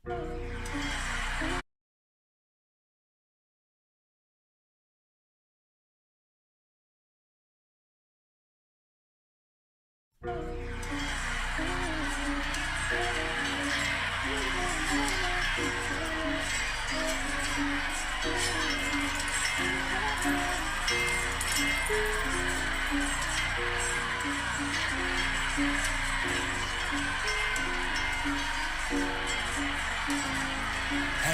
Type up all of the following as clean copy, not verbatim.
And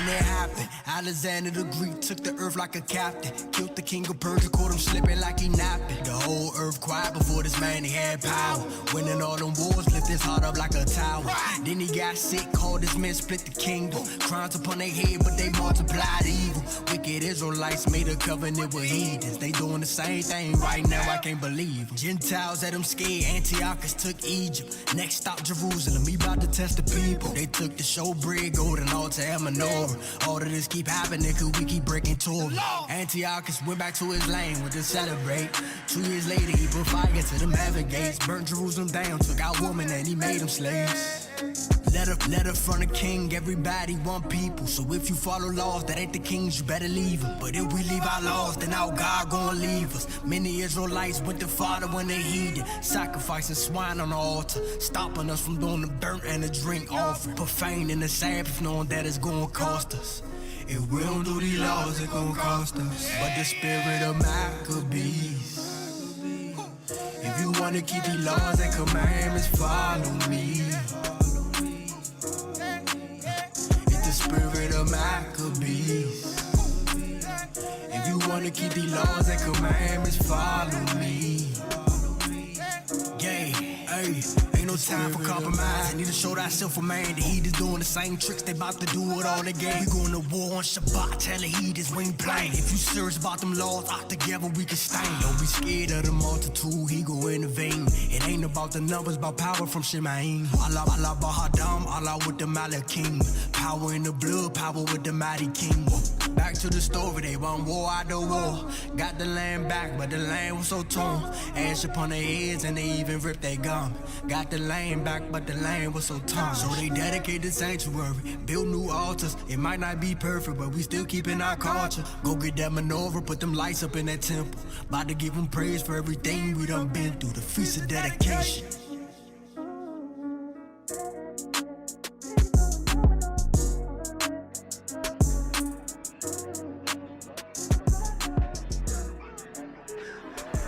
it happened. Alexander the Greek took the earth like a captain. Killed the king of Persia, caught him slipping like he napping. The whole earth quiet before this man, he had power. Winning all them wars, lift his heart up like a tower. Then he got sick, called his men, split the kingdom. Crimes upon their head, but they multiplied evil. Wicked Israelites made a covenant with heathens. They doing the same thing right now, I can't believe them. Gentiles had them scared, Antiochus took Egypt. Next stop Jerusalem, he about to test the people. They took the showbread, golden altar, and menorah. All of this keep happening cause we keep breaking Torah. Antiochus went back to his lane with to celebrate. 2 years later he put fire to them heaven gates. Burnt Jerusalem down, took out women and he made them slaves. Letter from the king, everybody want people. So if you follow laws that ain't the king's, you better leave them. But if we leave our laws, then our God gonna leave us. Many Israelites went to Father when they heeded, sacrificing swine on the altar, stopping us from doing the burnt and the drink offering, profaning the Sabbath, knowing that it's gonna cost us. If we don't do these laws, it's gonna cost us. But the spirit of Maccabees, if you wanna keep these laws and commandments, follow me. Spirit of Maccabees, if you wanna keep these laws and commandments, follow me. Yeah, hey, ain't no time for compromise. Need to show thyself a man. The heathens doing the same tricks, they about to do it all again. We going to war on Shabbat, tell the heathens we ain't playing. If you serious about them laws, out together we can stand. Don't be scared of the multitude, he go intervene. It ain't about the numbers, about power from Shemaim. Allah Bahadam, Allah with the Malakim. Power in the blood, power with the mighty king. Back to the story, they won war after war. Got the land back, but the land was so torn. Ash upon their heads and they even ripped their gum. Got the land back, but the land was so torn. So they dedicated sanctuary, built new altars. It might not be perfect, but we still keeping our culture. Go get that menorah, put them lights up in that temple. About to give them praise for everything we done been through. The feast of dedication.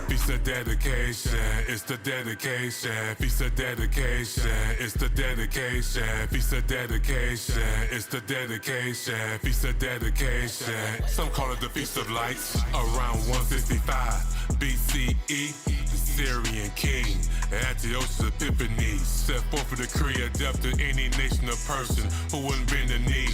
Feast of dedication, it's the dedication. Feast of dedication, it's the dedication. Feast of dedication, it's the dedication. Feast of dedication. Some call it the Feast of Lights. Around 165 BCE, the Syrian king Antiochus Epiphanes set forth a decree of death to any nation or person who wouldn't bend the knee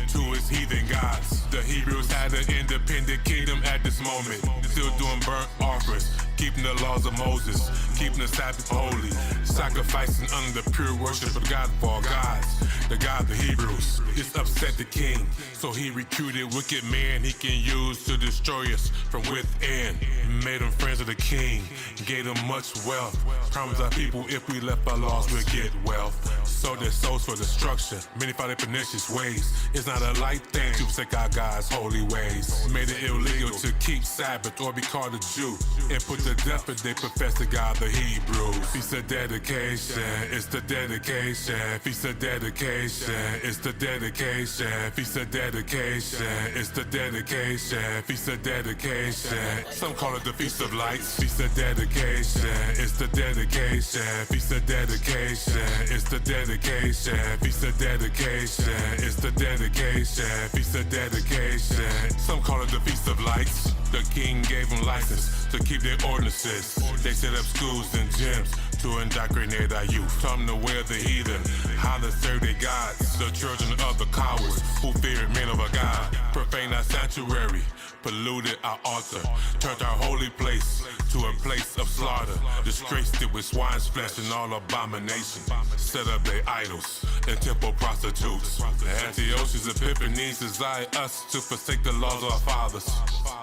to his heathen gods. The Hebrews had an independent kingdom at this moment, still doing burnt offerings, keeping the laws of Moses, keeping the Sabbath holy, sacrificing under the pure worship of God for all gods, the God of the Hebrews. This upset the king, so he recruited wicked men he can use to destroy us from within. Made them friends of the king, gave them much wealth, promised our people if we left our laws we'll get wealth. Sold their souls for destruction, many follow their pernicious ways. It's not a light thing to forsake our God's holy ways. Made it illegal to keep Sabbath or be called a Jew, and put to death if they profess the God of the Hebrews. Feast of dedication, it's the dedication. Feast of dedication, it's the dedication. Feast of dedication, it's the dedication. Feast of dedication. Some call it the Feast of Lights. Feast of dedication, it's the dedication. Feast of dedication, it's the dedication. Feast of dedication, it's the dedication. Feast of dedication. Some call it the Feast of Lights. The king gave them license to keep their ordinances. They set up schools and gyms to indoctrinate our youth. Taught them the way of the heathen, how to serve their gods. The children of the cowards who feared men of a God. Profaned our sanctuary, polluted our altar, turned our holy place to a place of slaughter. Disgraced it with swine's flesh and all abomination. Set up their idols and temple prostitutes. Antiochus Epiphanes desired us to forsake the laws of our fathers.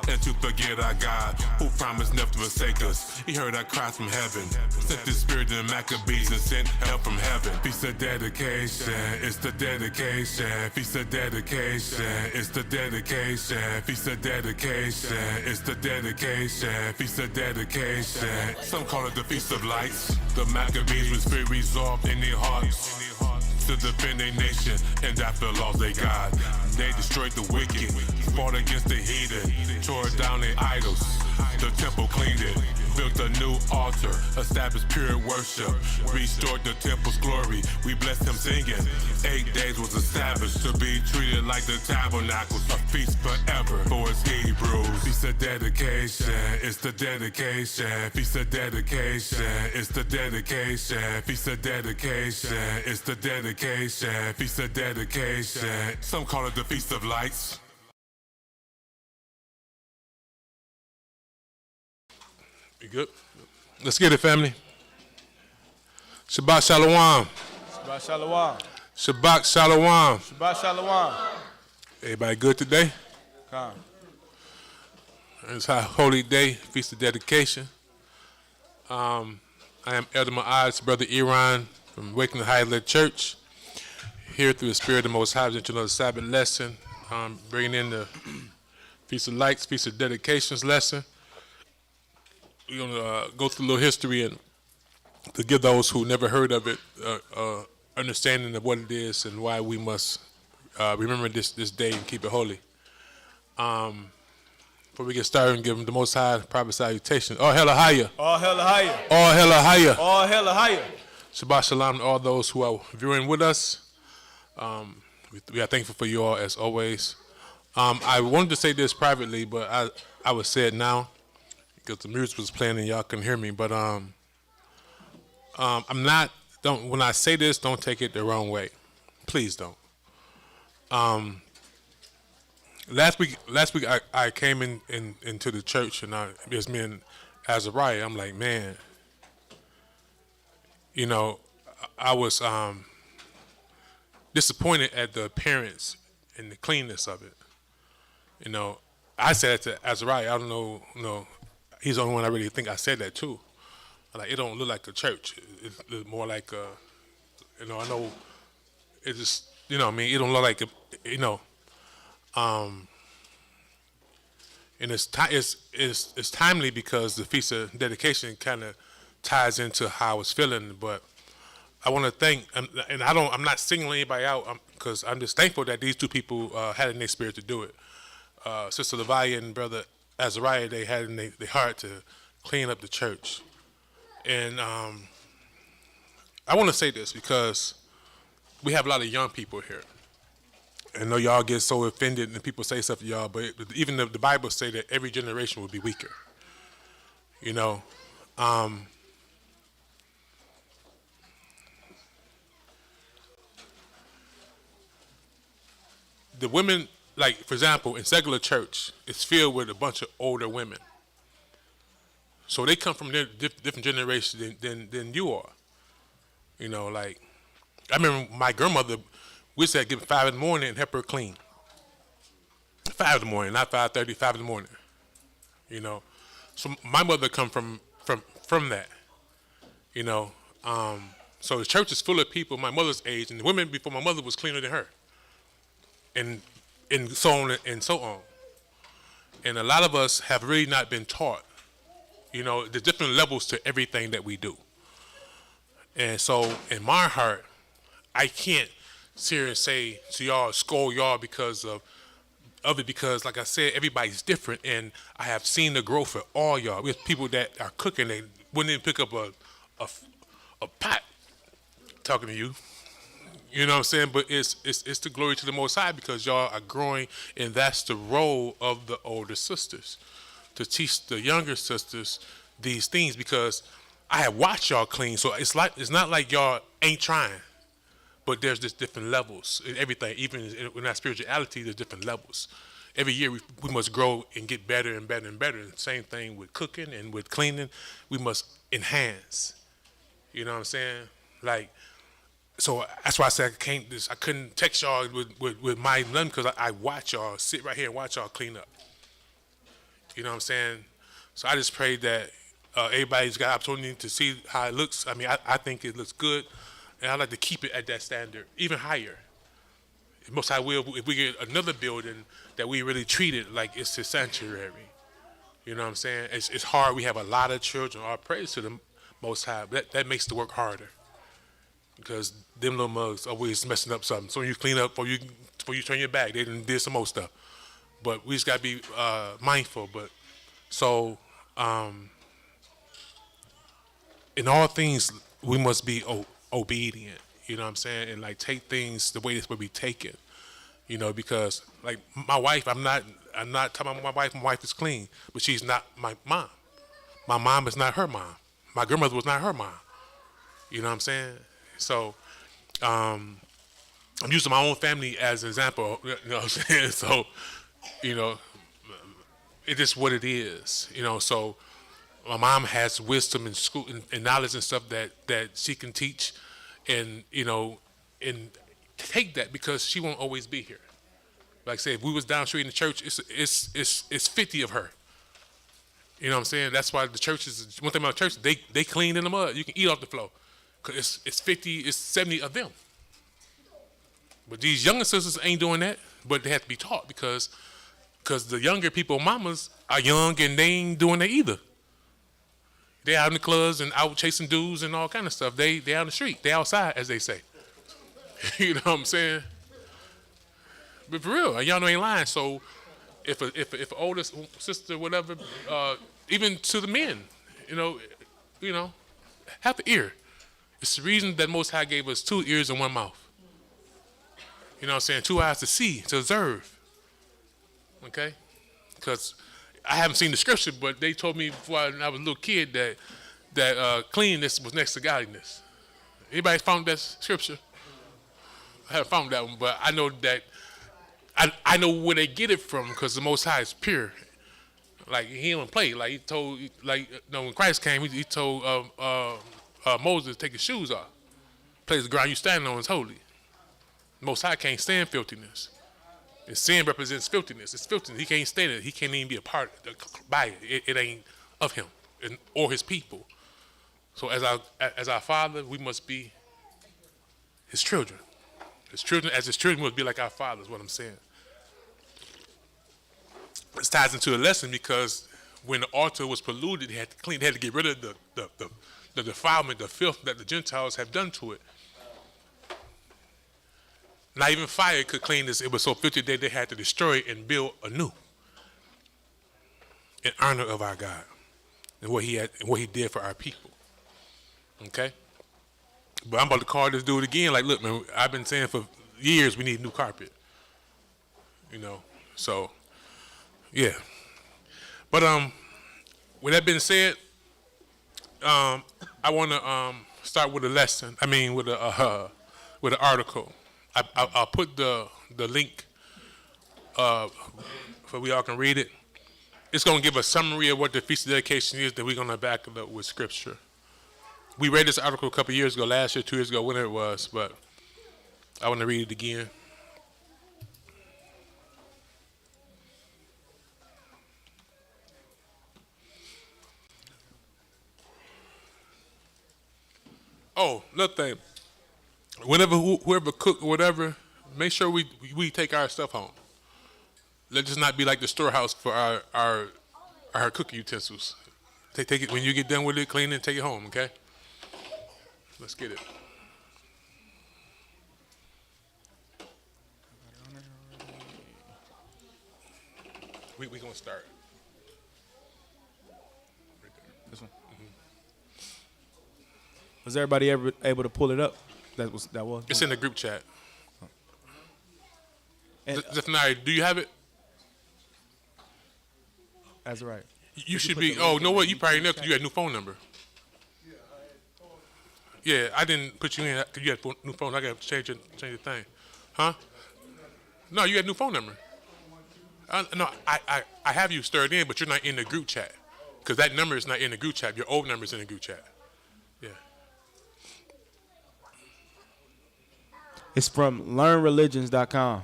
and to forget our God, who promised never to forsake us. He heard our cries from heaven, sent the spirit in the Maccabees and sent help from heaven. Feast of dedication, it's the dedication. Feast of dedication, it's the dedication. Feast of dedication, it's the dedication. Feast of dedication. Some call it the Feast of Lights. The Maccabees with spirit resolved in their hearts to defend their nation and after the laws they got. They destroyed the wicked, fought against the heathen, tore down their idols. The temple cleaned it, built a new altar, established pure worship, restored the temple's glory. We blessed him singing. 8 days was established to be treated like the tabernacles, a feast forever for its Hebrews. Feast of dedication, it's the dedication. Feast of dedication, it's the dedication. Feast of dedication, it's the dedication. Feast of dedication. Some call it the Feast of Lights. You good? Let's get it, family. Shabbat Shalom. Shabbat Shalom. Shabbat Shalom. Shabbat Shalom. Everybody good today? Come. It's our holy day, Feast of Dedication. I am Elder Ma'ad's brother Iran from Waking the Ahayah Church. Here through the Spirit of the Most High, into another Sabbath lesson. Bringing in the Feast of Lights, Feast of Dedications lesson. We're going to go through a little history and to give those who never heard of it understanding of what it is and why we must remember this day and keep it holy. Before we get started and give them the Most High proper salutation. All hail Ahayah. All hail Ahayah. All hail Ahayah. All hail Ahayah. Shabbat Shalom to all those who are viewing with us. We are thankful for you all as always. I wanted to say this privately, but I would say it now because the music was playing and y'all couldn't hear me. But I'm not. When I say this, don't take it the wrong way. Please don't. Last week I came into the church and it was me and Azariah. I'm like, man, you know, I was disappointed at the appearance and the cleanness of it. You know, I said it to Azariah. I don't know, he's the only one I really think I said that to. Like, it don't look like a church. It's more like a, I know it just, it don't look like a, and it's timely because the Feast of Dedication kind of ties into how I was feeling. But I want to thank, and I'm not singling anybody out because I'm just thankful that these two people had in their spirit to do it. Sister Leviah and Brother Azariah, they had in their heart to clean up the church. And I want to say this because we have a lot of young people here. I know y'all get so offended and people say stuff to y'all, but even the Bible say that every generation will be weaker. The women, like, for example, in secular church, it's filled with a bunch of older women. So they come from different generations than you are. Like, I remember my grandmother, we used to give her 5 in the morning and help her clean. 5 in the morning, not 5:30, 5 in the morning. So my mother come from that. So the church is full of people my mother's age, and the women before my mother was cleaner than her. And so on and so on. And a lot of us have really not been taught. There's different levels to everything that we do. And so in my heart, I can't sit here and say to y'all, scold y'all because of it, because like I said, everybody's different, and I have seen the growth of all y'all. We have people that are cooking, they wouldn't even pick up a pot talking to you. You know what I'm saying? But it's the glory to the Most High because y'all are growing, and that's the role of the older sisters, to teach the younger sisters these things, because I have watched y'all clean. So it's not like y'all ain't trying, but there's just different levels in everything. Even in our spirituality, there's different levels. Every year we must grow and get better and better and better. And same thing with cooking and with cleaning. We must enhance. You know what I'm saying? Like, so that's why I said I couldn't text y'all with my none, because I watch y'all sit right here and watch y'all clean up. You know what I'm saying? So I just pray that everybody's got opportunity to see how it looks. I mean, I think it looks good, and I like to keep it at that standard, even higher. Most I will if we get another building that we really treat it like it's a sanctuary. You know what I'm saying? It's hard. We have a lot of children. All praise to the Most High. But that makes the work harder because them little mugs always messing up something. So when you clean up before you turn your back, they done did some more stuff. But we just gotta be mindful. But so in all things, we must be obedient. You know what I'm saying? And like take things the way it's supposed to be taken. You know, because like my wife, I'm not talking about my wife. My wife is clean, but she's not my mom. My mom is not her mom. My grandmother was not her mom. You know what I'm saying? So I'm using my own family as an example. You know what I'm saying? So, you know, it is what it is. You know, so my mom has wisdom and school and knowledge and stuff that she can teach, and you know, and take that because she won't always be here. Like I said, if we was down the street in the church, it's 50 of her. You know what I'm saying? That's why the churches. One thing about church, they clean in the mud. You can eat off the floor, cause it's 50, it's 70 of them. But these younger sisters ain't doing that, but they have to be taught because the younger people, mamas, are young and they ain't doing that either. They out in the clubs and out chasing dudes and all kind of stuff. They out in the street. They outside, as they say. You know what I'm saying? But for real, y'all know ain't lying. So if an older sister, whatever, even to the men, you know, have an ear. It's the reason that Most High gave us 2 ears and 1 mouth. You know what I'm saying? 2 eyes to see, to observe. Okay? Because I haven't seen the scripture, but they told me before I was a little kid that cleanliness was next to godliness. Anybody found that scripture? I haven't found that one, but I know that I know where they get it from because the Most High is pure. Like he don't play. Like he told, like when Christ came, he told Moses to take his shoes off. Place the ground you standing on is holy. The Most High can't stand filthiness. And sin represents filthiness. It's filthiness. He can't stand it. He can't even be a part by it. It ain't of him or his people. So as our Father, we must be his children. His children must be like our Father, is what I'm saying. This ties into a lesson because when the altar was polluted, they had to clean. They had to get rid of the defilement, the filth that the Gentiles have done to it. Not even fire could clean this. It was so filthy that they had to destroy it and build anew in honor of our God and what he did for our people. Okay? But I'm about to call this dude again. Like, look, man, I've been saying for years we need new carpet. You know, so yeah. But with that being said, I want to start with a lesson. I mean, with an article. I'll put the link so we all can read it. It's going to give a summary of what the Feast of Dedication is, then we're going to back it up with Scripture. We read this article a couple years ago, last year, 2 years ago, whenever it was, but I want to read it again. Oh, another thing. Whenever whoever cook or whatever, make sure we take our stuff home. Let this not be like the storehouse for our cooking utensils. Take it when you get done with it, clean it, and take it home. Okay. Let's get it. We gonna start. Right there. This one. Was everybody ever able to pull it up? That was. It's in the group chat. And, Zephaniah, do you have it? that's right. You should be. Oh, know what? You probably know because you had a new phone number. Yeah, I didn't put you in because you had a new phone. I got to change the thing. Huh? No, you had a new phone number. No, I have you stirred in, but you're not in the group chat because that number is not in the group chat. Your old number is in the group chat. Yeah. It's from learnreligions.com.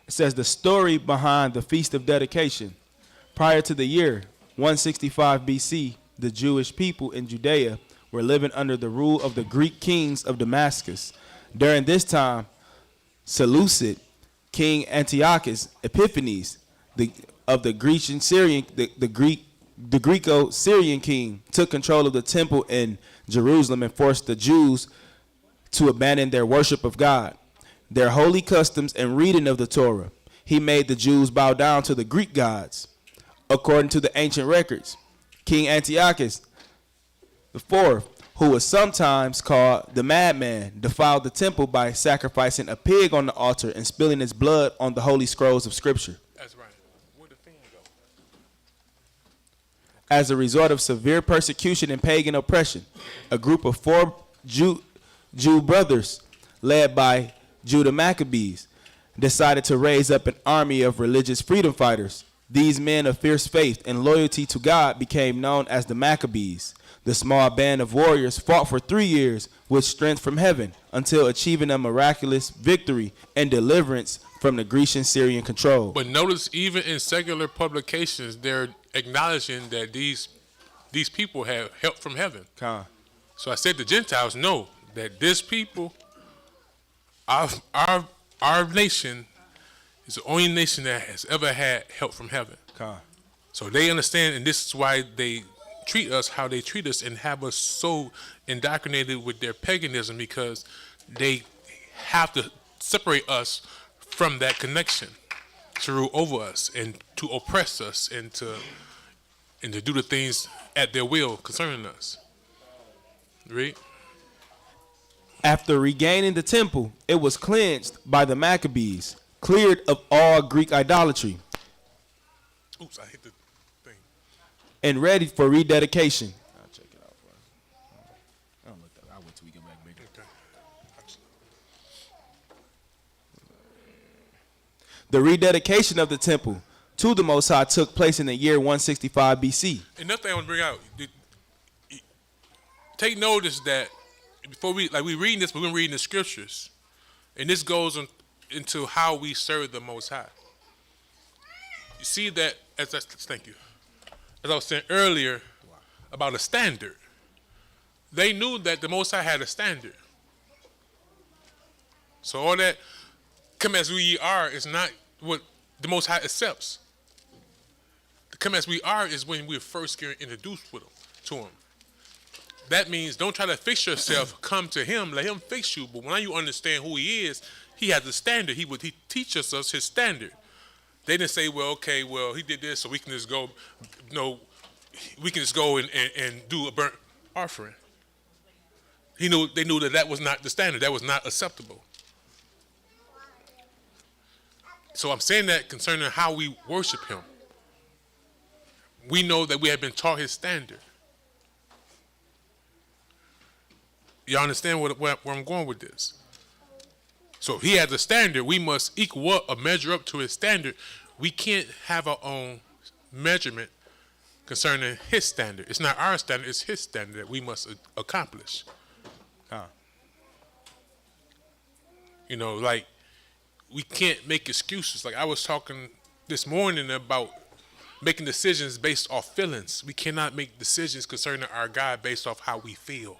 It says the story behind the Feast of Dedication. Prior to the year 165 BC, the Jewish people in Judea were living under the rule of the Greek kings of Damascus. During this time, Seleucid King Antiochus Epiphanes, of the Grecian Syrian, the Greco-Syrian king, took control of the temple in Jerusalem and forced the Jews to abandon their worship of God, their holy customs, and reading of the Torah. He made the Jews bow down to the Greek gods. According to the ancient records, King Antiochus IV, who was sometimes called the madman, defiled the temple by sacrificing a pig on the altar and spilling its blood on the holy scrolls of Scripture. That's right. Where'd the fan go? As a result of severe persecution and pagan oppression, a group of 4 Jew brothers, led by Judah Maccabees, decided to raise up an army of religious freedom fighters. These men of fierce faith and loyalty to God became known as the Maccabees. The small band of warriors fought for 3 years with strength from heaven until achieving a miraculous victory and deliverance from the Grecian Syrian control. But notice, even in secular publications, they're acknowledging that these people have help from heaven. So I said the Gentiles know that this people, our nation, is the only nation that has ever had help from heaven. So they understand, and this is why they treat us how they treat us and have us so indoctrinated with their paganism, because they have to separate us from that connection to rule over us and to oppress us and to do the things at their will concerning us. Read. After regaining the temple, it was cleansed by the Maccabees, cleared of all Greek idolatry. Oops, I hit the thing. And ready for rededication. I'll check it out for us. I'll wait till we get back bigger. Okay. The rededication of the temple to the Most High took place in the year 165 BC. Another thing I want to bring out, take notice that before we reading this, we're going to read in the scriptures, and this goes into how we serve the Most High. You see that, thank you. As I was saying earlier about a standard, they knew that the Most High had a standard. So all that come as we are is not what the Most High accepts. The come as we are is when we're first getting introduced to him. That means don't try to fix yourself. Come to him. Let him fix you. But when you understand who he is, he has a standard. He teaches us his standard. They didn't say, well, okay, well, he did this, so we can just go, we can just go and do a burnt offering. They knew that was not the standard. That was not acceptable. So I'm saying that concerning how we worship him. We know that we have been taught his standard. Y'all understand where I'm going with this? So he has a standard. We must equal up or measure up to his standard. We can't have our own measurement concerning his standard. It's not our standard. It's his standard that we must accomplish. Like we can't make excuses. Like I was talking this morning about making decisions based off feelings. We cannot make decisions concerning our God based off how we feel.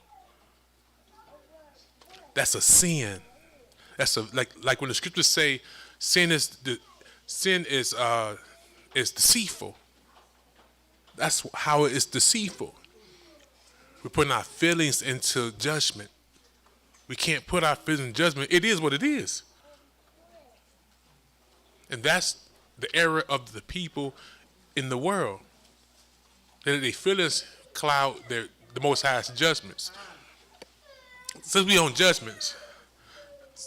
That's a sin. That's like when the scriptures say sin is deceitful. That's how it is deceitful. We're putting our feelings into judgment. We can't put our feelings in judgment. It is what it is. And that's the error of the people in the world. That their feelings cloud the Most High's judgments. Since we on judgments,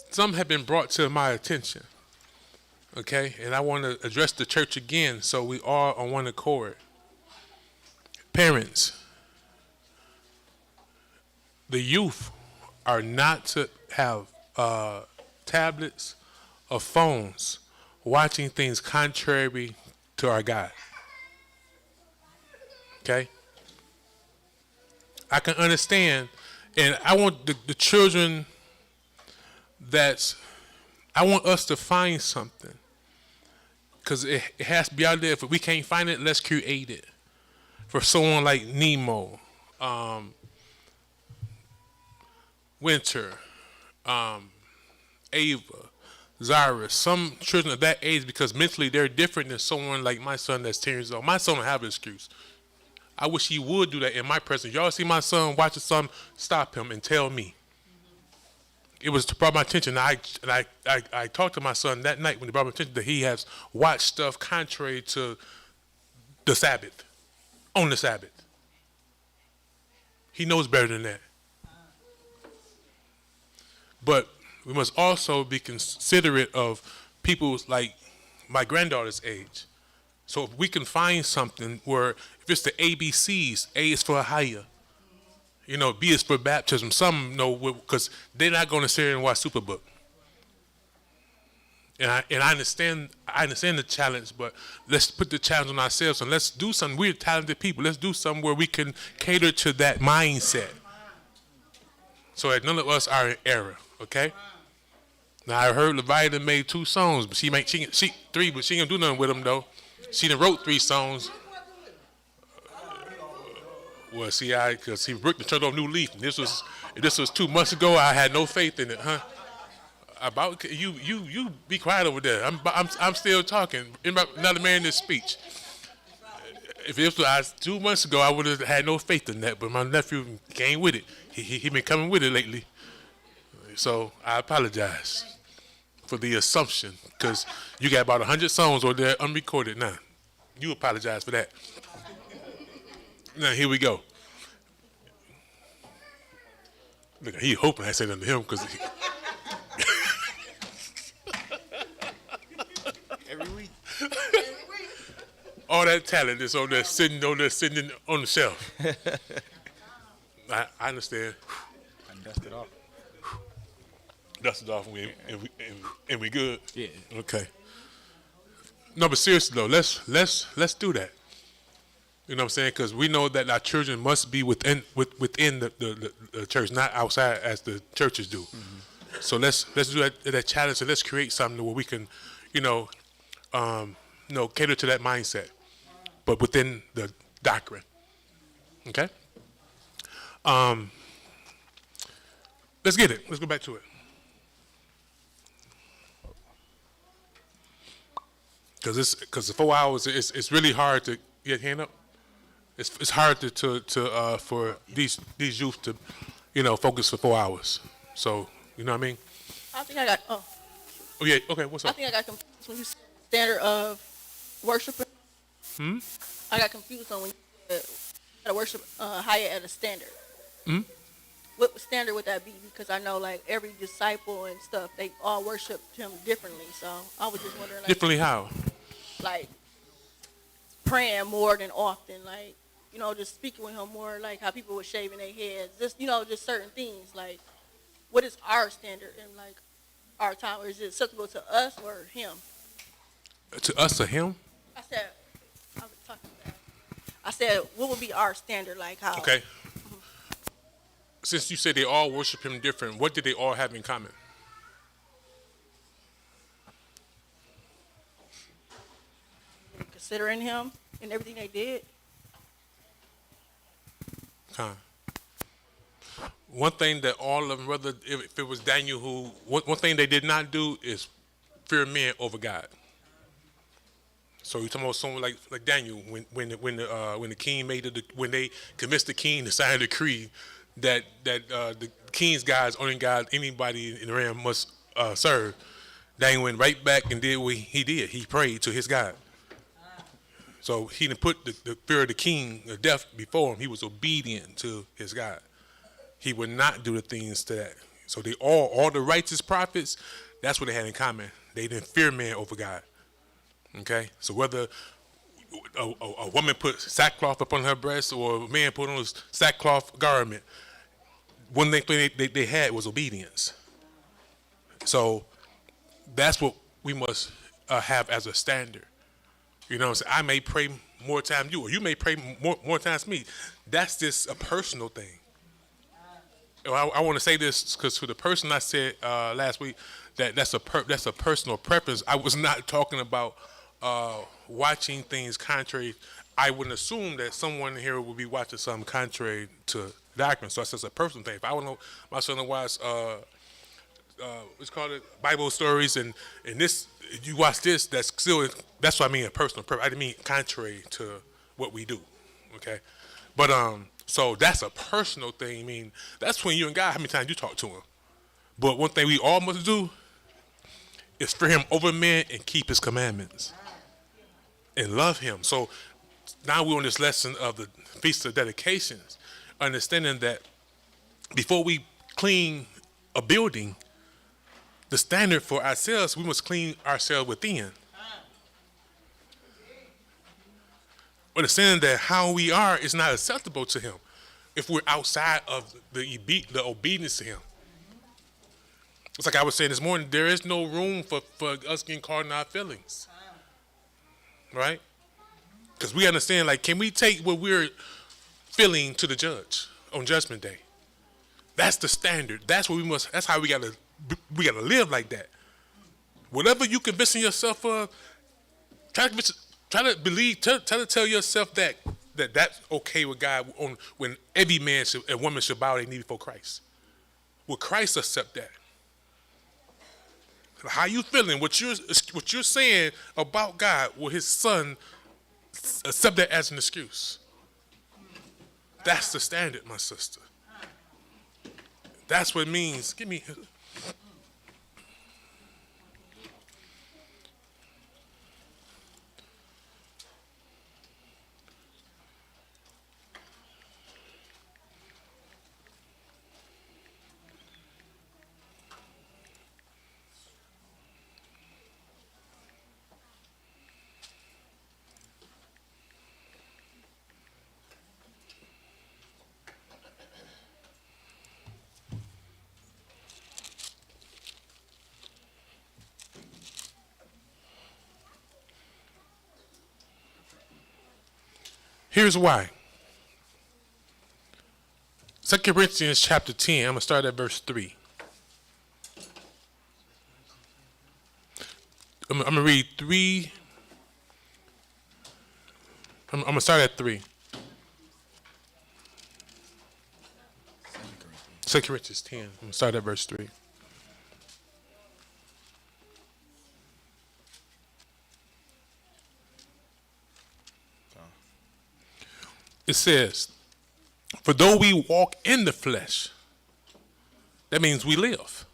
some have been brought to my attention. Okay? And I want to address the church again so we are on one accord. Parents, the youth are not to have tablets or phones watching things contrary to our God. Okay? I can understand, and I want the children I want us to find something because it has to be out there. If we can't find it, let's create it. For someone like Nemo, Winter, Ava, Zara, some children of that age, because mentally they're different than someone like my son that's 10 years old. My son don't have an excuse. I wish he would do that in my presence. Y'all see my son, watch his son, stop him and tell me. It was to brought my attention. I talked to my son that night when he brought my attention that he has watched stuff contrary to the Sabbath, on the Sabbath. He knows better than that. But we must also be considerate of people like my granddaughter's age. So if we can find something where, if it's the ABCs, A is for Ahayah, you know, B is for baptism. Some know, because they're not going to sit here and watch Superbook. And I understand the challenge, but let's put the challenge on ourselves and let's do something. We're talented people. Let's do something where we can cater to that mindset, so that none of us are in error. Okay. Now I heard Leviathan made 2 songs, but she 3, but she ain't gonna do nothing with them though. She done wrote 3 songs. Well, see, because he Rick turned on a new leaf. And this was 2 months ago. I had no faith in it, huh? About you be quiet over there. I'm still talking. Another man in this speech. If it was 2 months ago, I would have had no faith in that. But my nephew came with it. He been coming with it lately. So I apologize for the assumption, because you got about 100 songs over there unrecorded now. You apologize for that. Now here we go. Look, he hoping I said nothing to him because Every week. all that talent is on there sitting on the shelf. I understand. I dust it off. Dust it off and we good. Yeah. Okay. No, but seriously though, let's do that. You know what I'm saying? Because we know that our children must be within the church, not outside as the churches do. Mm-hmm. So let's do that challenge, and let's create something where we can, cater to that mindset, but within the doctrine. Okay. Let's get it. Let's go back to it. Because the 4 hours, it's really hard to get hand up. It's hard to for these youth to, focus for 4 hours. So you know what I mean? I think I got. Oh yeah. Okay. What's up? I think I got confused when you said standard of worship. I got confused on when you said to worship higher at a standard. What standard would that be? Because I know like every disciple and stuff, they all worship him differently. So I was just wondering. Like, differently how? Like praying more than often, like just speaking with him more, like how people were shaving their heads, just certain things. Like, what is our standard in like our time, or is it acceptable to us or him? To us or him? I was talking about. I said, what would be our standard, like how? Okay. Since you said they all worship him different, what did they all have in common? Considering him and everything they did. One thing that all of them, whether if it was Daniel one thing they did not do is fear men over God. So you're talking about someone like Daniel, when the king when they convinced the king to sign a decree that the king's guys, only God anybody in the realm must serve. Daniel went right back and did what he did. He prayed to his God. So he didn't put the fear of the king of death before him. He was obedient to his God. He would not do the things to that. So they all the righteous prophets, that's what they had in common. They didn't fear man over God. Okay? So whether a woman put sackcloth upon her breast or a man put on a sackcloth garment, one thing they had was obedience. So that's what we must have as a standard. You know what I'm saying? I may pray more times you, or you may pray more times me. That's just a personal thing. I want to say this because for the person I said last week that's a personal preference. I was not talking about watching things contrary. I wouldn't assume that someone here would be watching something contrary to doctrine. So that's just a personal thing. If I would know my son watch, what's called it, Bible stories, and this, you watch this, that's what I mean, a personal. I didn't mean contrary to what we do. Okay, but so that's a personal thing. I mean, that's between you and God. How many times you talk to Him? But one thing we all must do is fear Him over men and keep His commandments and love Him. So now we're on this lesson of the Feast of Dedications, understanding that before we clean a building, the standard for ourselves, we must clean ourselves within. Understanding that how we are is not acceptable to Him if we're outside of the obedience to Him. It's like I was saying this morning, there is no room for us getting caught in our feelings. Right? Because we understand, like, can we take what we're feeling to the judge on Judgment Day? That's the standard. That's what we must, that's how we gotta live like that. Whatever you convincing yourself of, try to believe, try to tell yourself that that's okay with God when every man and woman should bow their knee before Christ. Will Christ accept that? How you feeling? What you're saying about God? Will His Son accept that as an excuse? That's the standard, my sister. That's what it means. Give me. Here's why. 2 Corinthians chapter 10, I'm going to start at verse 3. I'm going to read 3. I'm going to start at 3. 2 Corinthians 10, I'm going to start at verse 3. It says, for though we walk in the flesh, that means we live.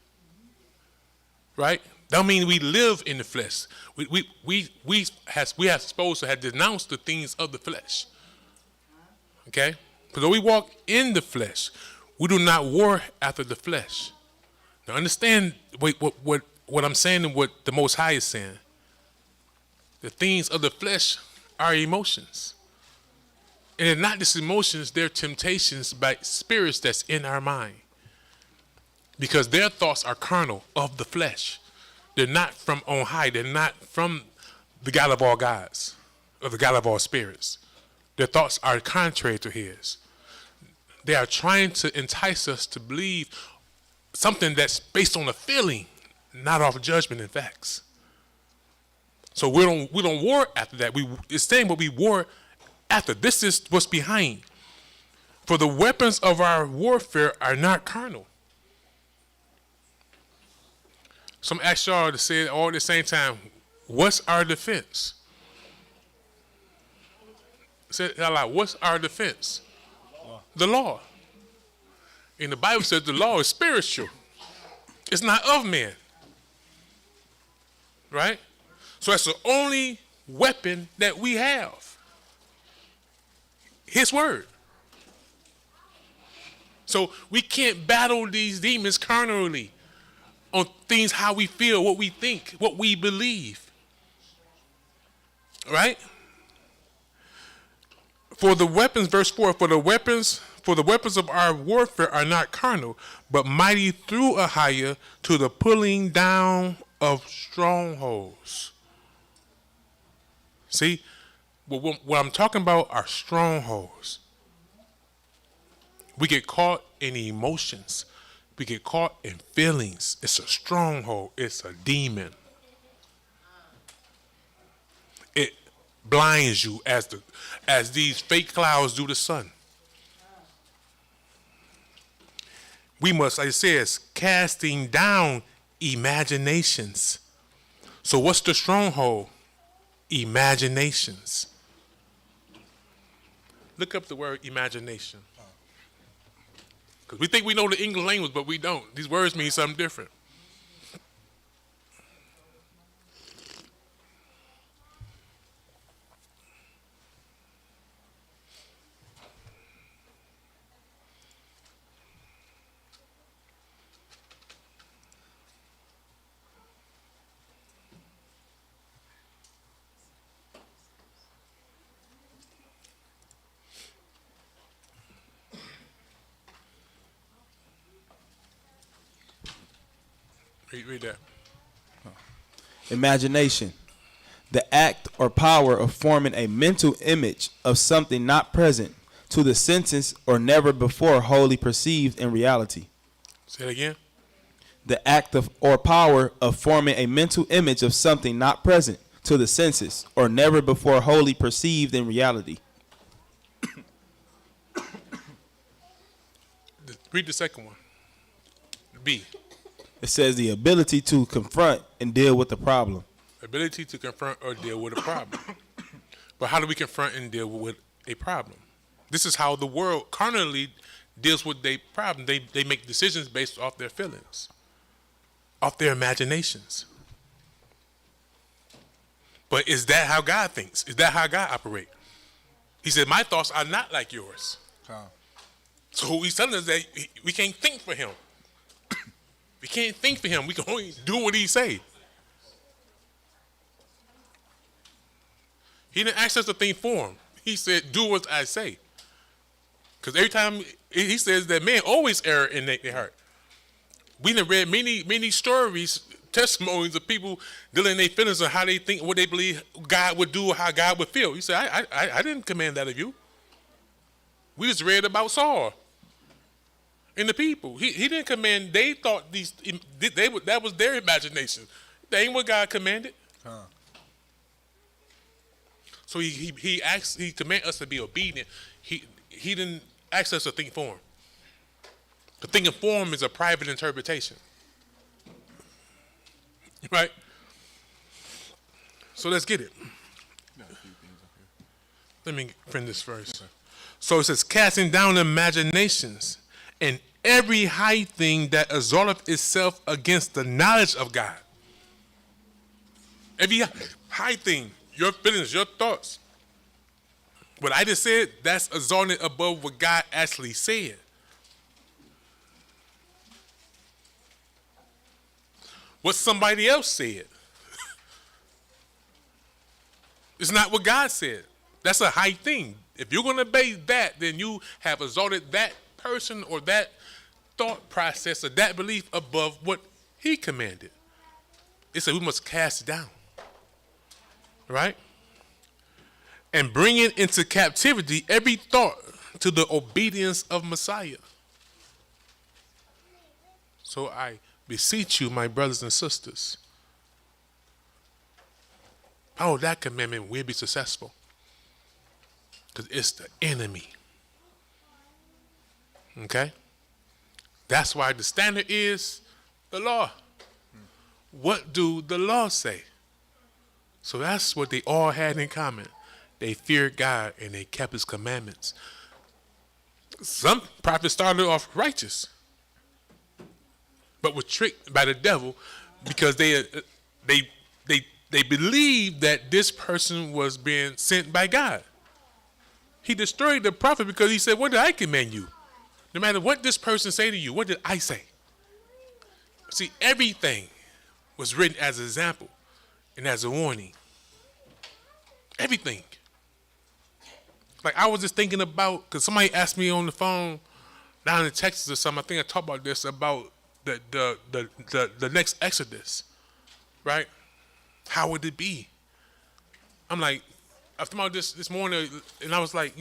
Right? That means we live in the flesh. We have supposed to have denounced the things of the flesh. Okay? For though we walk in the flesh, we do not war after the flesh. Now understand what I'm saying and what the Most High is saying. The things of the flesh are emotions. And they're not just emotions, they're temptations by spirits that's in our mind. Because their thoughts are carnal, of the flesh. They're not from on high. They're not from the God of all gods, or the God of all spirits. Their thoughts are contrary to His. They are trying to entice us to believe something that's based on a feeling, not off judgment and facts. So we don't war after that. It's saying what we war after. This is what's behind. For the weapons of our warfare are not carnal. So I'm ask y'all to say it all at the same time. What's our defense? Say it out loud. What's our defense? The law. And the Bible says the law is spiritual. It's not of man. Right? So that's the only weapon that we have. His word. So we can't battle these demons carnally on things how we feel, what we think, what we believe. Right? For the weapons, verse 4, for the weapons of our warfare are not carnal, but mighty through Ahayah to the pulling down of strongholds. See? What I'm talking about are strongholds. We get caught in emotions. We get caught in feelings. It's a stronghold. It's a demon. blinds you as these fake clouds do the sun. We must, like it says, casting down imaginations. So what's the stronghold? Imaginations. Look up the word imagination. Because we think we know the English language, but we don't. These words mean something different. Read that. Imagination, the act or power of forming a mental image of something not present to the senses or never before wholly perceived in reality. Say it again. The act of or power of forming a mental image of something not present to the senses or never before wholly perceived in reality. Read the second one. B. It says the ability to confront and deal with the problem. Ability to confront or deal with a problem. But how do we confront and deal with a problem? This is how the world carnally deals with their problem. They make decisions based off their feelings, off their imaginations. But is that how God thinks? Is that how God operates? He said, my thoughts are not like yours. So he's telling us that we can't think for him. We can't think for him. We can only do what he say. He didn't ask us to think for him. He said, do what I say. Because every time he says that man always err in their heart. We done read many stories, testimonies of people dealing in their feelings of how they think, what they believe God would do or how God would feel. He said, I didn't command that of you. We just read about Saul and the people. He didn't command. They thought that was their imagination. That ain't what God commanded. So he commanded us to be obedient. He didn't ask us to think for him. The thinking for him is a private interpretation. Right? So let's get it. Let me print this first. So it says, casting down imaginations and every high thing that exalteth itself against the knowledge of God. Every high thing, your feelings, your thoughts. What I just said, that's exalted above what God actually said. What somebody else said. It's not what God said. That's a high thing. If you're going to base that, then you have exalted that person or that thought process or that belief above what he commanded. It said we must cast it down. Right? And bring it into captivity every thought to the obedience of Messiah. So I beseech you, my brothers and sisters. Oh, that commandment will be successful. Because it's the enemy. Okay? That's why the standard is the law. What do the law say? So that's what they all had in common. They feared God and they kept his commandments. Some prophets started off righteous, but were tricked by the devil because they believed that this person was being sent by God. He destroyed the prophet because he said, what did I command you? No matter what this person say to you, what did I say? See, everything was written as an example and as a warning. Everything. Like I was just thinking about, because somebody asked me on the phone down in Texas or something, I think I talked about this, about the next Exodus, right? How would it be? I'm like, I was talking about this morning, and I was like,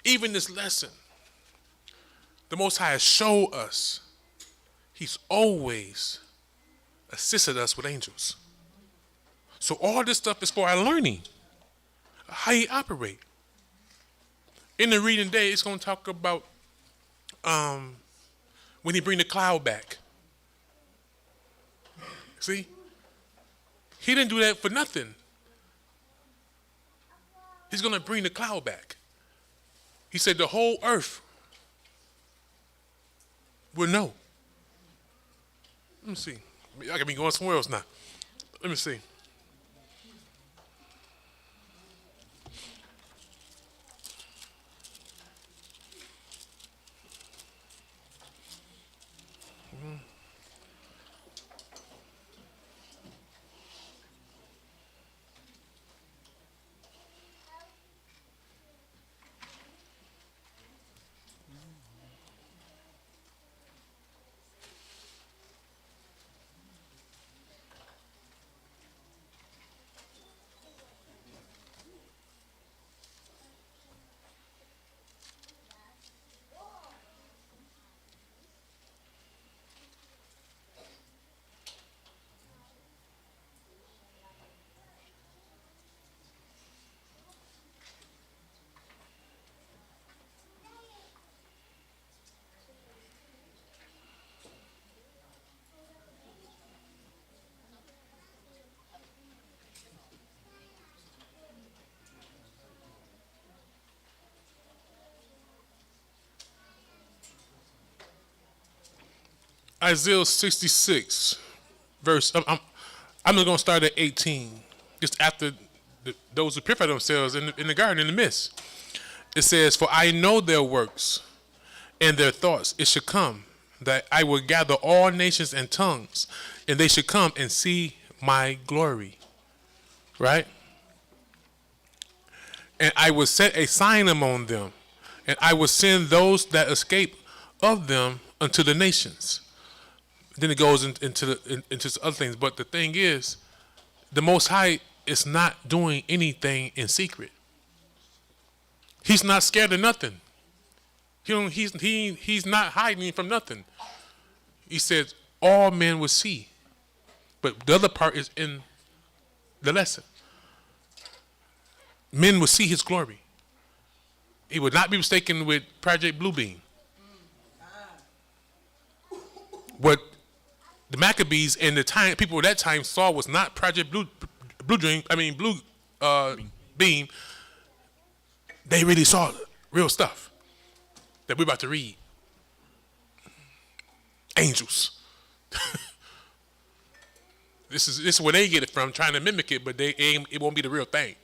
even this lesson, the Most High has showed us he's always assisted us with angels. So all this stuff is for our learning, how you operate. In the reading day, it's going to talk about when he bring the cloud back. See? He didn't do that for nothing. He's going to bring the cloud back. He said the whole earth will know. Let me see. I could be going somewhere else now. Let me see. Isaiah 66, verse, I'm going to start at 18, just after those who purify themselves in the garden, in the mist. It says, for I know their works and their thoughts. It should come that I will gather all nations and tongues, and they should come and see my glory. Right? And I will set a sign among them, and I will send those that escape of them unto the nations. Then it goes into other things. But the thing is, the Most High is not doing anything in secret. He's not scared of nothing. He's not hiding from nothing. He said all men will see. But the other part is in the lesson. Men will see his glory. He would not be mistaken with Project Bluebeam. What the Maccabees and the time people at that time saw was not Project Blue Beam. They really saw real stuff that we're about to read. Angels. This is where they get it from, trying to mimic it, but it won't be the real thing.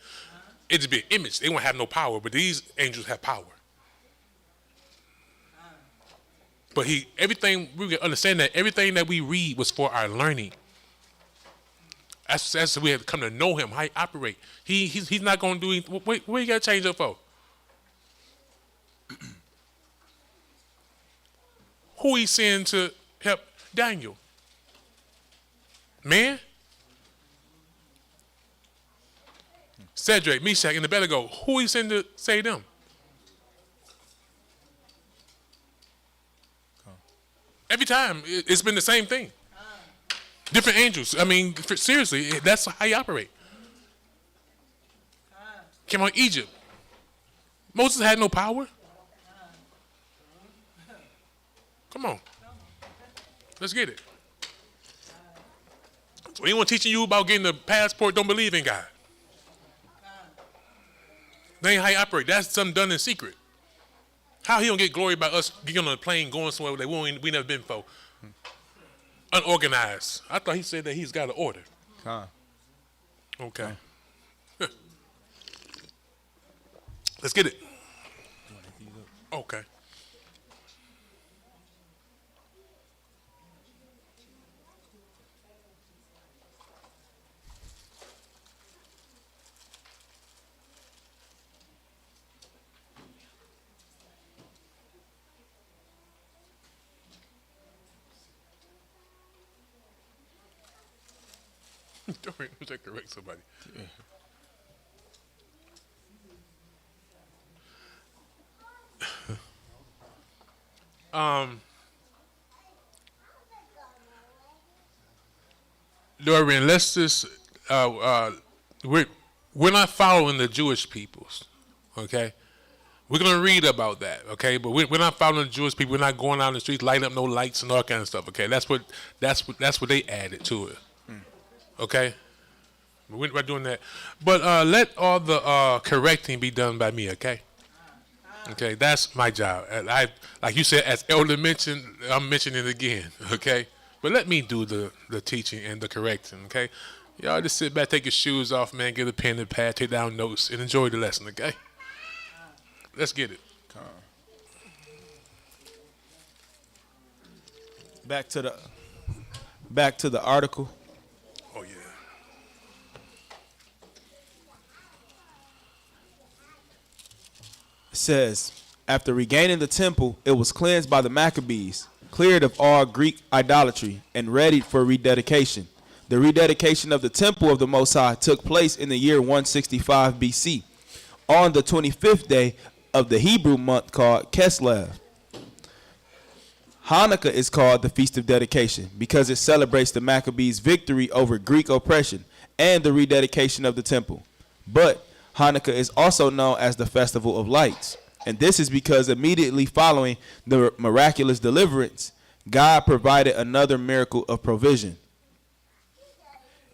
It'll just be an image. They won't have no power, but these angels have power. But everything we can understand that everything that we read was for our learning. That's we have to come to know him, how he operate. He's not going to do anything. What you got to change up for? Who he sent to help Daniel? Man? Cedric, Meshach, and Abednego. Who he sent to save them? Every time, it's been the same thing. Different angels. I mean, seriously, that's how you operate. Came on Egypt. Moses had no power. Come on. Let's get it. So anyone teaching you about getting a passport don't believe in God. That ain't how you operate. That's something done in secret. How he don't get glory by us getting on a plane going somewhere that we never been before? Unorganized. I thought he said that he's got an order. Okay. Let's get it. Okay. Don't correct somebody. Yeah. Dorian, let's we're not following the Jewish peoples, okay? We're gonna read about that, okay? But we're not following the Jewish people. We're not going out in the streets, lighting up no lights and all kind of stuff, okay? That's what they added to it, okay? We're not doing that. But let all the correcting be done by me, okay? Okay, that's my job. And like you said, as Elder mentioned, I'm mentioning it again, okay? But let me do the teaching and the correcting, okay? Y'all just sit back, take your shoes off, man, get a pen and pad, take down notes, and enjoy the lesson, okay? Let's get it. Back to the article. Oh, yeah. It says, after regaining the temple, it was cleansed by the Maccabees, cleared of all Greek idolatry, and readied for rededication. The rededication of the temple of the Most High took place in the year 165 BC, on the 25th day of the Hebrew month called Kislev. Hanukkah is called the Feast of Dedication because it celebrates the Maccabees' victory over Greek oppression and the rededication of the temple. But Hanukkah is also known as the Festival of Lights, and this is because immediately following the miraculous deliverance, God provided another miracle of provision.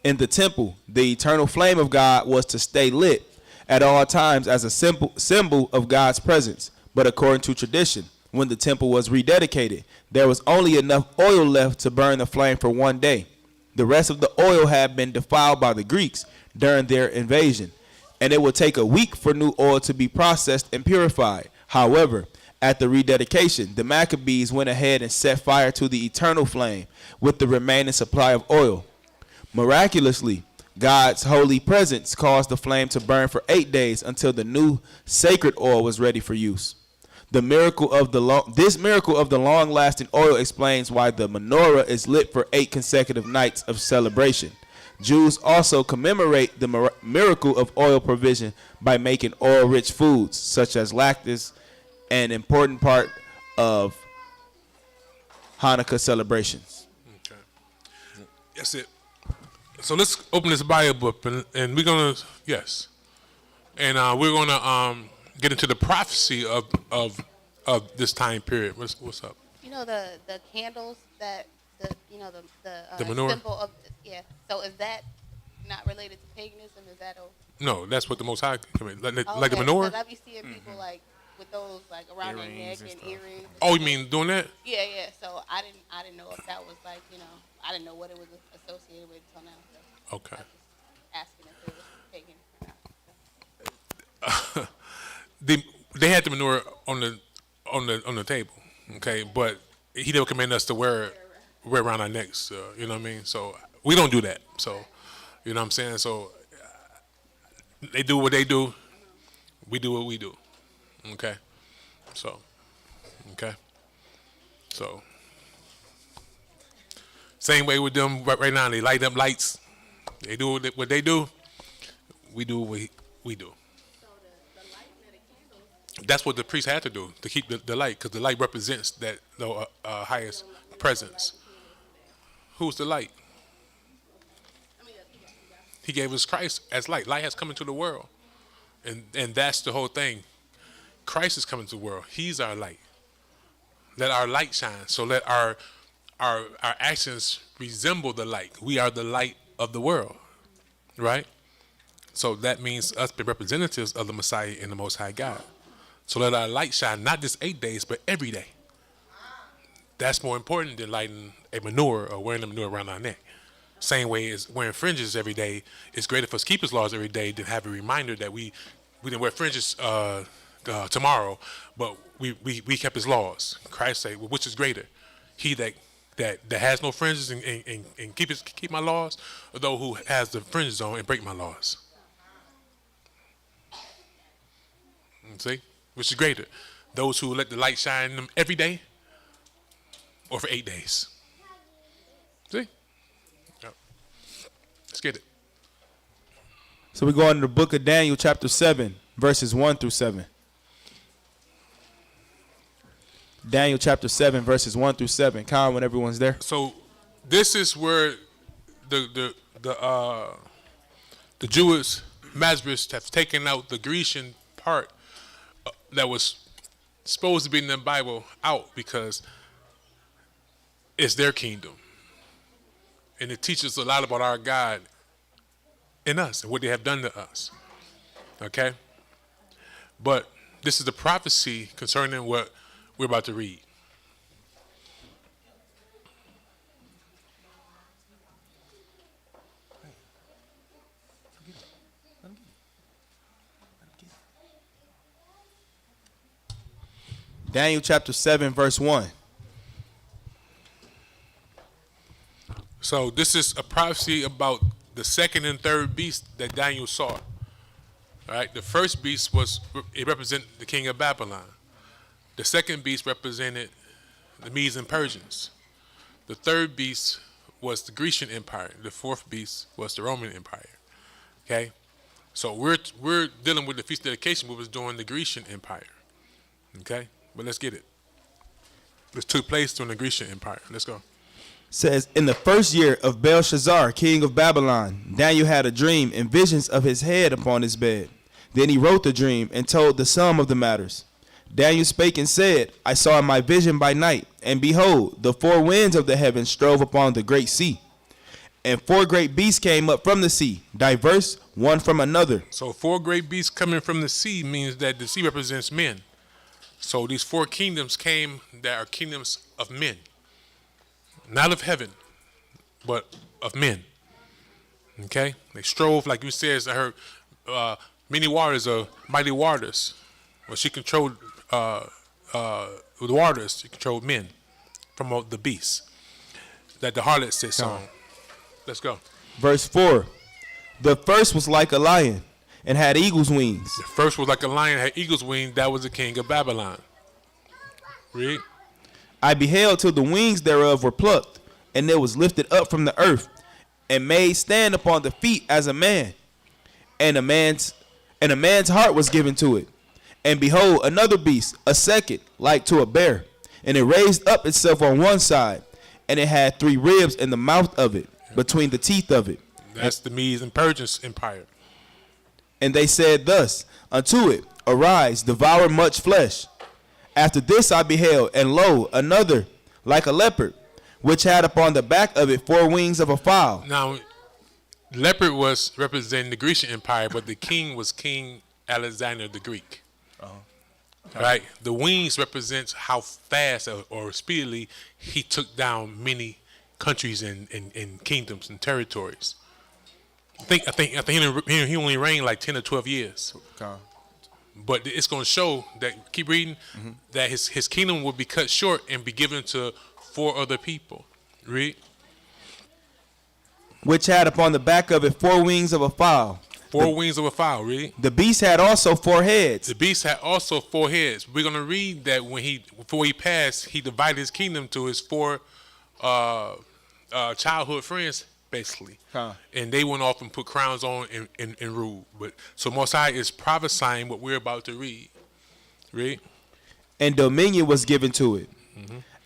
In the temple, the eternal flame of God was to stay lit at all times as a symbol of God's presence. But according to tradition, when the temple was rededicated, there was only enough oil left to burn the flame for one day. The rest of the oil had been defiled by the Greeks during their invasion, and it would take a week for new oil to be processed and purified. However, at the rededication, the Maccabees went ahead and set fire to the eternal flame with the remaining supply of oil. Miraculously, God's holy presence caused the flame to burn for 8 days until the new sacred oil was ready for use. This miracle of the long-lasting oil explains why the menorah is lit for 8 consecutive nights of celebration. Jews also commemorate the miracle of oil provision by making oil-rich foods, such as latkes, an important part of Hanukkah celebrations. Okay. That's it. So let's open this Bible book, and we're gonna we're gonna get into the prophecy of this time period. What's up? You know the candles that the menorah? symbol of So is that not related to paganism? Is that No, that's what the Most High like the okay, menorah. Because I be seeing people like with those like around their neck and earrings. Oh, you mean doing that? Yeah. So I didn't know if that was like I didn't know what it was associated with until now. So Okay. I was just asking if it was pagan or not. They had the menorah on the table, okay, but he never commanded us to wear around our necks. You know what I mean? So we don't do that. So you know what I'm saying? So they do what they do. We do what we do. Okay. So same way with them right now. They light up lights. They do what they do. We do what we do. That's what the priest had to do to keep the light, because the light represents that the highest presence. Who's the light? He gave us Christ as light. Light has come into the world, and that's the whole thing. Christ is coming to the world. He's our light. Let our light shine. So let our actions resemble the light. We are the light of the world, right? So that means us be representatives of the Messiah and the Most High God. So let our light shine not just 8 days, but every day. That's more important than lighting a menorah or wearing a menorah around our neck. Same way as wearing fringes every day. It's greater for us to keep His laws every day than have a reminder that we didn't wear fringes tomorrow, but we kept His laws. Christ said, well, which is greater? He that has no fringes and keep my laws, or those who has the fringes on and break my laws? See? Which is greater? Those who let the light shine in them every day, or for 8 days? See? Yep. Let's get it. So we go into the book of Daniel, chapter 7, verses 1 through 7. Daniel chapter 7, verses 1 through 7. Kyle, when everyone's there. So this is where the the Jewish Masoretes have taken out the Grecian part that was supposed to be in the Bible out because it's their kingdom. And it teaches a lot about our God in us and what they have done to us. Okay? But this is the prophecy concerning what we're about to read. Daniel chapter 7, verse 1. So this is a prophecy about the second and third beast that Daniel saw. All right, the first beast it represented the king of Babylon. The second beast represented the Medes and Persians. The third beast was the Grecian Empire. The fourth beast was the Roman Empire. Okay, so we're dealing with the feast dedication, which was during the Grecian Empire. Okay, but let's get it. This took place during the Grecian Empire. Let's go. Says, in the first year of Belshazzar, king of Babylon, Daniel had a dream and visions of his head upon his bed. Then he wrote the dream and told the sum of the matters. Daniel spake and said, I saw in my vision by night, and behold, the four winds of the heavens strove upon the great sea. And four great beasts came up from the sea, diverse one from another. So four great beasts coming from the sea means that the sea represents men. So these four kingdoms came that are kingdoms of men. Not of heaven, but of men. Okay? They strove, like you said, I heard many waters are mighty waters. Well, she controlled the waters. She controlled men from the beasts that the harlot sits on. Let's go. Verse 4. The first was like a lion and had eagle's wings. The first was like a lion, had eagle's wings. That was the king of Babylon. Read. I beheld till the wings thereof were plucked, and it was lifted up from the earth, and made stand upon the feet as a man, and a man's heart was given to it. And behold, another beast, a second, like to a bear, and it raised up itself on one side, and it had three ribs in the mouth of it, between the teeth of it. That's the Medes and Persians empire. And they said thus unto it, Arise, devour much flesh. After this I beheld, and lo, another, like a leopard, which had upon the back of it four wings of a fowl. Now, leopard was representing the Grecian Empire, but the king was King Alexander the Greek. Right? The wings represents how fast or speedily he took down many countries and kingdoms and territories. I think he only reigned like 10 or 12 years. But it's going to show that, keep reading, that his kingdom will be cut short and be given to four other people. Read. Which had upon the back of it four wings of a fowl. Four wings of a fowl. Read. The beast had also four heads. The beast had also four heads. We're going to read that before he passed, he divided his kingdom to his four childhood friends, basically. And they went off and put crowns on and ruled. But so Most High is prophesying what we're about to read. Read. And dominion was given to it.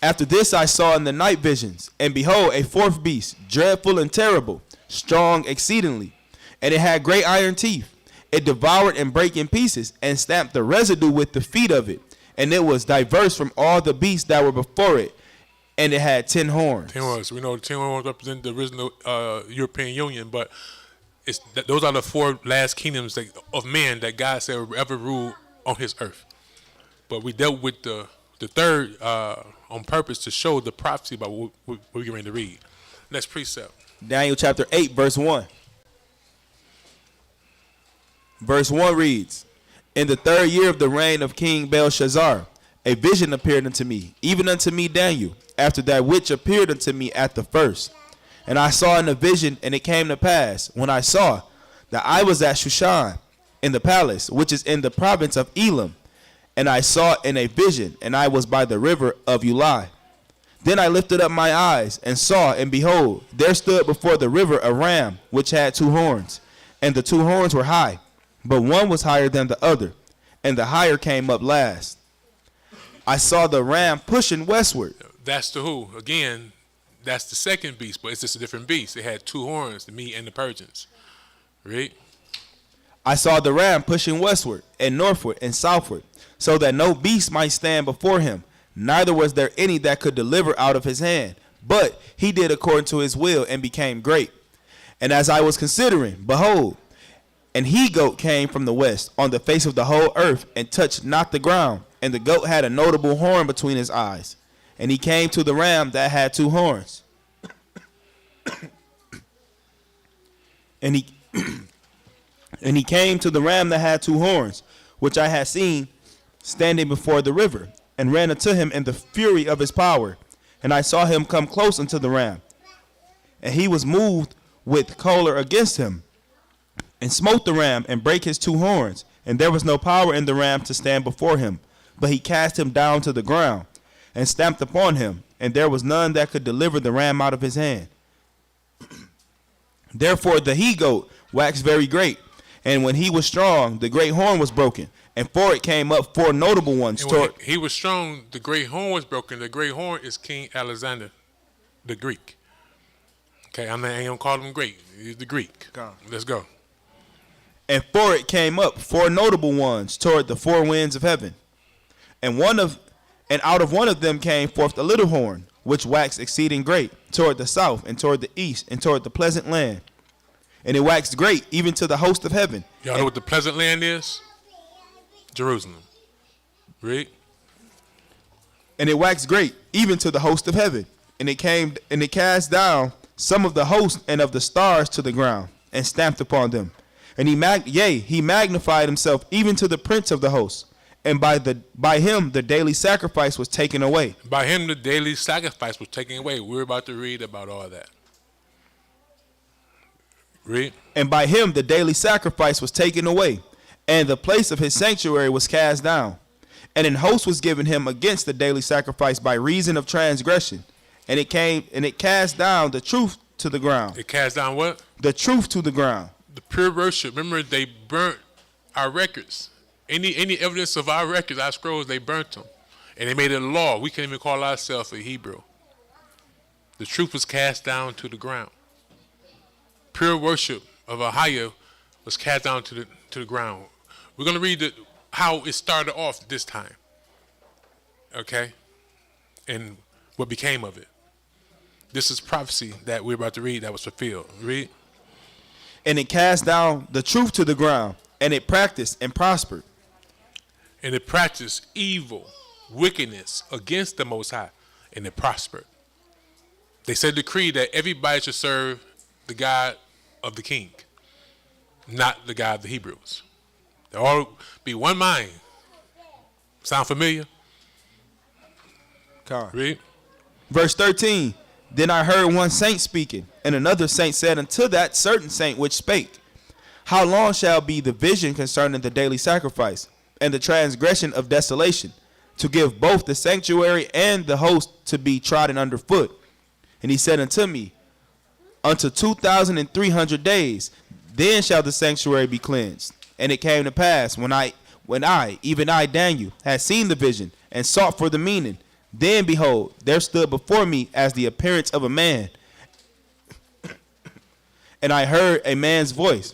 After this I saw in the night visions, and behold, a fourth beast, dreadful and terrible, strong exceedingly. And it had great iron teeth. It devoured and brake in pieces, and stamped the residue with the feet of it. And it was diverse from all the beasts that were before it. And it had 10 horns. 10 horns. We know the 10 horns represent the original European Union, but those are the four last kingdoms of men that God said will ever rule on his earth. But we dealt with the third on purpose to show the prophecy about what we're getting ready to read. Next precept. Daniel chapter 8, verse 1. Verse 1 reads, In the third year of the reign of King Belshazzar, a vision appeared unto me, even unto me Daniel, after that which appeared unto me at the first. And I saw in a vision, and it came to pass, when I saw, that I was at Shushan, in the palace, which is in the province of Elam. And I saw in a vision, and I was by the river of Ulai. Then I lifted up my eyes, and saw, and behold, there stood before the river a ram, which had 2 horns. And the 2 horns were high, but one was higher than the other, and the higher came up last. I saw the ram pushing westward. That's the who? Again, that's the second beast, but it's just a different beast. It had 2 horns, the Medes and the Persians. Read. I saw the ram pushing westward and northward and southward, so that no beast might stand before him, neither was there any that could deliver out of his hand. But he did according to his will and became great. And as I was considering, behold, an he-goat came from the west on the face of the whole earth and touched not the ground. And the goat had a notable horn between his eyes. And he came to the ram that had two horns. and he came to the ram that had two horns, which I had seen standing before the river, and ran unto him in the fury of his power. And I saw him come close unto the ram. And he was moved with choler against him, and smote the ram, and brake his two horns. And there was no power in the ram to stand before him. But he cast him down to the ground, and stamped upon him, and there was none that could deliver the ram out of his hand. Therefore the he-goat waxed very great, and when he was strong, the great horn was broken, and for it came up four notable ones. And when he was strong, the great horn was broken. The great horn is King Alexander, the Greek. Okay, I ain't gonna call him great. He's the Greek. Let's go. And for it came up four notable ones toward the four winds of heaven. And out of one of them came forth a little horn, which waxed exceeding great, toward the south, and toward the east, and toward the pleasant land. And it waxed great, even to the host of heaven. Y'all know what the pleasant land is? Jerusalem. Read. And it waxed great, even to the host of heaven. And it cast down some of the host and of the stars to the ground, and stamped upon them. And he magnified himself even to the prince of the host. And by him the daily sacrifice was taken away. By him the daily sacrifice was taken away. We're about to read about all that. Read. And by him the daily sacrifice was taken away, and the place of his sanctuary was cast down. And an host was given him against the daily sacrifice by reason of transgression. And it cast down the truth to the ground. It cast down what? The truth to the ground. The pure worship. Remember, they burnt our records. Any evidence of our records, our scrolls, they burnt them. And they made it a law. We can't even call ourselves a Hebrew. The truth was cast down to the ground. Pure worship of Ahayah was cast down to the ground. We're going to read how it started off this time. Okay? And what became of it. This is prophecy that we're about to read that was fulfilled. Read. And it cast down the truth to the ground, and it practiced and prospered. And it practiced evil, wickedness against the Most High, and it prospered. They said decree that everybody should serve the God of the king, not the God of the Hebrews. They all be one mind. Sound familiar? Read. Verse 13. Then I heard one saint speaking, and another saint said unto that certain saint which spake, How long shall be the vision concerning the daily sacrifice, and the transgression of desolation, to give both the sanctuary and the host to be trodden under foot? And he said unto me, Unto 2,300 days, then shall the sanctuary be cleansed. And it came to pass, when I, even I, Daniel, had seen the vision, and sought for the meaning, then behold, there stood before me as the appearance of a man. And I heard a man's voice.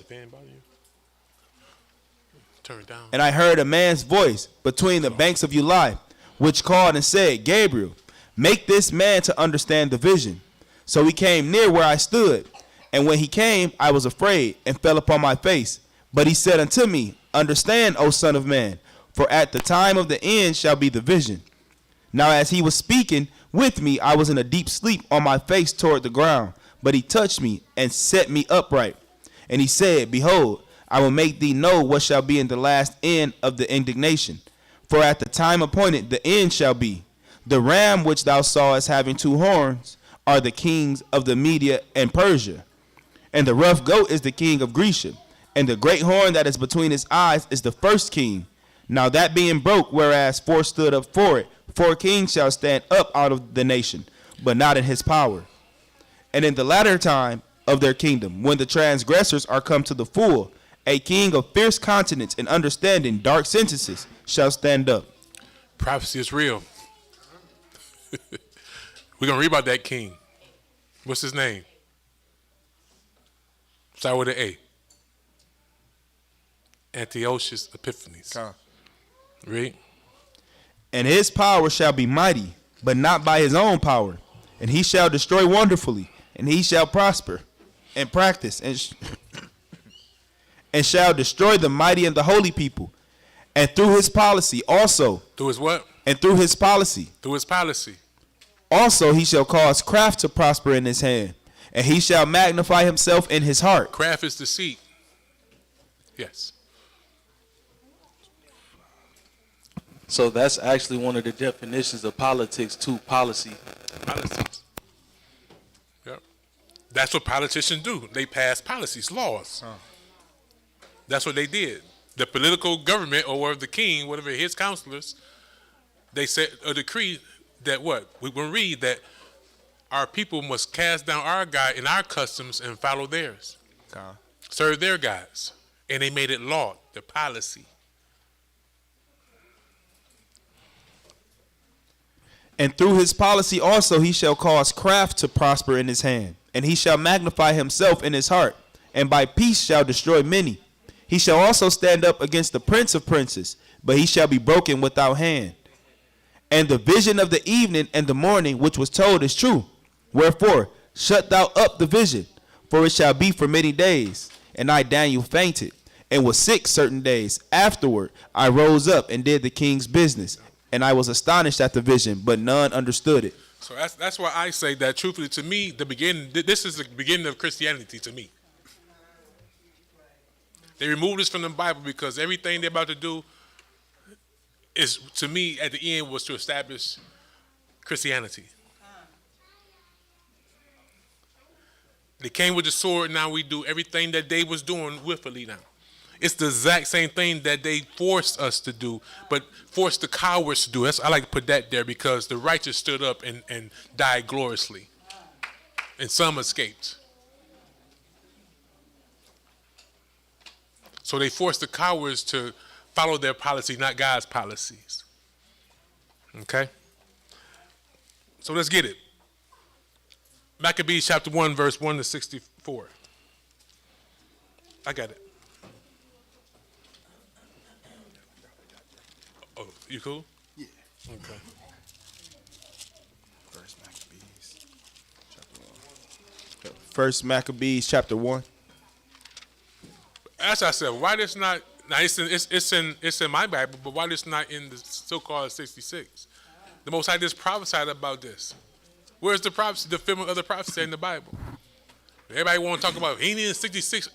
Turn it down. And I heard a man's voice between the banks of Ulai, which called and said, Gabriel, make this man to understand the vision. So he came near where I stood. And when he came, I was afraid and fell upon my face. But he said unto me, Understand, O son of man, for at the time of the end shall be the vision. Now as he was speaking with me, I was in a deep sleep on my face toward the ground. But he touched me and set me upright. And he said, Behold, I will make thee know what shall be in the last end of the indignation. For at the time appointed the end shall be. The ram which thou sawest having two horns are the kings of the Media and Persia. And the rough goat is the king of Grecia. And the great horn that is between his eyes is the first king. Now that being broke, whereas four stood up for it, 4 kings shall stand up out of the nation, but not in his power. And in the latter time of their kingdom, when the transgressors are come to the full, a king of fierce countenance and understanding dark sentences shall stand up. Prophecy is real. We're going to read about that king. What's his name? Start with an A. Antiochus Epiphanes. Read. And his power shall be mighty, but not by his own power. And he shall destroy wonderfully, and he shall prosper and practice, and shall destroy the mighty and the holy people. And through his policy also. Through his what? And through his policy. Through his policy. Also he shall cause craft to prosper in his hand, and he shall magnify himself in his heart. Craft is deceit. Yes. So that's actually one of the definitions of politics too, policy. Policies. Yep. That's what politicians do. They pass policies, laws. That's what they did. The political government or the king, whatever his counselors, they set a decree that what? We will read that our people must cast down our God and our customs and follow theirs. Serve their gods. And they made it law, the policy. And through his policy also he shall cause craft to prosper in his hand, and he shall magnify himself in his heart, and by peace shall destroy many. He shall also stand up against the prince of princes, but he shall be broken without hand. And the vision of the evening and the morning which was told is true. Wherefore, shut thou up the vision, for it shall be for many days. And I, Daniel, fainted, and was sick certain days. Afterward, I rose up and did the king's business. And I was astonished at the vision, but none understood it. So that's why I say that truthfully to me, this is the beginning of Christianity to me. They removed this from the Bible because everything they're about to do is, to me, at the end, was to establish Christianity. They came with the sword, now we do everything that they was doing willfully now. It's the exact same thing that they forced us to do, but forced the cowards to do. I like to put that there because the righteous stood up and died gloriously. And some escaped. So they forced the cowards to follow their policy, not God's policies. Okay? So let's get it. Maccabees chapter 1, verse 1 to 64. I got it. Oh, you cool? Yeah. Okay. First Maccabees chapter 1. As I said, why this not? Now it's in my Bible, but why this not in the so-called 66? The Most High just prophesied about this. Where's the prophecy, the fulfillment of the prophecy in the Bible? Everybody want to talk about he needed 66.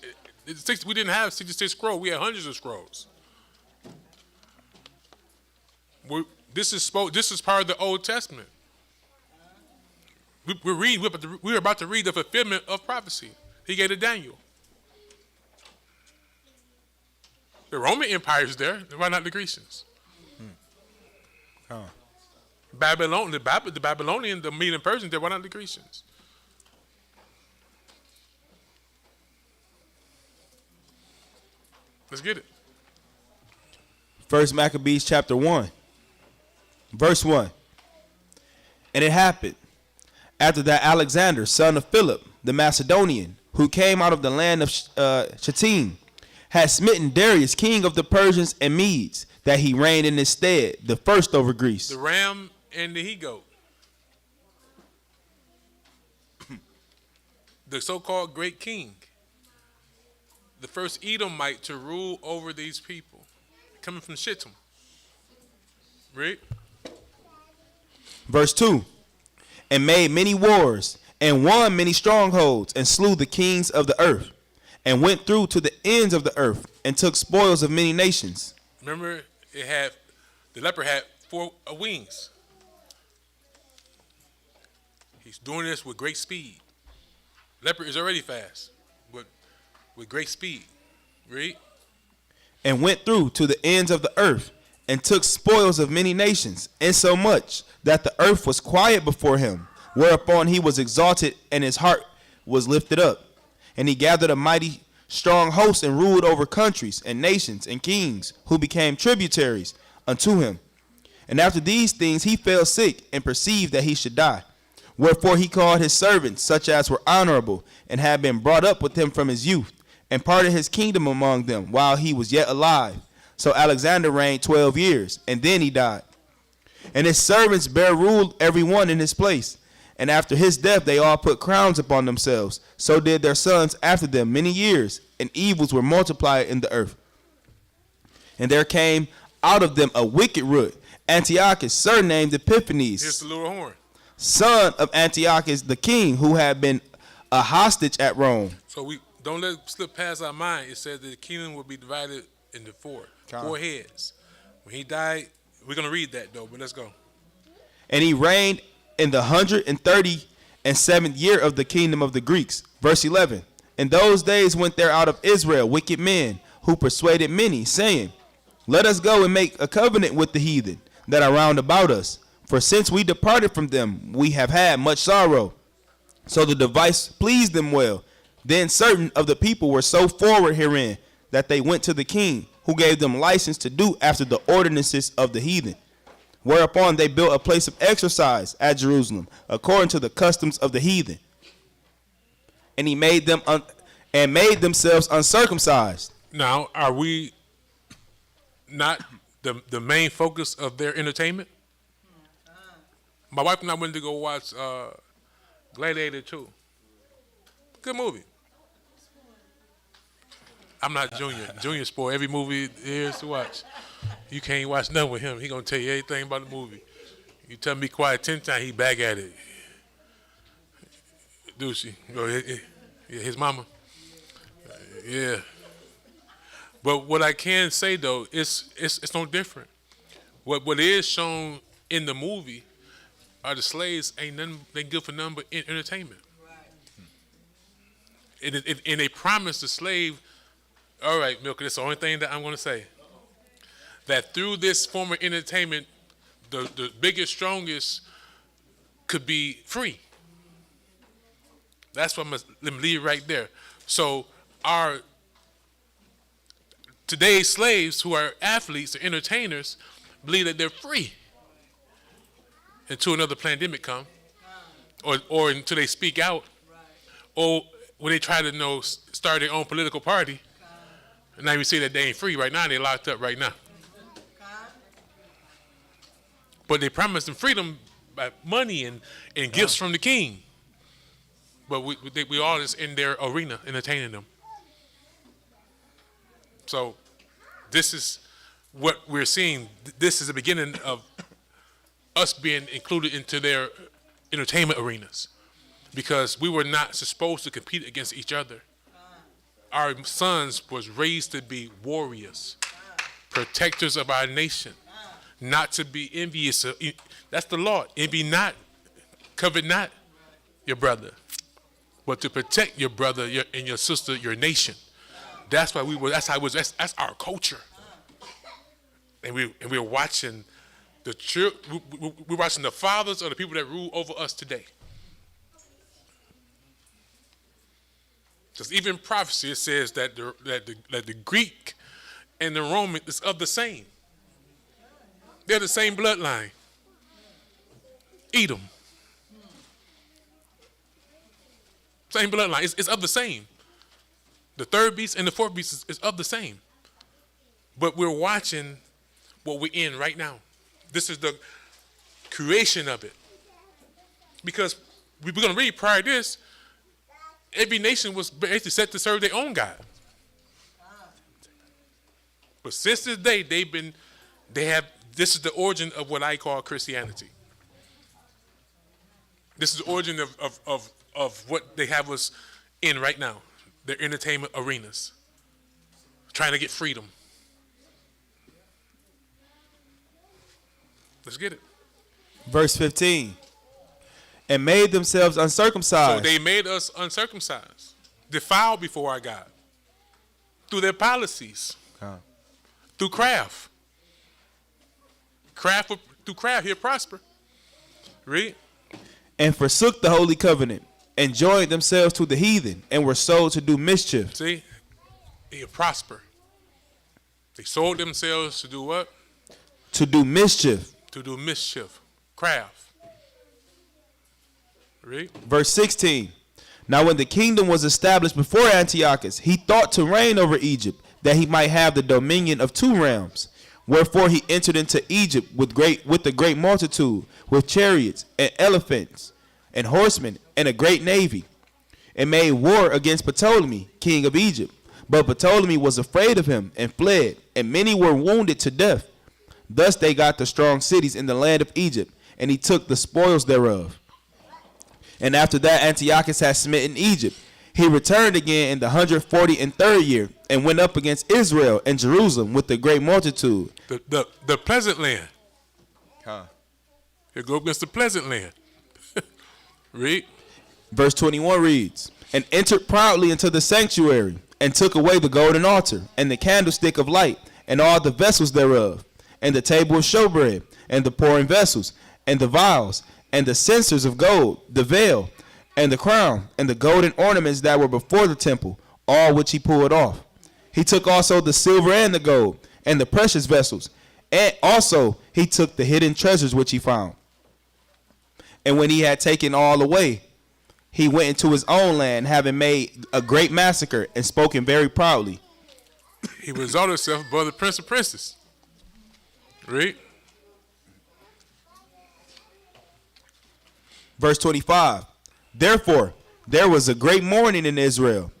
We didn't have 66 scrolls. We had hundreds of scrolls. This is part of the Old Testament. We're about to read the fulfillment of prophecy. He gave to Daniel. The Roman Empire is there. Why not the Grecians? Babylon, the Babylonian, the Median Persians there. Why not the Grecians? Let's get it. First Maccabees chapter 1, verse 1. And it happened, after that Alexander, son of Philip, the Macedonian, who came out of the land of Chittim, had smitten Darius, king of the Persians and Medes, that he reigned in his stead, the first over Greece. The ram and the he-goat. The so-called great king. The first Edomite to rule over these people. Coming from Shittim. Read. Verse 2. And made many wars, and won many strongholds, and slew the kings of the earth, and went through to the ends of the earth, and took spoils of many nations. Remember, the leopard had 4 wings. He's doing this with great speed. Leopard is already fast, but with great speed. Read. And went through to the ends of the earth, and took spoils of many nations, insomuch that the earth was quiet before him, whereupon he was exalted, and his heart was lifted up. And he gathered a mighty strong host, and ruled over countries and nations and kings, who became tributaries unto him. And after these things he fell sick, and perceived that he should die. Wherefore he called his servants, such as were honorable, and had been brought up with him from his youth, and parted his kingdom among them while he was yet alive. So Alexander reigned 12 years, and then he died. And his servants bare rule every one in his place. And after his death they all put crowns upon themselves. So did their sons after them many years, and evils were multiplied in the earth. And there came out of them a wicked root, Antiochus, surnamed Epiphanes, Here's the little horn. son of Antiochus the king, who had been a hostage at Rome. So we don't let it slip past our mind. It says that the kingdom will be divided into four heads. When he died, we're going to read that though, but let's go. And he reigned in the 137th year of the kingdom of the Greeks. Verse 11. In those days went there out of Israel wicked men, who persuaded many, saying, let us go and make a covenant with the heathen that are round about us. For since we departed from them, we have had much sorrow. So the device pleased them well. Then certain of the people were so forward herein that they went to the king, who gave them license to do after the ordinances of the heathen. Whereupon they built a place of exercise at Jerusalem, according to the customs of the heathen. And he made them made themselves uncircumcised. Now, are we not the main focus of their entertainment? My wife and I went to go watch Gladiator 2. Good movie. I'm not Junior. Junior spoil every movie there is to watch. You can't watch none with him. He gonna tell you everything about the movie. You tell me quiet 10 times, he back at it. Do she? His mama. Yeah. But what I can say though, it's no different. What is shown in the movie are the slaves ain't nothing they good for nothing but entertainment. Right. And they promised the slave, all right, Milka, that's the only thing that I'm going to say, that through this form of entertainment, the biggest, strongest could be free. That's what let me leave right there. So our today's slaves who are athletes or entertainers believe that they're free until another pandemic come, or until they speak out, or when they try to start their own political party, and now you see that they ain't free right now, they're locked up right now. But they promised them freedom by money and gifts from the king. But we all is in their arena entertaining them. So this is what we're seeing. This is the beginning of us being included into their entertainment arenas, because we were not supposed to compete against each other. Our sons was raised to be warriors, protectors of our nation, not to be envious. That's the law. Envy not, covet not your brother, but to protect your brother and your sister, your nation. That's why we were. That's how it was. That's our culture. And we're watching we're watching the fathers of the people that rule over us today. Because even in prophecy, it says that the Greek and the Roman is of the same. They're the same bloodline. Edom. Same bloodline. It's of the same. The third beast and the fourth beast is of the same. But we're watching what we're in right now. This is the creation of it. Because we're going to read prior to this, every nation was basically set to serve their own God. But since this day, this is the origin of what I call Christianity. This is the origin of what they have us in right now, their entertainment arenas, trying to get freedom. Let's get it. Verse 15. And made themselves uncircumcised. So they made us uncircumcised, defiled before our God, through their policies, through craft. Through craft, he'll prosper. Read. And forsook the holy covenant, and joined themselves to the heathen, and were sold to do mischief. See, he'll prosper. They sold themselves to do what? To do mischief. To do mischief, craft. Read. Verse 16. Now when the kingdom was established before Antiochus, he thought to reign over Egypt, that he might have the dominion of 2 realms. Wherefore he entered into Egypt with a great multitude, with chariots and elephants and horsemen and a great navy, and made war against Ptolemy, king of Egypt. But Ptolemy was afraid of him and fled, and many were wounded to death. Thus they got the strong cities in the land of Egypt, and he took the spoils thereof. And after that Antiochus had smitten Egypt, he returned again in the 143rd year, and went up against Israel and Jerusalem with a great multitude. The pleasant land. Huh. He'll go against the pleasant land. Read. Verse 21 reads, and entered proudly into the sanctuary, and took away the golden altar, and the candlestick of light, and all the vessels thereof, and the table of showbread, and the pouring vessels, and the vials, and the censers of gold, the veil, and the crown, and the golden ornaments that were before the temple, all which he pulled off. He took also the silver and the gold, and the precious vessels, and also he took the hidden treasures which he found. And when he had taken all away, he went into his own land, having made a great massacre, and spoken very proudly. He exalted himself above the prince of princes. Read. Verse 25. Therefore, there was a great mourning in Israel,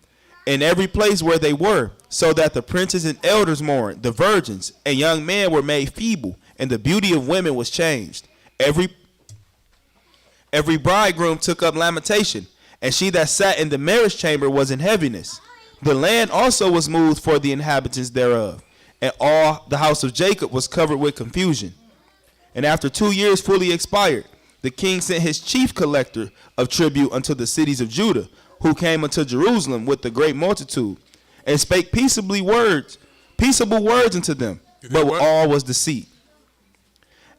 in every place where they were, so that the princes and elders mourned, the virgins and young men were made feeble, and the beauty of women was changed. Every bridegroom took up lamentation, and she that sat in the marriage chamber was in heaviness. The land also was moved for the inhabitants thereof, and all the house of Jacob was covered with confusion. And after 2 years fully expired, the king sent his chief collector of tribute unto the cities of Judah, who came unto Jerusalem with a great multitude, and spake peaceable words unto them, but all was deceit.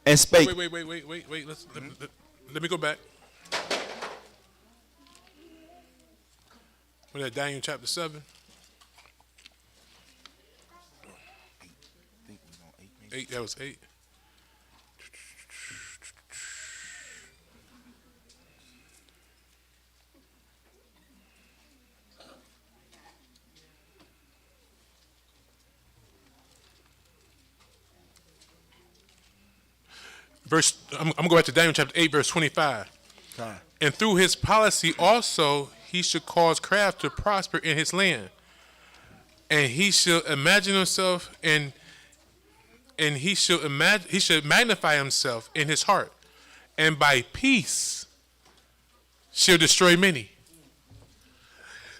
And spake. Wait. Let me go back. Was that Daniel chapter 7? 8, that was 8. I'm going to go back to Daniel chapter 8, verse 25. Okay. And through his policy also he should cause craft to prosper in his land. And he shall imagine himself and he should magnify himself in his heart. And by peace shall destroy many.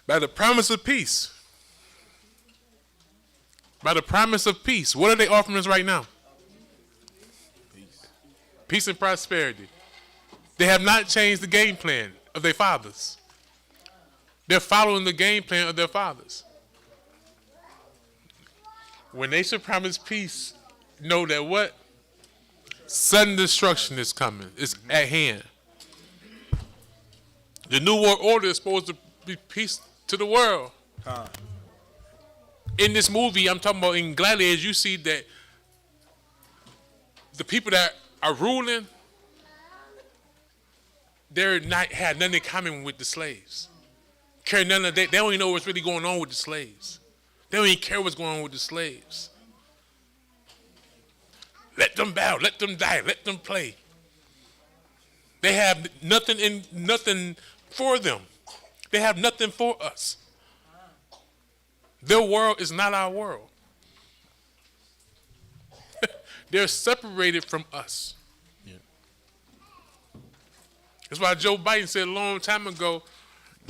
By the promise of peace. By the promise of peace. What are they offering us right now? Peace and prosperity. They have not changed the game plan of their fathers. They're following the game plan of their fathers. When they should promise peace, know that what? Sudden destruction is coming. It's at hand. The New World Order is supposed to be peace to the world. In this movie, I'm talking about in Gladiators, you see that the people that are ruling, they're not had nothing in common with the slaves. Care none of that. They don't even know what's really going on with the slaves. They don't even care what's going on with the slaves. Let them bow, let them die, let them play. They have nothing for them. They have nothing for us. Their world is not our world. They're separated from us. Yeah. That's why Joe Biden said a long time ago,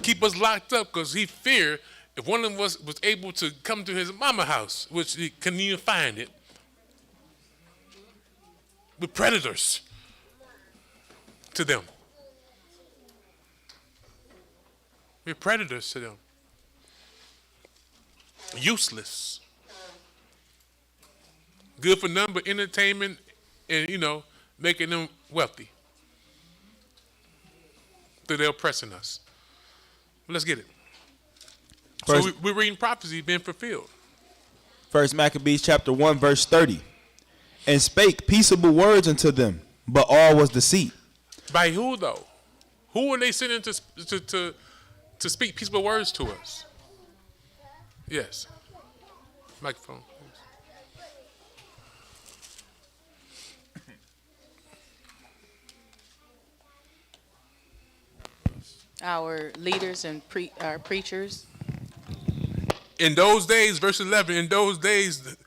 keep us locked up, because he feared if one of us was able to come to his mama house, which he couldn't even find it, with predators to them. We're predators to them. Useless. Good for nothing but entertainment and, making them wealthy. So they're oppressing us. But let's get it. So we're reading prophecy being fulfilled. First Maccabees chapter 1, verse 30. And spake peaceable words unto them, but all was deceit. By who, though? Who are they sending to to speak peaceable words to us. Yes. Microphone. Our leaders and our preachers. In those days, verse 11, in those days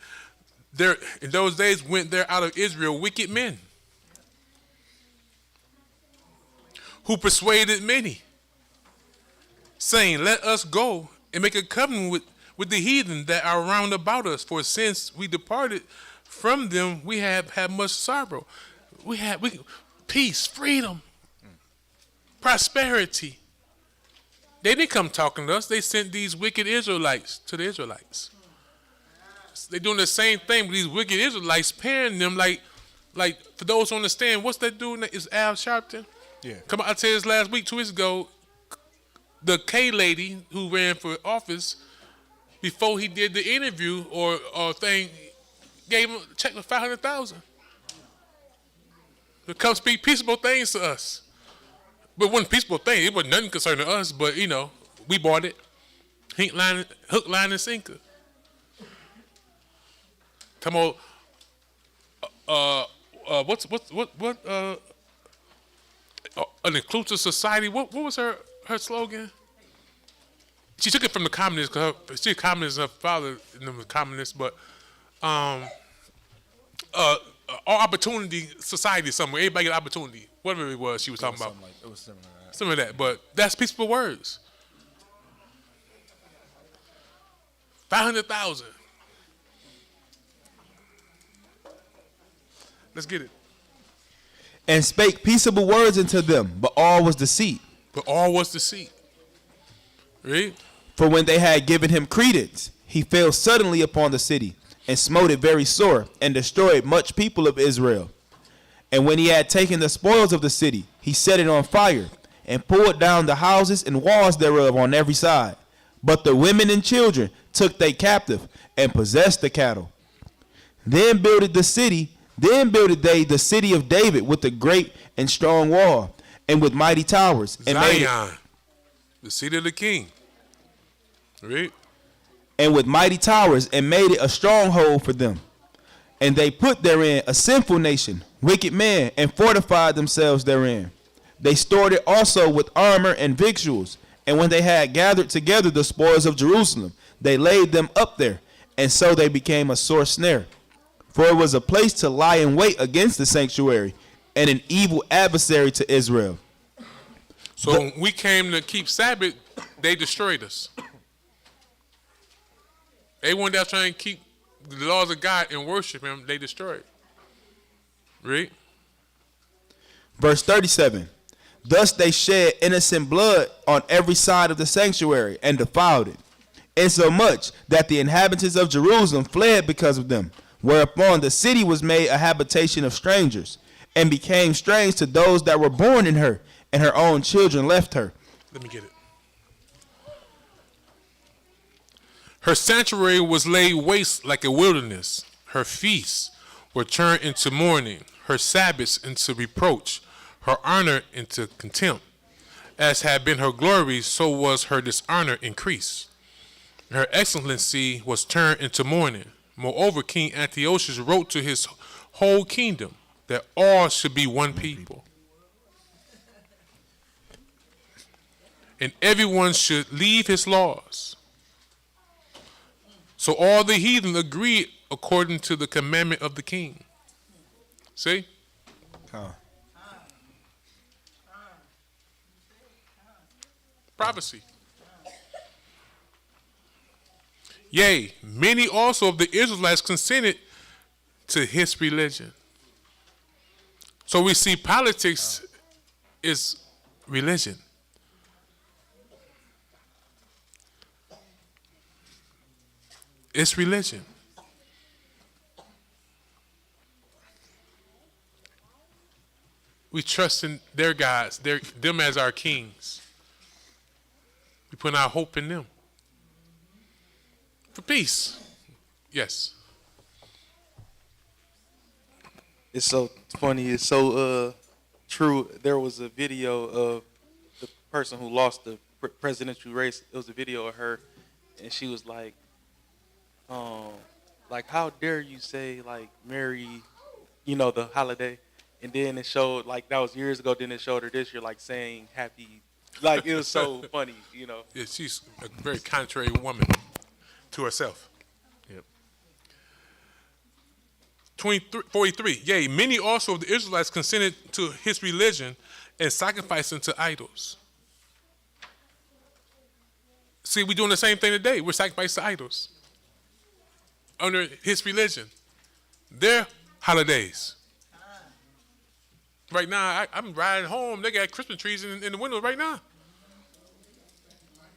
went there out of Israel wicked men who persuaded many, saying, let us go and make a covenant with the heathen that are round about us. For since we departed from them, we have had much sorrow. We peace, freedom, prosperity. They didn't come talking to us. They sent these wicked Israelites to the Israelites. They're doing the same thing with these wicked Israelites, pairing them like for those who understand, what's that dude? Is Al Sharpton? Yeah. Come on, I tell you this last week, 2 weeks ago, the K lady who ran for office, before he did the interview or thing, gave him a check for $500,000 to come speak peaceable things to us. But it wasn't a peaceful thing. It wasn't nothing concerning us, but, we bought it. Hook, line, and sinker. Come on, an inclusive society. What was her slogan? She took it from the communists, because she's a communist, her father was communist, but all opportunity society somewhere. Everybody get opportunity. Whatever it was she was talking about. It was similar to that. Some of that, but that's peaceful words. 500,000. Let's get it. And spake peaceable words unto them, but all was deceit. But all was deceit. Read. For when they had given him credence, he fell suddenly upon the city, and smote it very sore, and destroyed much people of Israel. And when he had taken the spoils of the city, he set it on fire, and pulled down the houses and walls thereof on every side. But the women and children took they captive, and possessed the cattle. Then builded they the city of David with a great and strong wall, and with mighty towers, and Zion, the seat of the king. Read. And with mighty towers, and made it a stronghold for them. And they put therein a sinful nation, wicked men, and fortified themselves therein. They stored it also with armor and victuals. And when they had gathered together the spoils of Jerusalem, they laid them up there, and so they became a sore snare. For it was a place to lie in wait against the sanctuary, and an evil adversary to Israel. So when we came to keep Sabbath, they destroyed us. Everyone that's trying to keep the laws of God and worship him, they destroyed. Read. Verse 37. Thus they shed innocent blood on every side of the sanctuary, and defiled it, insomuch that the inhabitants of Jerusalem fled because of them. Whereupon the city was made a habitation of strangers, and became strange to those that were born in her, and her own children left her. Let me get it. Her sanctuary was laid waste like a wilderness. Her feasts were turned into mourning, her Sabbaths into reproach, her honor into contempt. As had been her glory, so was her dishonor increased. Her excellency was turned into mourning. Moreover, King Antiochus wrote to his whole kingdom that all should be one people, and everyone should leave his laws. So all the heathen agreed according to the commandment of the king. See? Prophecy. Yea, many also of the Israelites consented to his religion. So we see politics is religion. It's religion. We trust in their gods, them as our kings. We put our hope in them. For peace. Yes. It's so funny. It's so true. There was a video of the person who lost the presidential race. It was a video of her, and she was like, how dare you say like Mary, the holiday, and then it showed like that was years ago. Then it showed her this year like saying happy, like it was so funny. Yeah, she's a very contrary woman to herself. Yep. 43. Yea, many also of the Israelites consented to his religion and sacrificing to idols. See, we're doing the same thing today. We're sacrificing to idols under his religion. Their holidays. Right now, I'm riding home. They got Christmas trees in the window right now.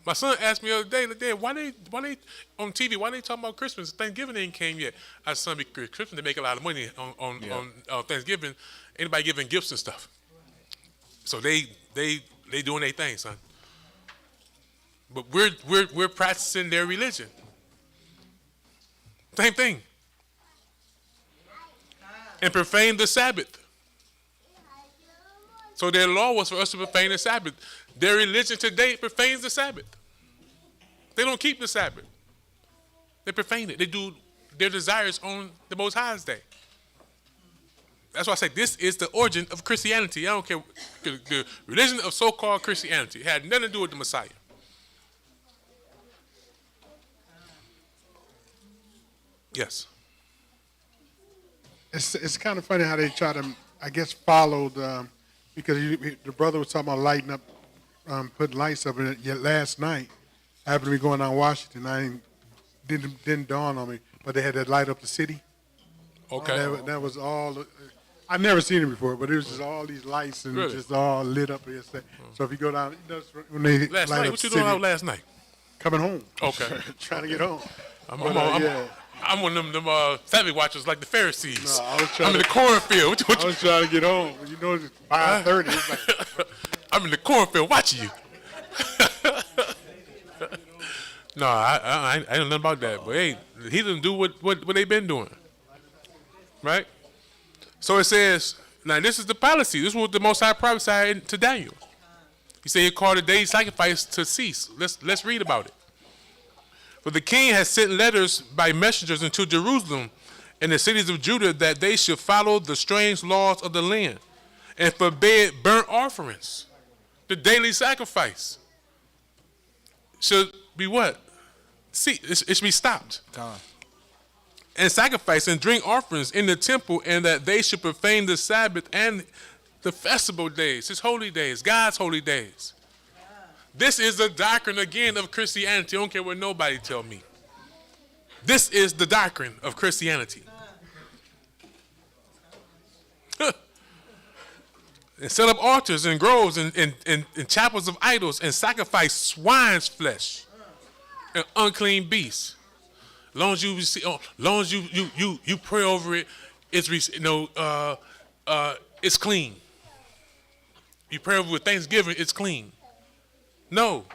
My son asked me the other day, Dad, why they on TV? Why they talking about Christmas? Thanksgiving ain't came yet. I said, son, because Christmas they make a lot of money on Thanksgiving. Anybody giving gifts and stuff. So they doing their thing, son. But we're practicing their religion. Same thing. And profane the Sabbath. So their law was for us to profane the Sabbath. Their religion today profanes the Sabbath. They don't keep the Sabbath. They profane it. They do their desires on the Most High's day. That's why I say this is the origin of Christianity. I don't care. The religion of so-called Christianity had nothing to do with the Messiah. Yes. It's kind of funny how they try to, I guess, follow because the brother was talking about lighting up, putting lights up. And yet last night, I happened to be going down Washington. Didn't dawn on me, but they had that light up the city. Okay. That was all. I've never seen it before, but it was just all these lights and Really? just all lit up. So if you go down, when they Last light night, up what the you doing city, out last night? coming home. Okay. Trying to get home. I'm one of them Sabbath watchers like the Pharisees. No, I was trying I'm in the cornfield. I was trying to get home. You know, it's 5:30. It's like, I'm in the cornfield watching you. No, I don't know nothing about that. But hey, he didn't do what they been doing. Right? So it says, now this is the policy. This is what the Most High prophesied to Daniel. He said he called the day's sacrifice to cease. Let's read about it. For the king has sent letters by messengers into Jerusalem and the cities of Judah that they should follow the strange laws of the land and forbid burnt offerings. The daily sacrifice should be what? See, it should be stopped. And sacrifice and drink offerings in the temple, and that they should profane the Sabbath and the festival days, his holy days, God's holy days. This is the doctrine, again, of Christianity. I don't care what nobody tell me. This is the doctrine of Christianity. And set up altars and groves and chapels of idols and sacrifice swine's flesh and unclean beasts. Long as you see, long as you pray over it, it's it's clean. You pray over it with thanksgiving, it's clean. No,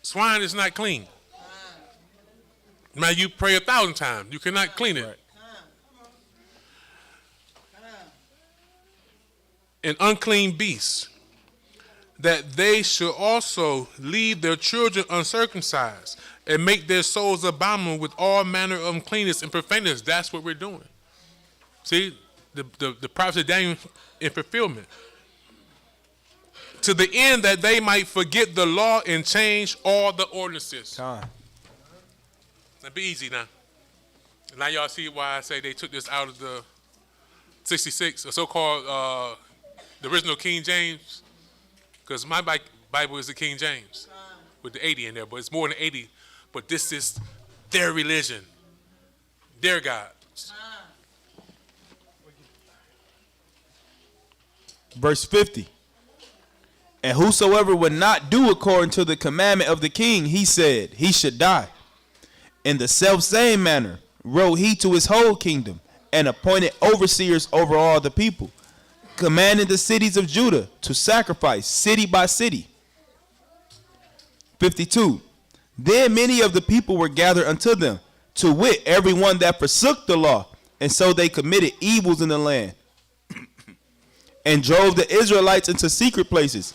swine is not clean. Now you pray 1,000 times, you cannot clean it. And unclean beasts, that they should also leave their children uncircumcised and make their souls abominable with all manner of uncleanness and profaneness. That's what we're doing. See, the prophet of Daniel in fulfillment. To the end that they might forget the law and change all the ordinances. Now be easy now. Now y'all see why I say they took this out of the 66, the so-called the original King James, because my Bible is the King James with the 80 in there, but it's more than 80. But this is their religion, their God. Verse 50. And whosoever would not do according to the commandment of the king, he said, he should die. In the selfsame manner wrote he to his whole kingdom, and appointed overseers over all the people, commanding the cities of Judah to sacrifice city by city. 52. Then many of the people were gathered unto them, to wit, every one that forsook the law, and so they committed evils in the land, and drove the Israelites into secret places,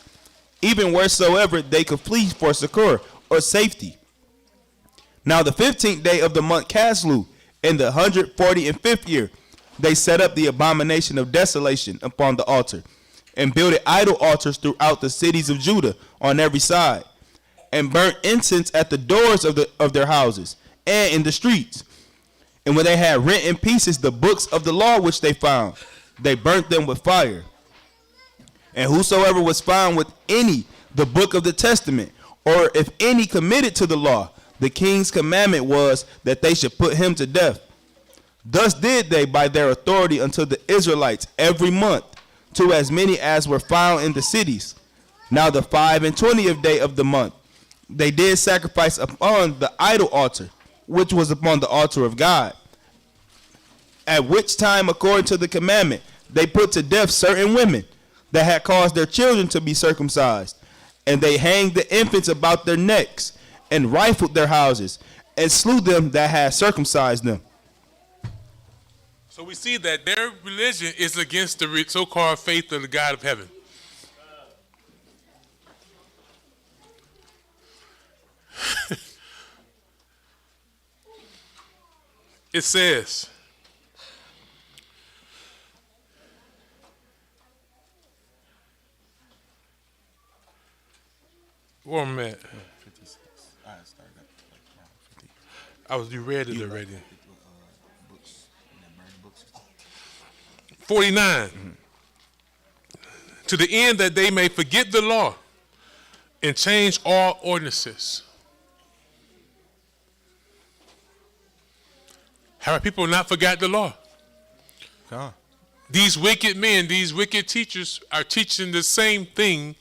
even wheresoever they could flee for succor or safety. Now the 15th day of the month Caslu, in the 145th year, they set up the abomination of desolation upon the altar, and builded idol altars throughout the cities of Judah on every side, and burnt incense at the doors of their houses and in the streets. And when they had rent in pieces the books of the law which they found, they burnt them with fire. And whosoever was found with any the book of the testament, or if any committed to the law, the king's commandment was that they should put him to death. Thus did they by their authority unto the Israelites every month, to as many as were found in the cities. Now the 25th day of the month, they did sacrifice upon the idol altar, which was upon the altar of God. At which time, according to the commandment, they put to death certain women that had caused their children to be circumcised, and they hanged the infants about their necks, and rifled their houses, and slew them that had circumcised them. So we see that their religion is against the so-called faith of the God of heaven. It says, where am I at? 56. I started at like around 50. You read it already. Books, and then burn books. 49. To the end that they may forget the law and change all ordinances. How have people not forgot the law? God. These wicked men, these wicked teachers are teaching the same thing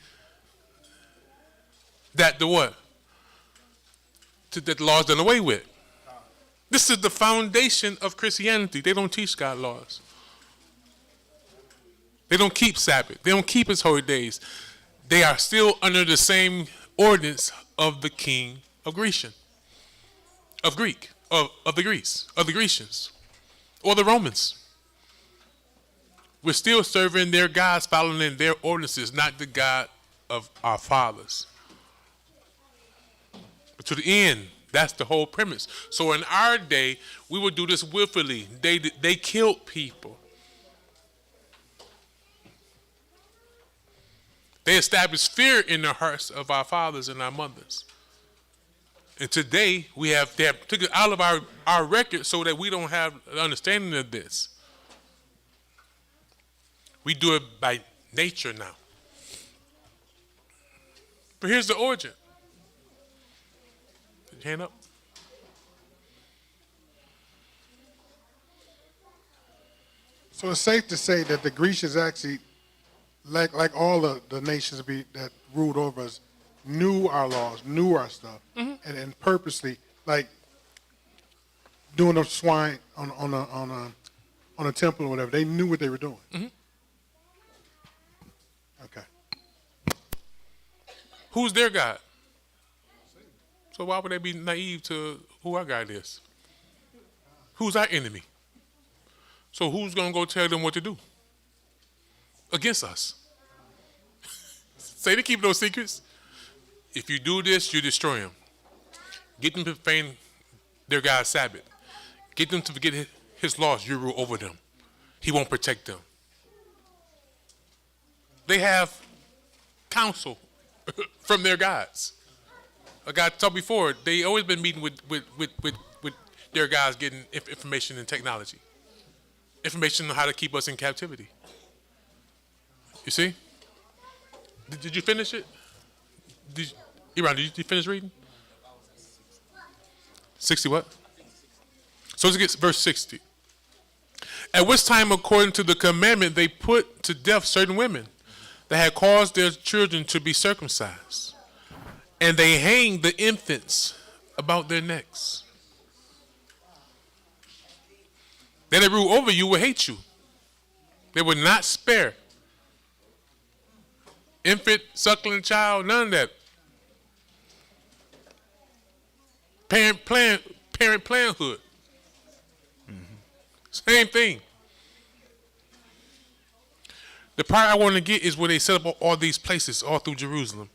that the what? That the law's done away with. This is the foundation of Christianity. They don't teach God laws. They don't keep Sabbath. They don't keep his holy days. They are still under the same ordinance of the king of Grecian, of the Grecians, or the Romans. We're still serving their gods, following their ordinances, not the God of our fathers. But to the end, that's the whole premise. So in our day, we would do this willfully. They killed people. They established fear in the hearts of our fathers and our mothers. And today, they have taken it out of our record so that we don't have an understanding of this. We do it by nature now. But here's the origin. Put your hand up. So it's safe to say that the Grecians actually, like all the nations that ruled over us, knew our laws, knew our stuff, and purposely, like doing a swine on a temple or whatever. They knew what they were doing. Okay. Who's their God? So why would they be naive to who our God is? Who's our enemy? So who's going to go tell them what to do? Against us. Say they keep no secrets. If you do this, you destroy them. Get them to profane their God's Sabbath. Get them to forget his laws. You rule over them. He won't protect them. They have counsel from their gods. Like I talked before, they always been meeting with their gods, getting information and technology. Information on how to keep us in captivity. You see? Did you finish it? Iran, did you finish reading? 60 what? So let's get verse 60. At which time, according to the commandment, they put to death certain women that had caused their children to be circumcised. And they hanged the infants about their necks. Then they rule over you will hate you. They would not spare. Infant, suckling child, none of that. Parent parenthood. Same thing. The part I want to get is where they set up all these places all through Jerusalem.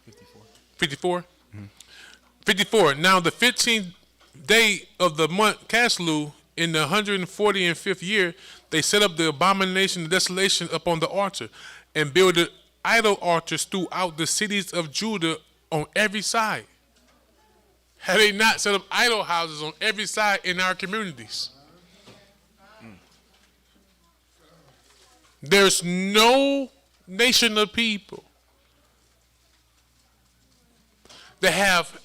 Mm-hmm. 54. Now the 15th day of the month Caslu, in the 145th year, they set up the abomination of desolation upon the altar, and builded idol altars throughout the cities of Judah on every side. Had they not set up idol houses on every side in our communities? There's no nation of people that have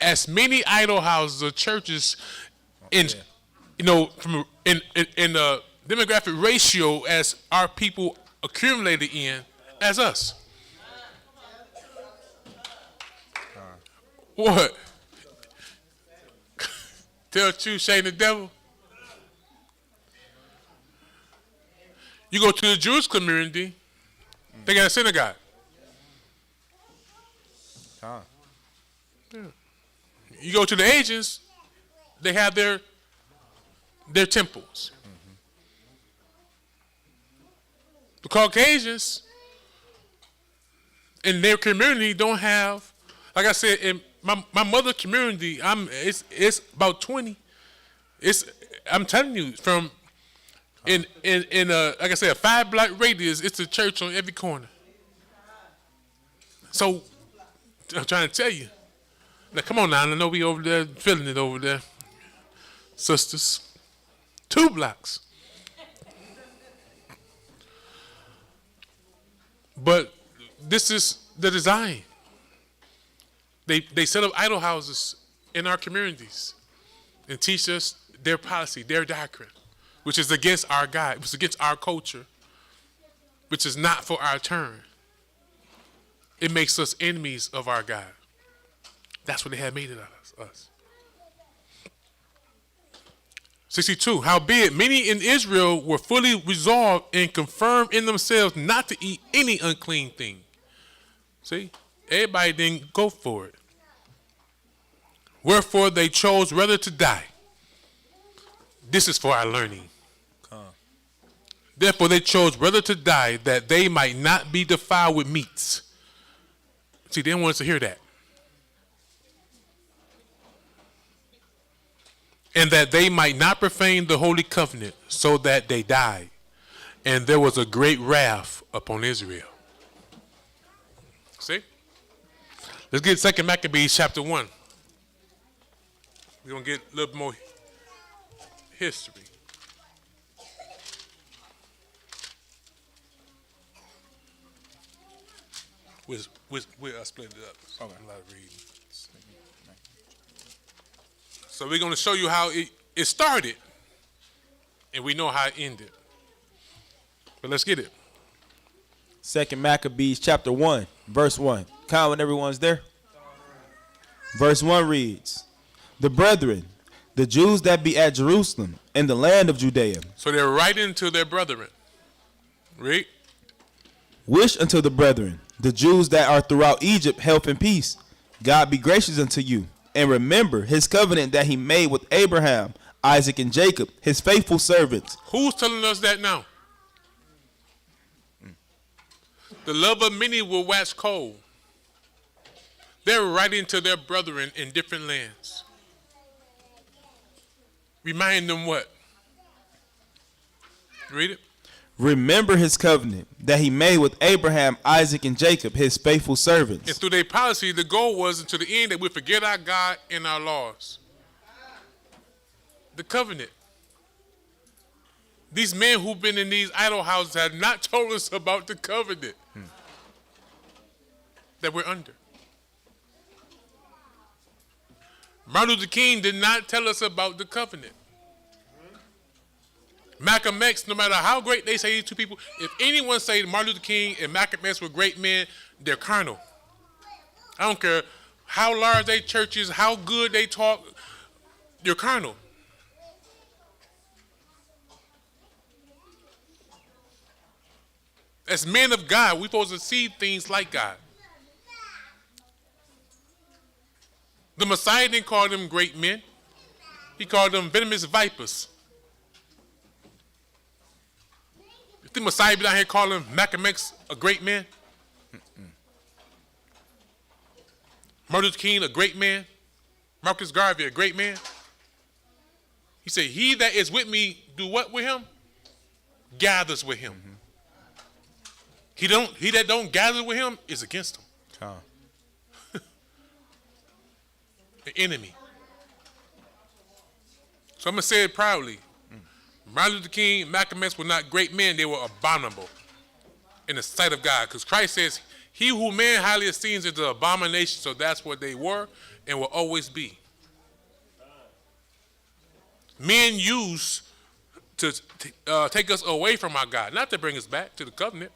as many idol houses or churches in, from in the demographic ratio as our people accumulated in as us. What? Tell the truth, shame the devil. You go to the Jewish community, they got a synagogue. Huh. Yeah. You go to the Asians, they have their temples. Mm-hmm. The Caucasians in their community don't have, like I said, in my mother's community, it's about 20. I'm telling you, from in like I said, a 5-block radius, it's a church on every corner. So I'm trying to tell you. Now come on now, I know we over there feeling it over there, sisters. 2 blocks. But this is the design. They set up idol houses in our communities and teach us their policy, their doctrine, which is against our God, which is against our culture, which is not for our turn. It makes us enemies of our God. That's what they had made it of us. 62. Howbeit, many in Israel were fully resolved and confirmed in themselves not to eat any unclean thing. See? Everybody didn't go for it. Wherefore they chose rather to die. This is for our learning. Therefore they chose rather to die, that they might not be defiled with meats. See, they didn't want us to hear that. And that they might not profane the holy covenant, so that they died. And there was a great wrath upon Israel. See? Let's get 2 Maccabees chapter 1. We're going to get a little more history. We'll split it up. Okay. A lot of reading. So we're going to show you how it started, and we know how it ended. But let's get it. 2 Maccabees chapter 1, verse 1. Count when everyone's there. Verse 1 reads, the brethren, the Jews that be at Jerusalem, in the land of Judea. So they're writing to their brethren. Read. Wish unto the brethren, the Jews that are throughout Egypt, health and peace. God be gracious unto you, and remember his covenant that he made with Abraham, Isaac, and Jacob, his faithful servants. Who's telling us that now? The love of many will wax cold. They're writing to their brethren in different lands. Remind them what? Read it. Remember his covenant that he made with Abraham, Isaac, and Jacob, his faithful servants. And through their policy, the goal was until the end that we forget our God and our laws. The covenant. These men who've been in these idol houses have not told us about the covenant that we're under. Martin Luther King did not tell us about the covenant. Malcolm X, no matter how great they say these two people, if anyone say Martin Luther King and Malcolm X were great men, they're carnal. I don't care how large they churches, how good they talk, they're carnal. As men of God, we're supposed to see things like God. The Messiah didn't call them great men. He called them venomous vipers. You think Messiah be down here calling Malcolm X a great man? Martin Luther King, a great man? Marcus Garvey, a great man? He said, he that is with me, do what with him? Gathers with him. He that don't gather with him is against him. The enemy. So I'm going to say it proudly. Martin Luther King, Malcolm X were not great men. They were abominable in the sight of God. Because Christ says, he who man highly esteems is an abomination. So that's what they were and will always be. Men used to take us away from our God, not to bring us back to the covenant.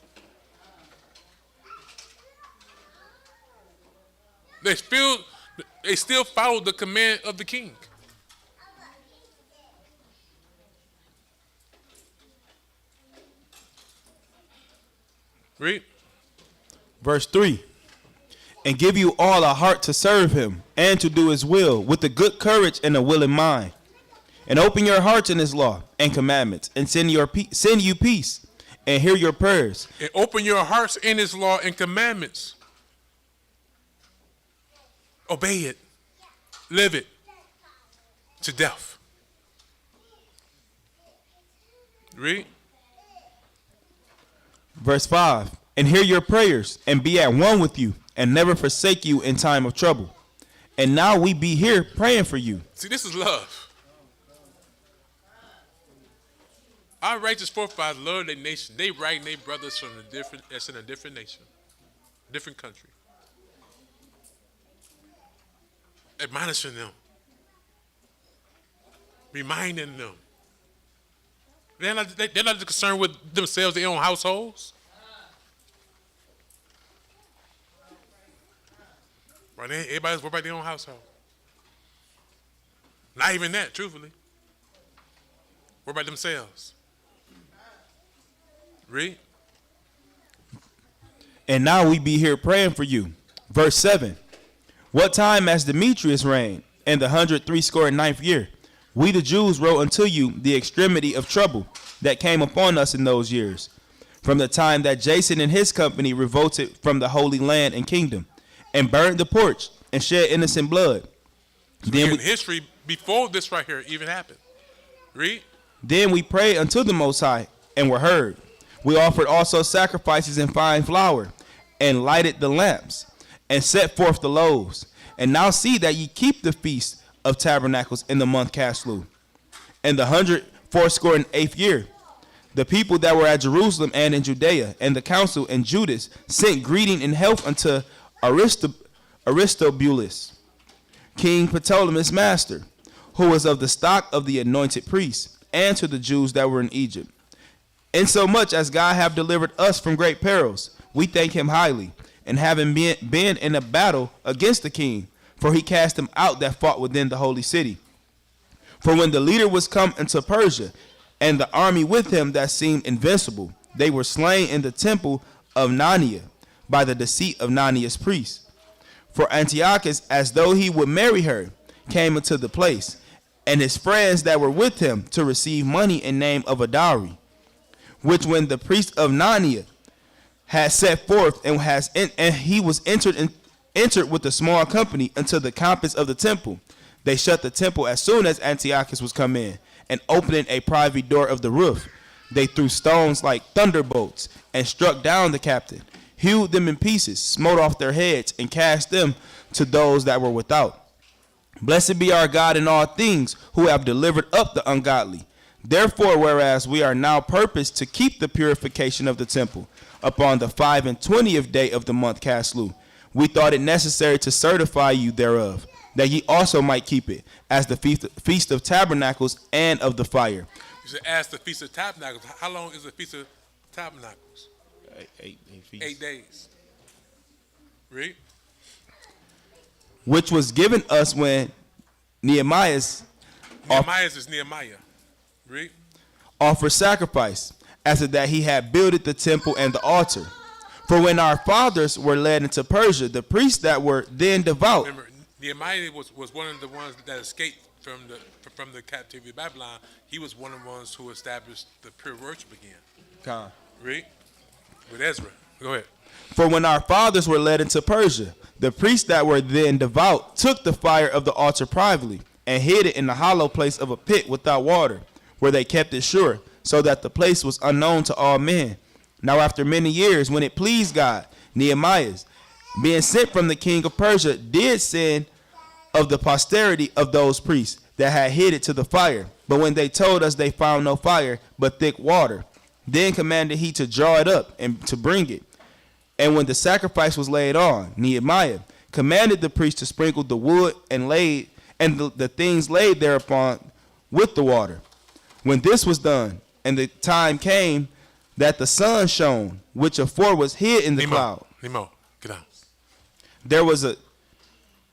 They still follow the command of the king. Read. Verse 3. And give you all a heart to serve him and to do his will with a good courage and a willing mind. And open your hearts in his law and commandments and send you peace and hear your prayers. And open your hearts in his law and commandments. Obey it. Live it to death. Read. Verse 5. And hear your prayers and be at one with you and never forsake you in time of trouble. And now we be here praying for you. See, this is love. Our righteous forefathers love their nation. They writing their brothers from that's in a different nation, different country. Admonishing them. Reminding them. They're not concerned with themselves, their own households. Right? Everybody's worried about their own household. Not even that, truthfully. Worry about themselves. Read. And now we be here praying for you. Verse 7. What time as Demetrius reigned in the 169th year, we the Jews wrote unto you the extremity of trouble that came upon us in those years, from the time that Jason and his company revolted from the holy land and kingdom, and burned the porch and shed innocent blood. So then history before this right here even happened. Read. Then we prayed unto the Most High and were heard. We offered also sacrifices in fine flour, and lighted the lamps, and set forth the loaves. And now see that ye keep the feast of tabernacles in the month Caslu. In the 184th year, the people that were at Jerusalem and in Judea, and the council and Judas, sent greeting and health unto Aristobulus, King Ptolemy master, who was of the stock of the anointed priests, and to the Jews that were in Egypt. Insomuch as God have delivered us from great perils, we thank him highly, and having been in a battle against the king, for he cast them out that fought within the holy city. For when the leader was come into Persia, and the army with him that seemed invincible, they were slain in the temple of Nania by the deceit of Nania's priest. For Antiochus, as though he would marry her, came into the place, and his friends that were with him to receive money in name of a dowry, which when the priest of Nania had set forth, and he was entered with a small company into the compass of the temple, they shut the temple as soon as Antiochus was come in, and opening a private door of the roof, they threw stones like thunderbolts, and struck down the captain, hewed them in pieces, smote off their heads, and cast them to those that were without. Blessed be our God in all things, who have delivered up the ungodly. Therefore, whereas we are now purposed to keep the purification of the temple upon the 25th day of the month Caslu, we thought it necessary to certify you thereof, that ye also might keep it, as the feast of tabernacles and of the fire. You should ask the Feast of Tabernacles. How long is the Feast of Tabernacles? 8 days. Read. Which was given us when Nehemiah is Nehemiah. Read. Offered sacrifice, after that he had builded the temple and the altar. For when our fathers were led into Persia, the priests that were then devout. Remember, Nehemiah was one of the ones that escaped from the captivity of Babylon. He was one of the ones who established the pure worship again. Con. Read with Ezra. Go ahead. For when our fathers were led into Persia, the priests that were then devout took the fire of the altar privately and hid it in the hollow place of a pit without water, where they kept it sure, so that the place was unknown to all men. Now after many years, when it pleased God, Nehemiah, being sent from the king of Persia, did send of the posterity of those priests that had hid it to the fire. But when they told us, they found no fire, but thick water. Then commanded he to draw it up and to bring it. And when the sacrifice was laid on, Nehemiah commanded the priest to sprinkle the wood and the things laid thereupon with the water. When this was done, and the time came that the sun shone, which afore was hid in the cloud. Nemo, get down.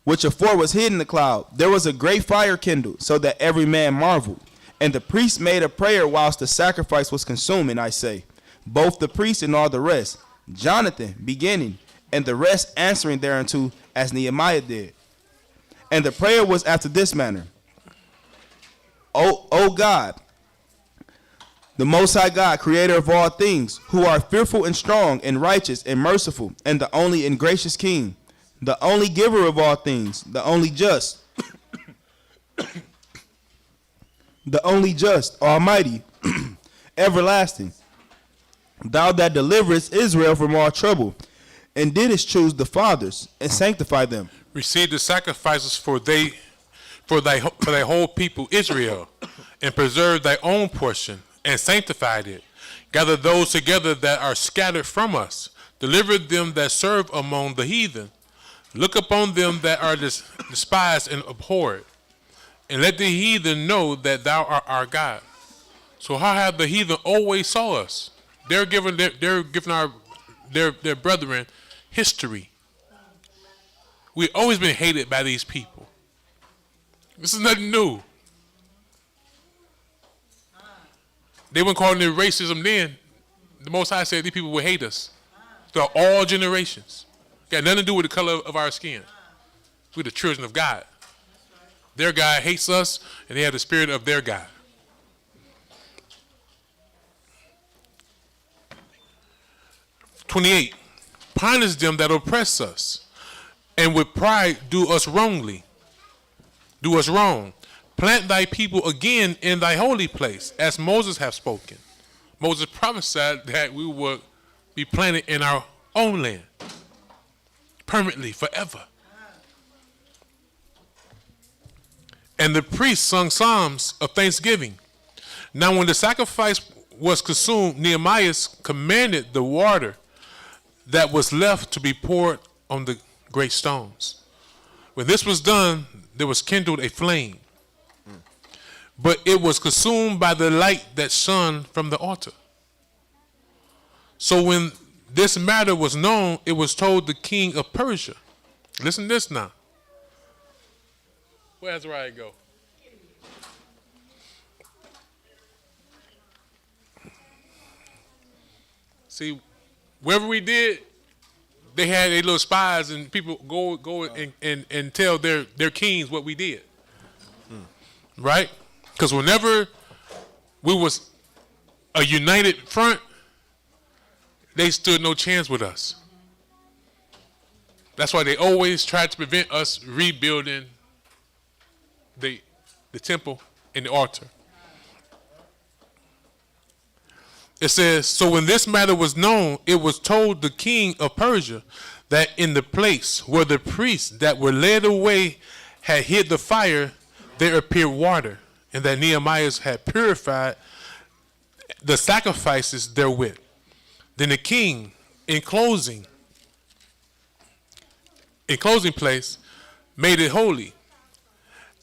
Which afore was hid in the cloud, there was a great fire kindled, so that every man marveled. And the priest made a prayer whilst the sacrifice was consuming, I say, both the priest and all the rest, Jonathan beginning, and the rest answering thereunto as Nehemiah did. And the prayer was after this manner: O God, the Most High God, creator of all things, who are fearful and strong and righteous and merciful, and the only and gracious King, the only giver of all things, the only just, the only just, almighty, everlasting, thou that deliverest Israel from all trouble, and didst choose the fathers and sanctify them. Receive the sacrifices for thy whole people Israel, and preserve thy own portion, and sanctified it. Gather those together that are scattered from us. Deliver them that serve among the heathen. Look upon them that are despised and abhorred, and let the heathen know that thou art our God. So how have the heathen always saw us? They're giving their brethren history. We've always been hated by these people. This is nothing new. They weren't calling it racism then. The Most High said these people would hate us throughout all generations. Got nothing to do with the color of our skin. We're the children of God. Their God hates us, and they have the spirit of their God. "28. Punish them that oppress us, and with pride do us wrongly. Do us wrong. Plant thy people again in thy holy place, as Moses hath spoken." Moses prophesied that we would be planted in our own land, permanently, forever. And the priests sung psalms of thanksgiving. Now when the sacrifice was consumed, Nehemiah commanded the water that was left to be poured on the great stones. When this was done, there was kindled a flame, but it was consumed by the light that shone from the altar. So when this matter was known, it was told the king of Persia. Listen to this now. Where Azariah go? See, wherever we did, they had their little spies, and people go and tell their kings what we did. Right? Because whenever we was a united front, they stood no chance with us. That's why they always tried to prevent us rebuilding the temple and the altar. It says, so when this matter was known, it was told the king of Persia that in the place where the priests that were led away had hid the fire, there appeared water, and that Nehemiah had purified the sacrifices therewith. Then the king, in closing place, made it holy.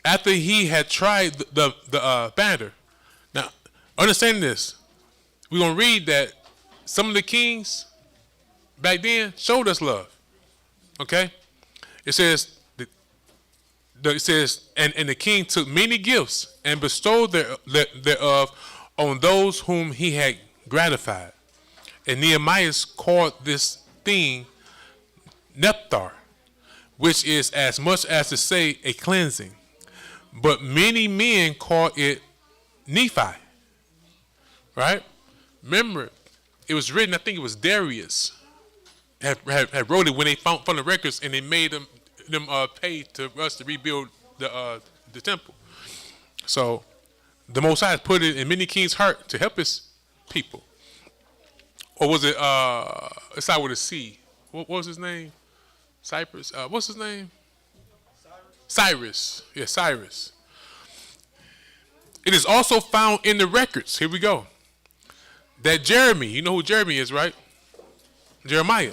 After he had tried the batter. Now, understand this. We're going to read that some of the kings back then showed us love. Okay? It says, and the king took many gifts and bestowed thereof on those whom he had gratified. And Nehemiah called this thing Nephthar, which is as much as to say a cleansing. But many men call it Nephi. Right? Remember, it was written, I think it was Darius had wrote it when they found the records, and they made them pay to us to rebuild the temple. So the Most High put it in many kings' heart to help his people. Or was it it's out with a C? What was his name? Cyprus. What's his name? Cyrus. Yeah, Cyrus. It is also found in the records. Here we go. That Jeremy, you know who Jeremy is, right? Jeremiah.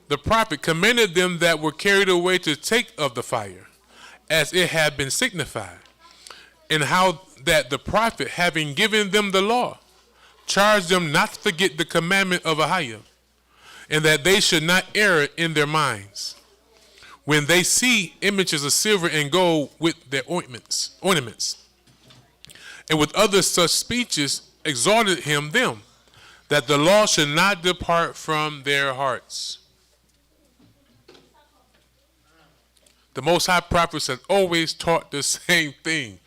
The prophet commanded them that were carried away to take of the fire, as it had been signified, and how that the prophet, having given them the law, charged them not to forget the commandment of Ahayah, and that they should not err in their minds, when they see images of silver and gold with their ornaments, and with other such speeches exhorted them, that the law should not depart from their hearts. The Most High prophets have always taught the same thing.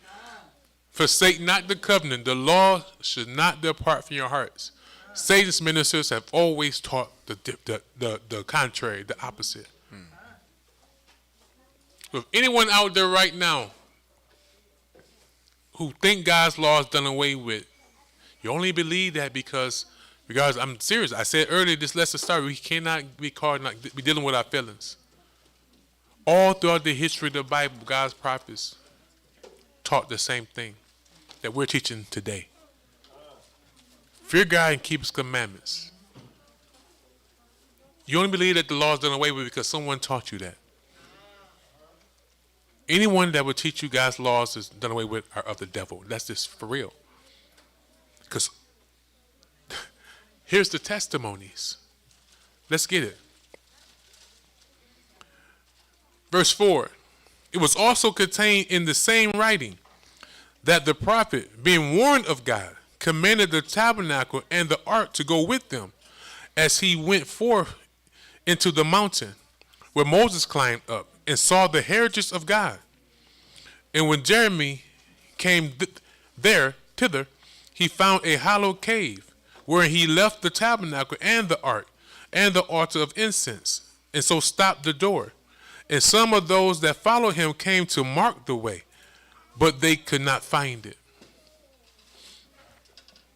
Forsake not the covenant. The law should not depart from your hearts. Satan's ministers have always taught the contrary, the opposite. If anyone out there right now who think God's law is done away with, you only believe that because I'm serious. I said earlier this lesson started, we cannot be called not be dealing with our feelings. All throughout the history of the Bible, God's prophets taught the same thing that we're teaching today. Fear God and keep his commandments. You only believe that the law is done away with because someone taught you that. Anyone that would teach you God's laws is done away with are of the devil. That's just for real. Because here's the testimonies. Let's get it. Verse 4. It was also contained in the same writing that the prophet, being warned of God, commanded the tabernacle and the ark to go with them as he went forth into the mountain where Moses climbed up and saw the heritage of God. And when Jeremy came thither, he found a hollow cave where he left the tabernacle and the ark and the altar of incense, and so stopped the door. And some of those that followed him came to mark the way, but they could not find it.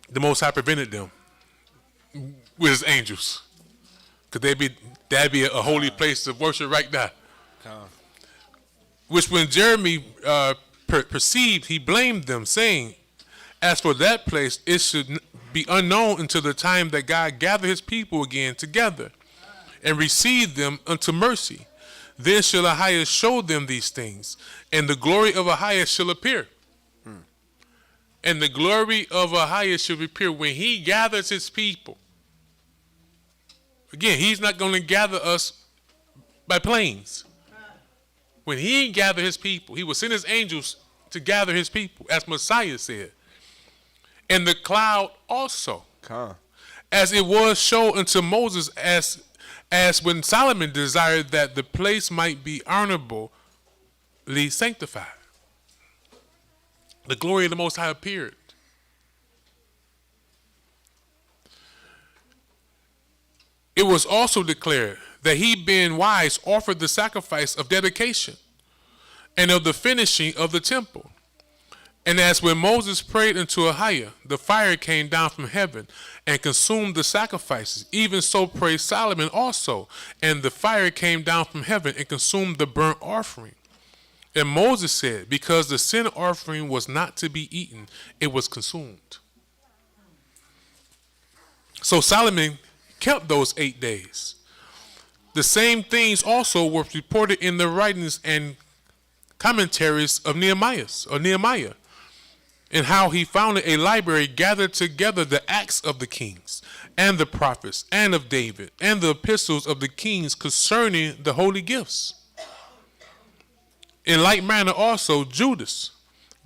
The Most High prevented them with his angels, because that'd be a holy place of worship right now. Which when Jeremy perceived, he blamed them, saying, as for that place, it should be unknown until the time that God gather his people again together and receive them unto mercy. Then shall Ahayah show them these things, and the glory of Ahayah shall appear. And the glory of Ahayah shall appear when he gathers his people. Again, he's not going to gather us by planes. When he gathered his people, he will send his angels to gather his people, as Messiah said. And the cloud also, as it was shown unto Moses, as when Solomon desired that the place might be honorably sanctified. The glory of the Most High appeared. It was also declared that he, being wise, offered the sacrifice of dedication and of the finishing of the temple. And as when Moses prayed unto Ahayah, the fire came down from heaven and consumed the sacrifices, even so prayed Solomon also, and the fire came down from heaven and consumed the burnt offering. And Moses said, because the sin offering was not to be eaten, it was consumed. So Solomon kept those 8 days. The same things also were reported in the writings and commentaries of Nehemiah, and how he founded a library, gathered together the acts of the kings and the prophets and of David and the epistles of the kings concerning the holy gifts. In like manner also Judas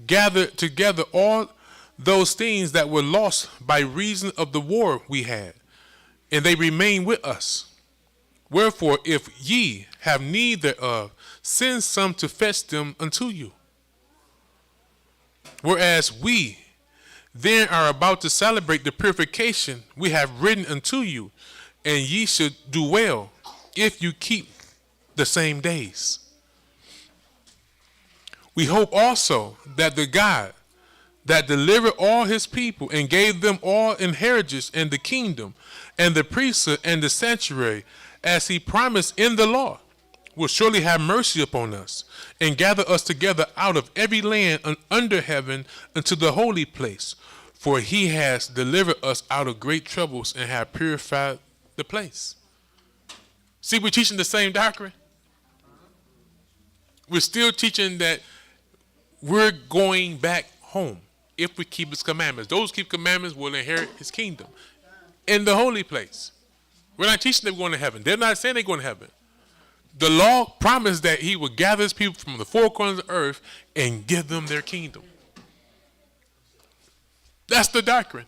gathered together all those things that were lost by reason of the war we had, and they remain with us. Wherefore, if ye have need thereof, send some to fetch them unto you. Whereas we then are about to celebrate the purification we have written unto you, and ye should do well if you keep the same days. We hope also that the God that delivered all his people and gave them all inheritance in the kingdom and the priesthood and the sanctuary, as he promised in the law, will surely have mercy upon us and gather us together out of every land under heaven unto the holy place. For he has delivered us out of great troubles and have purified the place. See, we're teaching the same doctrine. We're still teaching that we're going back home if we keep his commandments. Those who keep commandments will inherit his kingdom in the holy place. We're not teaching them going to heaven. They're not saying they're going to heaven. The law promised that he would gather his people from the four corners of the earth and give them their kingdom. That's the doctrine.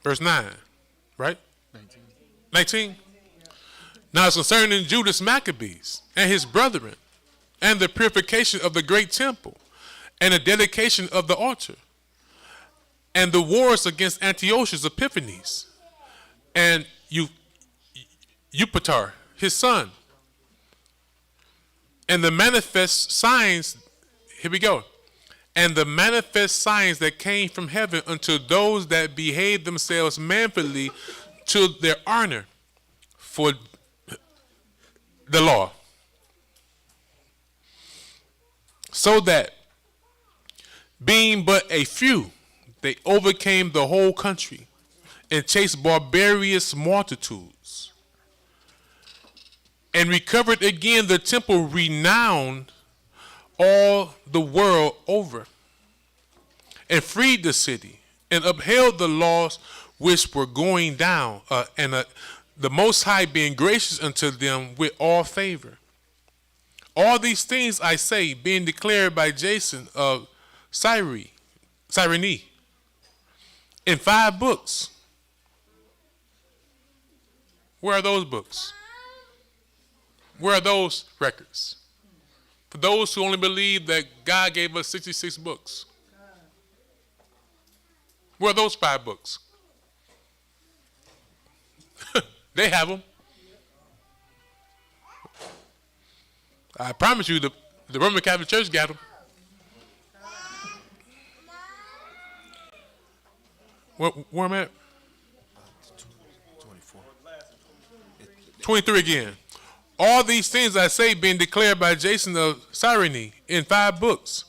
Verse 9, right? 19. Now it's concerning Judas Maccabees and his brethren, and the purification of the great temple, and the dedication of the altar, and the wars against Antiochus Epiphanes, and Eupator, his son, and the manifest signs, here we go, and the manifest signs that came from heaven unto those that behaved themselves manfully to their honor for the law, so that being but a few, they overcame the whole country and chased barbarous multitudes, and recovered again the temple renowned all the world over, and freed the city, and upheld the laws which were going down, the Most High being gracious unto them with all favor. All these things I say, being declared by Jason of Cyrene in 5 books. Where are those books? Where are those records? For those who only believe that God gave us 66 books. Where are those 5 books? They have them. I promise you, the Roman Catholic Church got them. Where am I at? 23 again. All these things I say being declared by Jason of Cyrene in 5 books,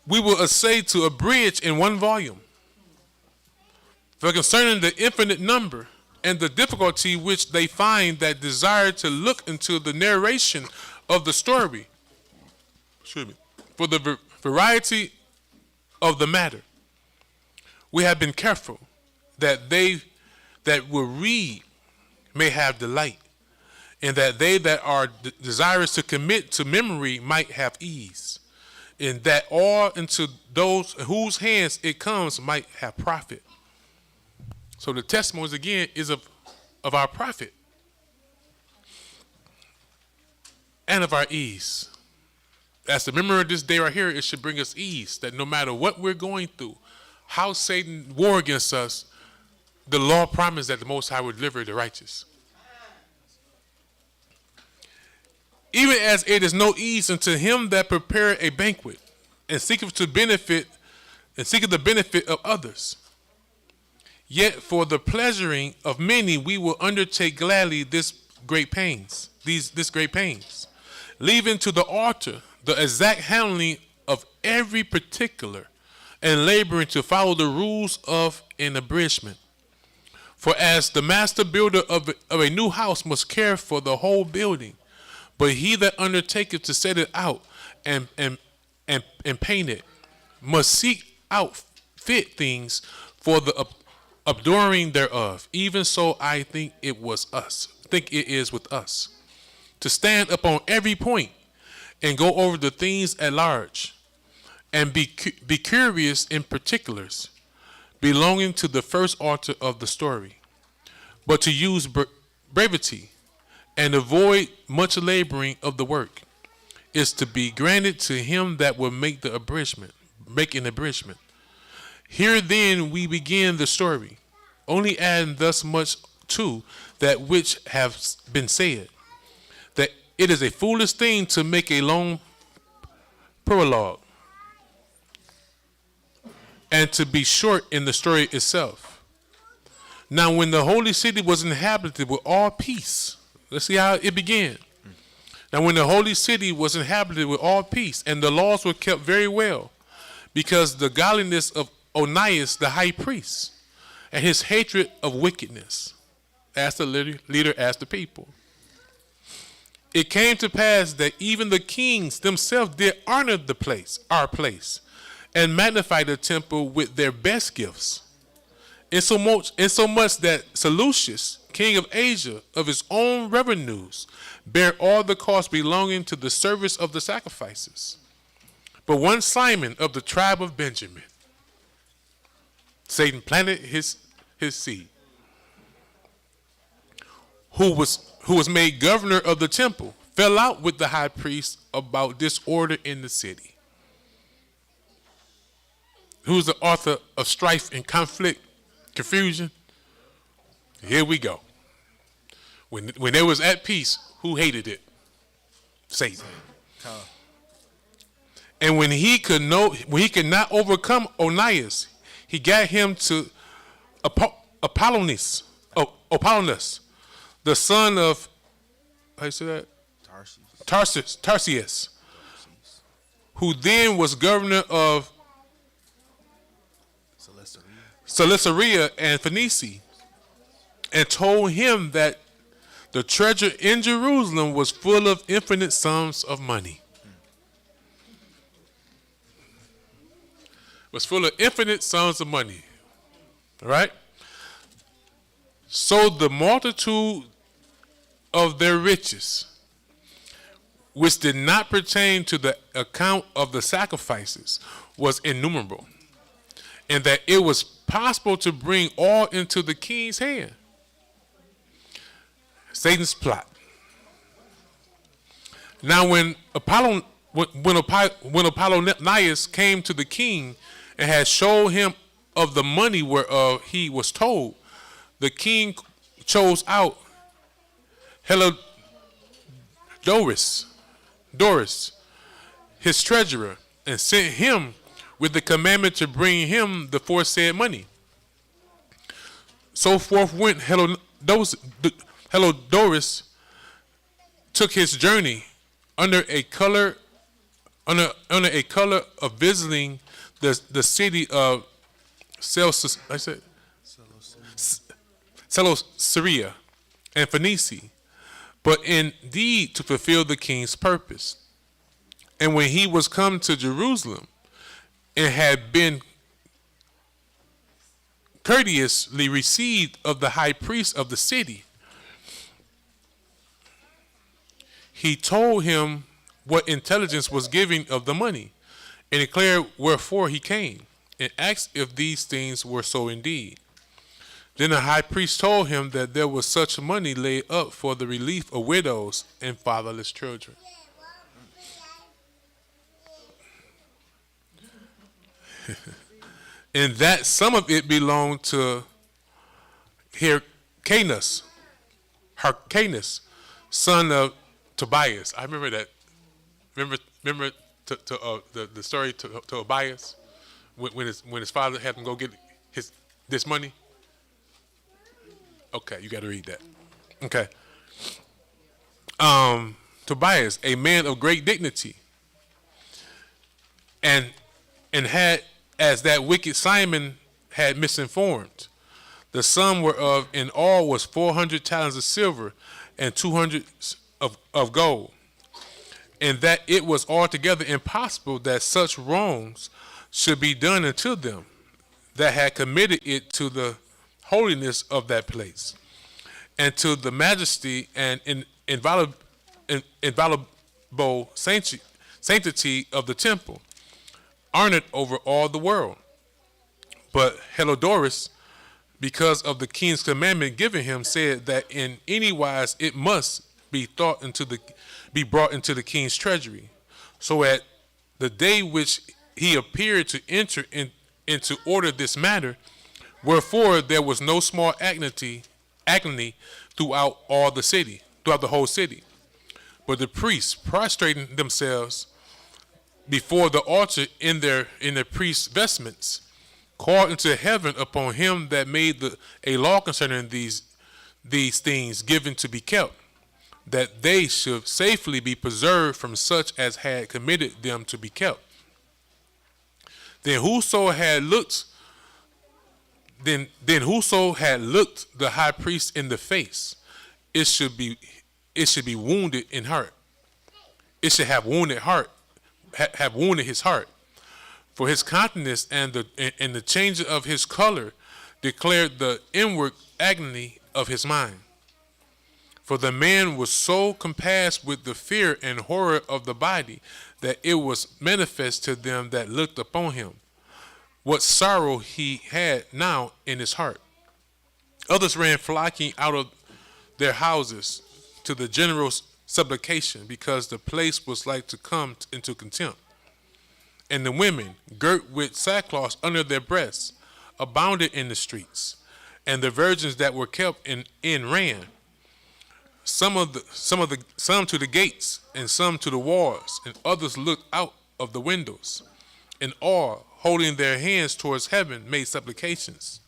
we will essay to abridge in 1 volume. For concerning the infinite number and the difficulty which they find that desire to look into the narration of the story, for the variety of the matter, we have been careful that they that will read may have delight, and that they that are desirous to commit to memory might have ease, and that all into those whose hands it comes might have profit. So the testimonies again is of our profit and of our ease. As the memory of this day right here, it should bring us ease, that no matter what we're going through, how Satan war against us, the law promised that the Most High would deliver the righteous. Even as it is no ease unto him that prepareth a banquet and seeketh the benefit of others. Yet for the pleasuring of many we will undertake gladly this great pains, leaving to the altar the exact handling of every particular, and laboring to follow the rules of an abridgment. For as the master builder of a new house must care for the whole building, but he that undertaketh to set it out and paint it must seek out fit things for the abdoring thereof. Even so I think it is with us, to stand upon every point and go over the things at large, and be curious in particulars belonging to the first altar of the story. but to use brevity and avoid much laboring of the work is to be granted to him that will make an abridgment. Here then we begin the story, only adding thus much to that which has been said, that it is a foolish thing to make a long prologue, and to be short in the story itself. Now when the holy city was inhabited with all peace, let's see how it began. Now when the holy city was inhabited with all peace, and the laws were kept very well, because the godliness of Onias the high priest, and his hatred of wickedness, as the leader, as the people. It came to pass that even the kings themselves did honor the place, our place, and magnify the temple with their best gifts. Insomuch that Seleucus, king of Asia, of his own revenues, bare all the costs belonging to the service of the sacrifices. But one Simon of the tribe of Benjamin, Satan planted his seed, who was made governor of the temple, fell out with the high priest about disorder in the city. Who's the author of strife and conflict, confusion? Here we go. When they was at peace, who hated it? Satan. And when he could not overcome Onias, he got him to Apollonius, the son of, how you say that? Tarsius, who then was governor of Cilicia and Phoenicia, and told him that the treasure in Jerusalem was full of infinite sums of money. Was full of infinite sums of money. All right? So the multitude of their riches, which did not pertain to the account of the sacrifices, was innumerable, and that it was possible to bring all into the king's hand. Satan's plot. Now when Apollonius came to the king and had showed him of the money whereof he was told, the king chose out Doris, his treasurer, and sent him with the commandment to bring him the foresaid money. So forth went Heliodoris, took his journey under a color of visiting the city of Cilicia and Phoenicia, but indeed to fulfill the king's purpose. And when he was come to Jerusalem and had been courteously received of the high priest of the city, he told him what intelligence was given of the money, and declared wherefore he came, and asked if these things were so indeed. Then the high priest told him that there was such money laid up for the relief of widows and fatherless children. And that some of it belonged to Hyrcanus, son of Tobias. I remember that. Remember the story to Tobias when his father had him go get this money. Okay, you got to read that. Okay. Tobias, a man of great dignity, and had, as that wicked Simon had misinformed, the sum whereof in all was 400 talents of silver and 200 of gold, and that it was altogether impossible that such wrongs should be done unto them that had committed it to the holiness of that place, and to the majesty and inviolable sanctity of the temple, honored over all the world. But Heliodoris, because of the king's commandment given him, said that in any wise it must be brought into the king's treasury. So at the day which he appeared to enter into order this matter, wherefore there was no small agony throughout the whole city. But the priests, prostrating themselves before the altar in their priest's vestments, called into heaven upon him that made a law concerning these things given to be kept, that they should safely be preserved from such as had committed them to be kept. Then whoso had looked the high priest in the face, it should be wounded in heart. It should have wounded his heart. For his countenance and the change of his color declared the inward agony of his mind. For the man was so compassed with the fear and horror of the body that it was manifest to them that looked upon him what sorrow he had now in his heart. Others ran flocking out of their houses to the general supplication, because the place was like to come into contempt. And the women, girt with sackcloth under their breasts, abounded in the streets, and the virgins that were kept in ran, some to the gates, and some to the walls, and others looked out of the windows, and all, holding their hands towards heaven, made supplications.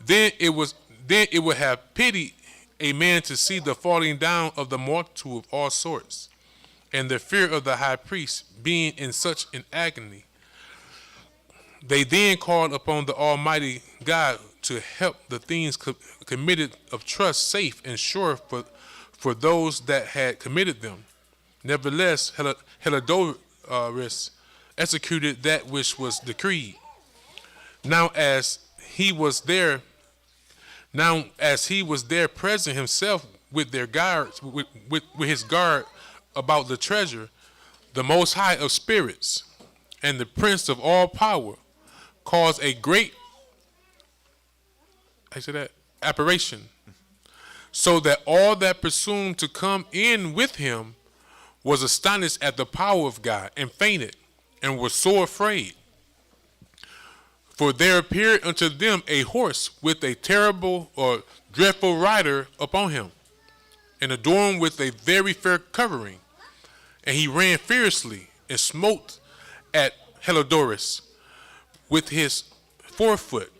Then it would have pitied a man to see the falling down of the multitude of all sorts, and the fear of the high priest being in such an agony. They then called upon the Almighty God to help the things committed of trust safe and sure for those that had committed them. Nevertheless, Helidorus executed that which was decreed. Now as he was there present himself with their guards, with his guard about the treasure, the Most High of spirits and the Prince of all power caused a great apparition, so that all that presumed to come in with him was astonished at the power of God, and fainted, and were sore afraid. For there appeared unto them a horse with a terrible or dreadful rider upon him, and adorned with a very fair covering. And he ran fiercely and smote at Helidorus with his forefoot.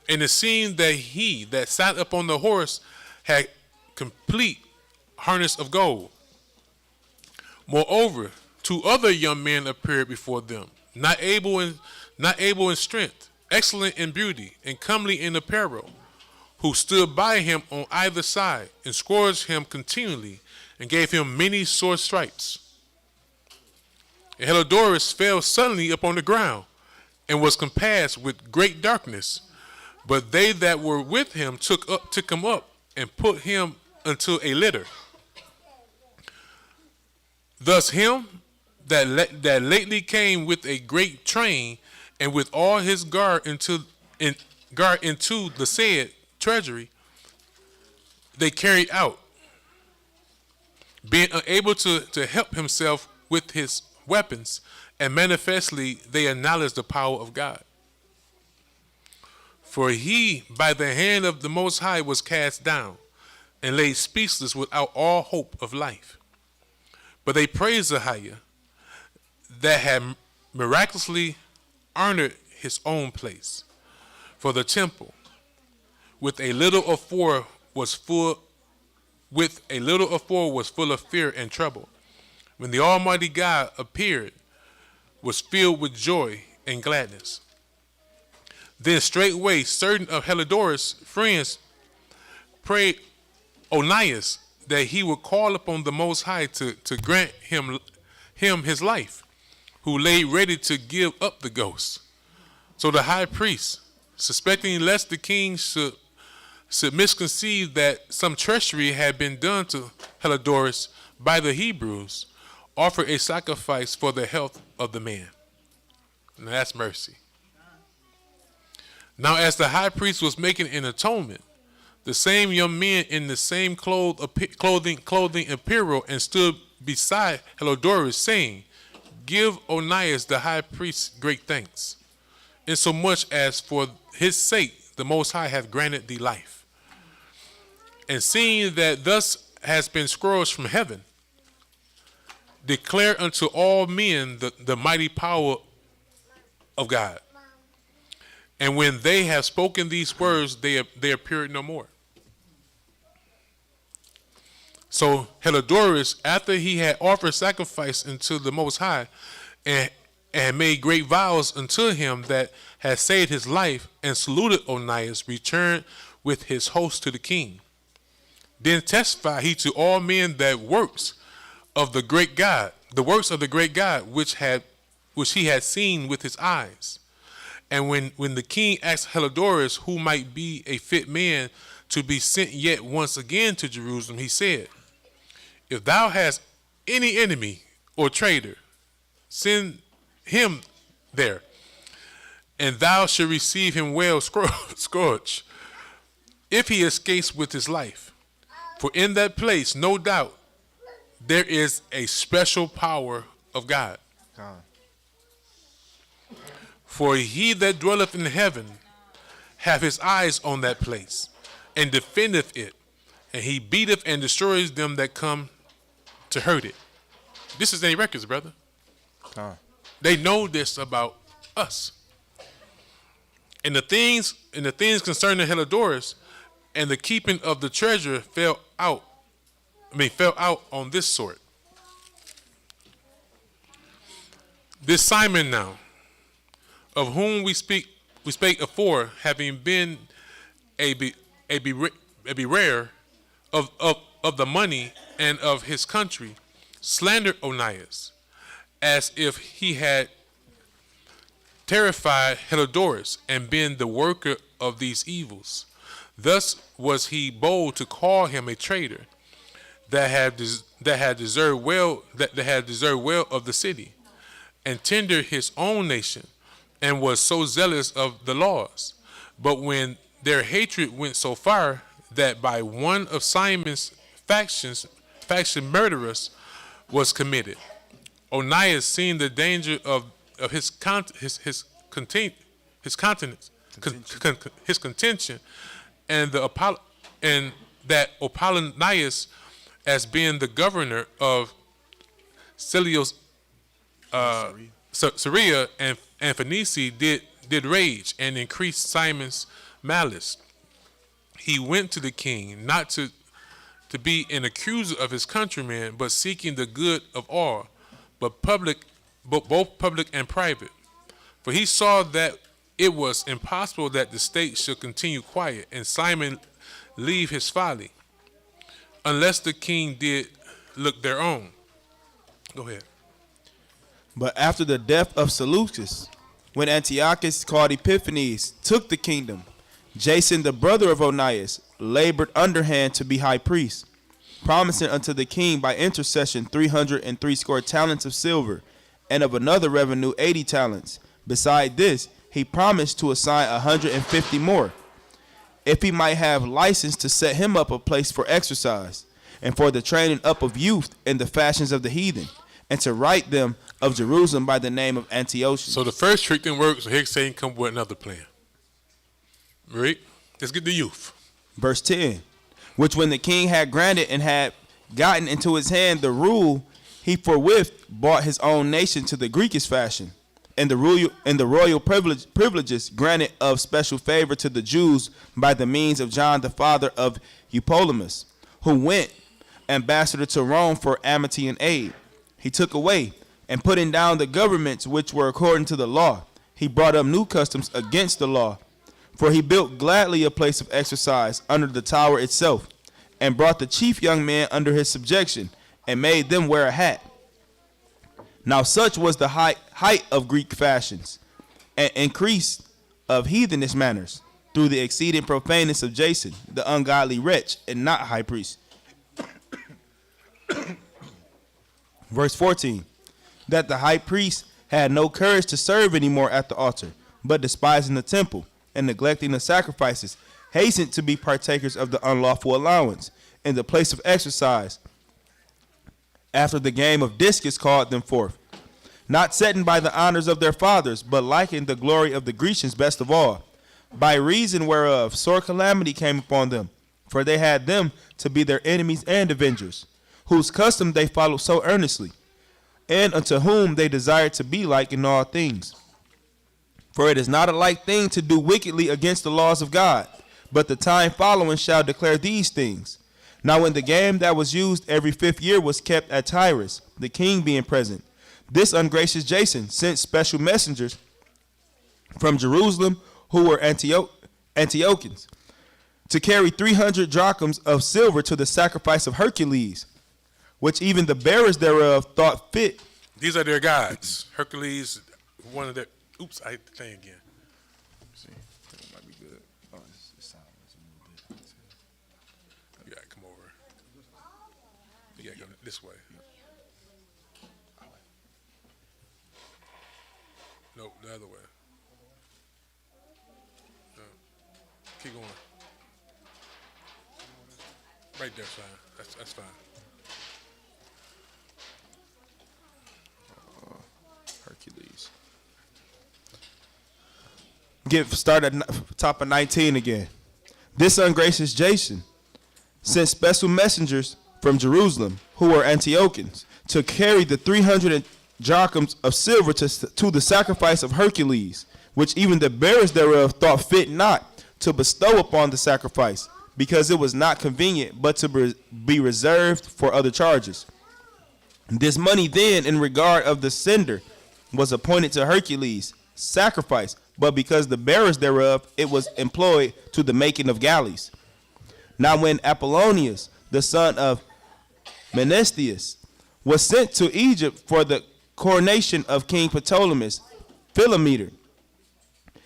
And it seemed that he that sat upon the horse had complete harness of gold. Moreover, 2 other young men appeared before them, not able in strength, excellent in beauty, and comely in apparel, who stood by him on either side, and scourged him continually, and gave him many sore stripes. And Helidorus fell suddenly upon the ground, and was compassed with great darkness. But they that were with him took him up, and put him into a litter. Thus him that lately came with a great train, and with all his guard into the said treasury, they carried out, being unable to help himself with his weapons, and manifestly they acknowledged the power of God. For he, by the hand of the Most High, was cast down, and laid speechless without all hope of life. But they praised Ahayah, that had miraculously honored his own place. For the temple, with a little of four was full of fear and trouble. When the Almighty God appeared, was filled with joy and gladness. Then straightway certain of Helidorus' friends prayed Onias that he would call upon the Most High to grant him his life, who lay ready to give up the ghost. So the high priest, suspecting lest the king should misconceive that some treachery had been done to Helidorus by the Hebrews, offered a sacrifice for the health of the man. Now that's mercy. Now, as the high priest was making an atonement, the same young men in the same clothing apparel and stood beside Helodorus, saying, Give Onias the high priest great thanks, insomuch as for his sake the Most High hath granted thee life. And seeing that thus has been scourged from heaven, declare unto all men the mighty power of God. And when they have spoken these words, they appeared no more. So Helodorus, after he had offered sacrifice unto the Most High, and made great vows unto him that had saved his life, and saluted Onias, returned with his host to the king. Then testified he to all men that works of the great God, which he had seen with his eyes. And when the king asked Helodorus who might be a fit man to be sent yet once again to Jerusalem, he said, If thou hast any enemy or traitor, send him there, and thou shalt receive him well scourged, if he escapes with his life. For in that place, no doubt, there is a special power of God. For he that dwelleth in heaven hath his eyes on that place, and defendeth it, and he beateth and destroys them that come to hurt it. This is their records, brother. They know this about us. And the things concerning Helodorus and the keeping of the treasure fell out on this sort. This Simon now, of whom we spake afore, having been a bearer of the money and of his country, slandered Onias, as if he had terrified Helodorus and been the worker of these evils. Thus was he bold to call him a traitor, that had deserved well of the city, and tender his own nation, and was so zealous of the laws. But when their hatred went so far that by one of Simon's faction murderers was committed, Onias, seeing the danger of his contention, and that Apollonius, as being the governor of Syria and Phoenicia, did rage and increase Simon's malice. He went to the king, not to be an accuser of his countrymen, but seeking the good of all, both public and private. For he saw that it was impossible that the state should continue quiet, and Simon leave his folly, unless the king did look their own. Go ahead. But after the death of Seleucus, when Antiochus called Epiphanes took the kingdom, Jason, the brother of Onias, labored underhand to be high priest, promising unto the king by intercession 360 talents of silver, and of another revenue 80 talents. Beside this, he promised to assign 150 more, if he might have license to set him up a place for exercise, and for the training up of youth in the fashions of the heathen, and to write them of Jerusalem by the name of Antiochus. So the first trick didn't work, so here's saying come with another plan. Right? Let's get the youth. Verse 10, which when the king had granted and had gotten into his hand the rule, he forthwith brought his own nation to the Greekish fashion, and the royal privileges granted of special favor to the Jews by the means of John the father of Eupolemus, who went ambassador to Rome for amity and aid. He took away, and putting down the governments which were according to the law, he brought up new customs against the law. For he built gladly a place of exercise under the tower itself, and brought the chief young men under his subjection, and made them wear a hat. Now such was the height of Greek fashions, and increase of heathenish manners, through the exceeding profaneness of Jason, the ungodly wretch, and not high priest. Verse 14, that the high priest had no courage to serve any more at the altar, but despising the temple, and neglecting the sacrifices, hastened to be partakers of the unlawful allowance in the place of exercise, after the game of discus called them forth, not setting by the honors of their fathers, but liking the glory of the Grecians best of all, by reason whereof sore calamity came upon them, for they had them to be their enemies and avengers, whose custom they followed so earnestly, and unto whom they desired to be like in all things. For it is not a light thing to do wickedly against the laws of God, but the time following shall declare these things. Now when the game that was used every 5th year was kept at Tyrus, the king being present, this ungracious Jason sent special messengers from Jerusalem, who were Antiochians, to carry 300 drachms of silver to the sacrifice of Hercules, which even the bearers thereof thought fit. These are their gods. Hercules, one of their. Oops, I hit the thing again. See, that might be good. Oh, it's silent. It's a little bit. You gotta come over. You gotta go this way. No, the other way. No. Keep going. Right there, fine. That's fine. Hercules. Start at top of 19 again. This ungracious Jason sent special messengers from Jerusalem, who were Antiochians, to carry the 300 drachms of silver to the sacrifice of Hercules, which even the bearers thereof thought fit not to bestow upon the sacrifice, because it was not convenient, but to be reserved for other charges. This money then, in regard of the sender, was appointed to Hercules' sacrifice, but because the bearers thereof, it was employed to the making of galleys. Now when Apollonius, the son of Menesthius, was sent to Egypt for the coronation of King Ptolemy Philometor,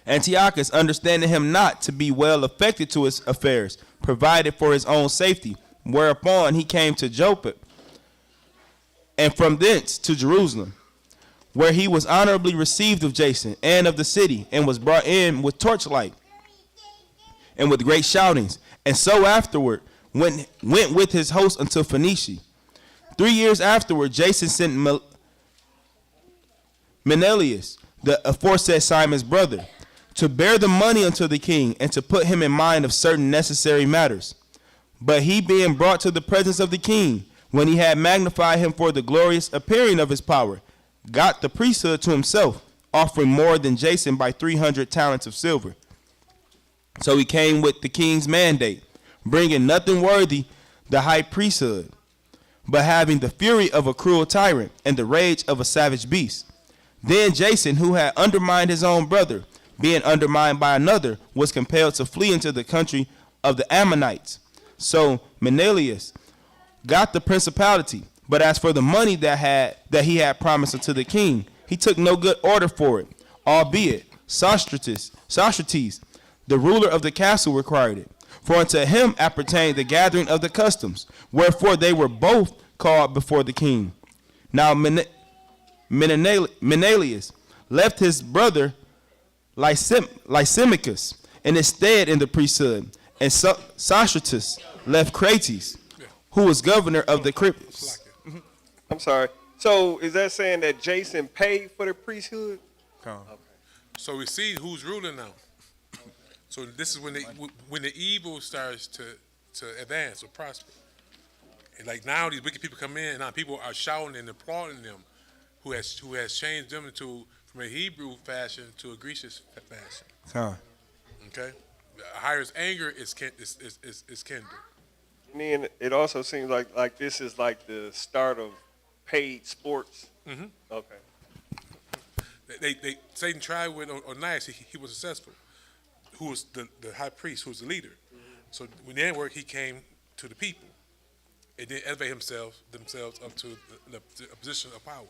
Antiochus, understanding him not to be well affected to his affairs, provided for his own safety, whereupon he came to Joppa, and from thence to Jerusalem, where he was honorably received of Jason and of the city, and was brought in with torchlight and with great shoutings, and so afterward went with his host unto Phoenicia. 3 years afterward, Jason sent Menelaus, the aforesaid Simon's brother, to bear the money unto the king, and to put him in mind of certain necessary matters. But he being brought to the presence of the king, when he had magnified him for the glorious appearing of his power, got the priesthood to himself, offering more than Jason by 300 talents of silver. So he came with the king's mandate, bringing nothing worthy the high priesthood, but having the fury of a cruel tyrant and the rage of a savage beast. Then Jason, who had undermined his own brother, being undermined by another, was compelled to flee into the country of the Ammonites. So Menelaus got the principality, but as for the money that he had promised unto the king, he took no good order for it, albeit Socrates, the ruler of the castle, required it. For unto him appertained the gathering of the customs, wherefore they were both called before the king. Now Menelaus left his brother Lysimachus in his stead in the priesthood, and Socrates left Crates, who was governor of the Crypts. I'm sorry. So is that saying that Jason paid for the priesthood? Okay. So we see who's ruling now. So this is when the evil starts to advance or prosper. And like now these wicked people come in, and now people are shouting and applauding them, who has changed them from a Hebrew fashion to a Grecian fashion. Okay. Ahayah's anger is kindled. And then it also seems like this is like the start of paid sports. Mm-hmm. Okay. Satan tried with Onias, he was successful. Who was the high priest, who was the leader. Mm-hmm. So when they worked, he came to the people and then elevate themselves up to the position of power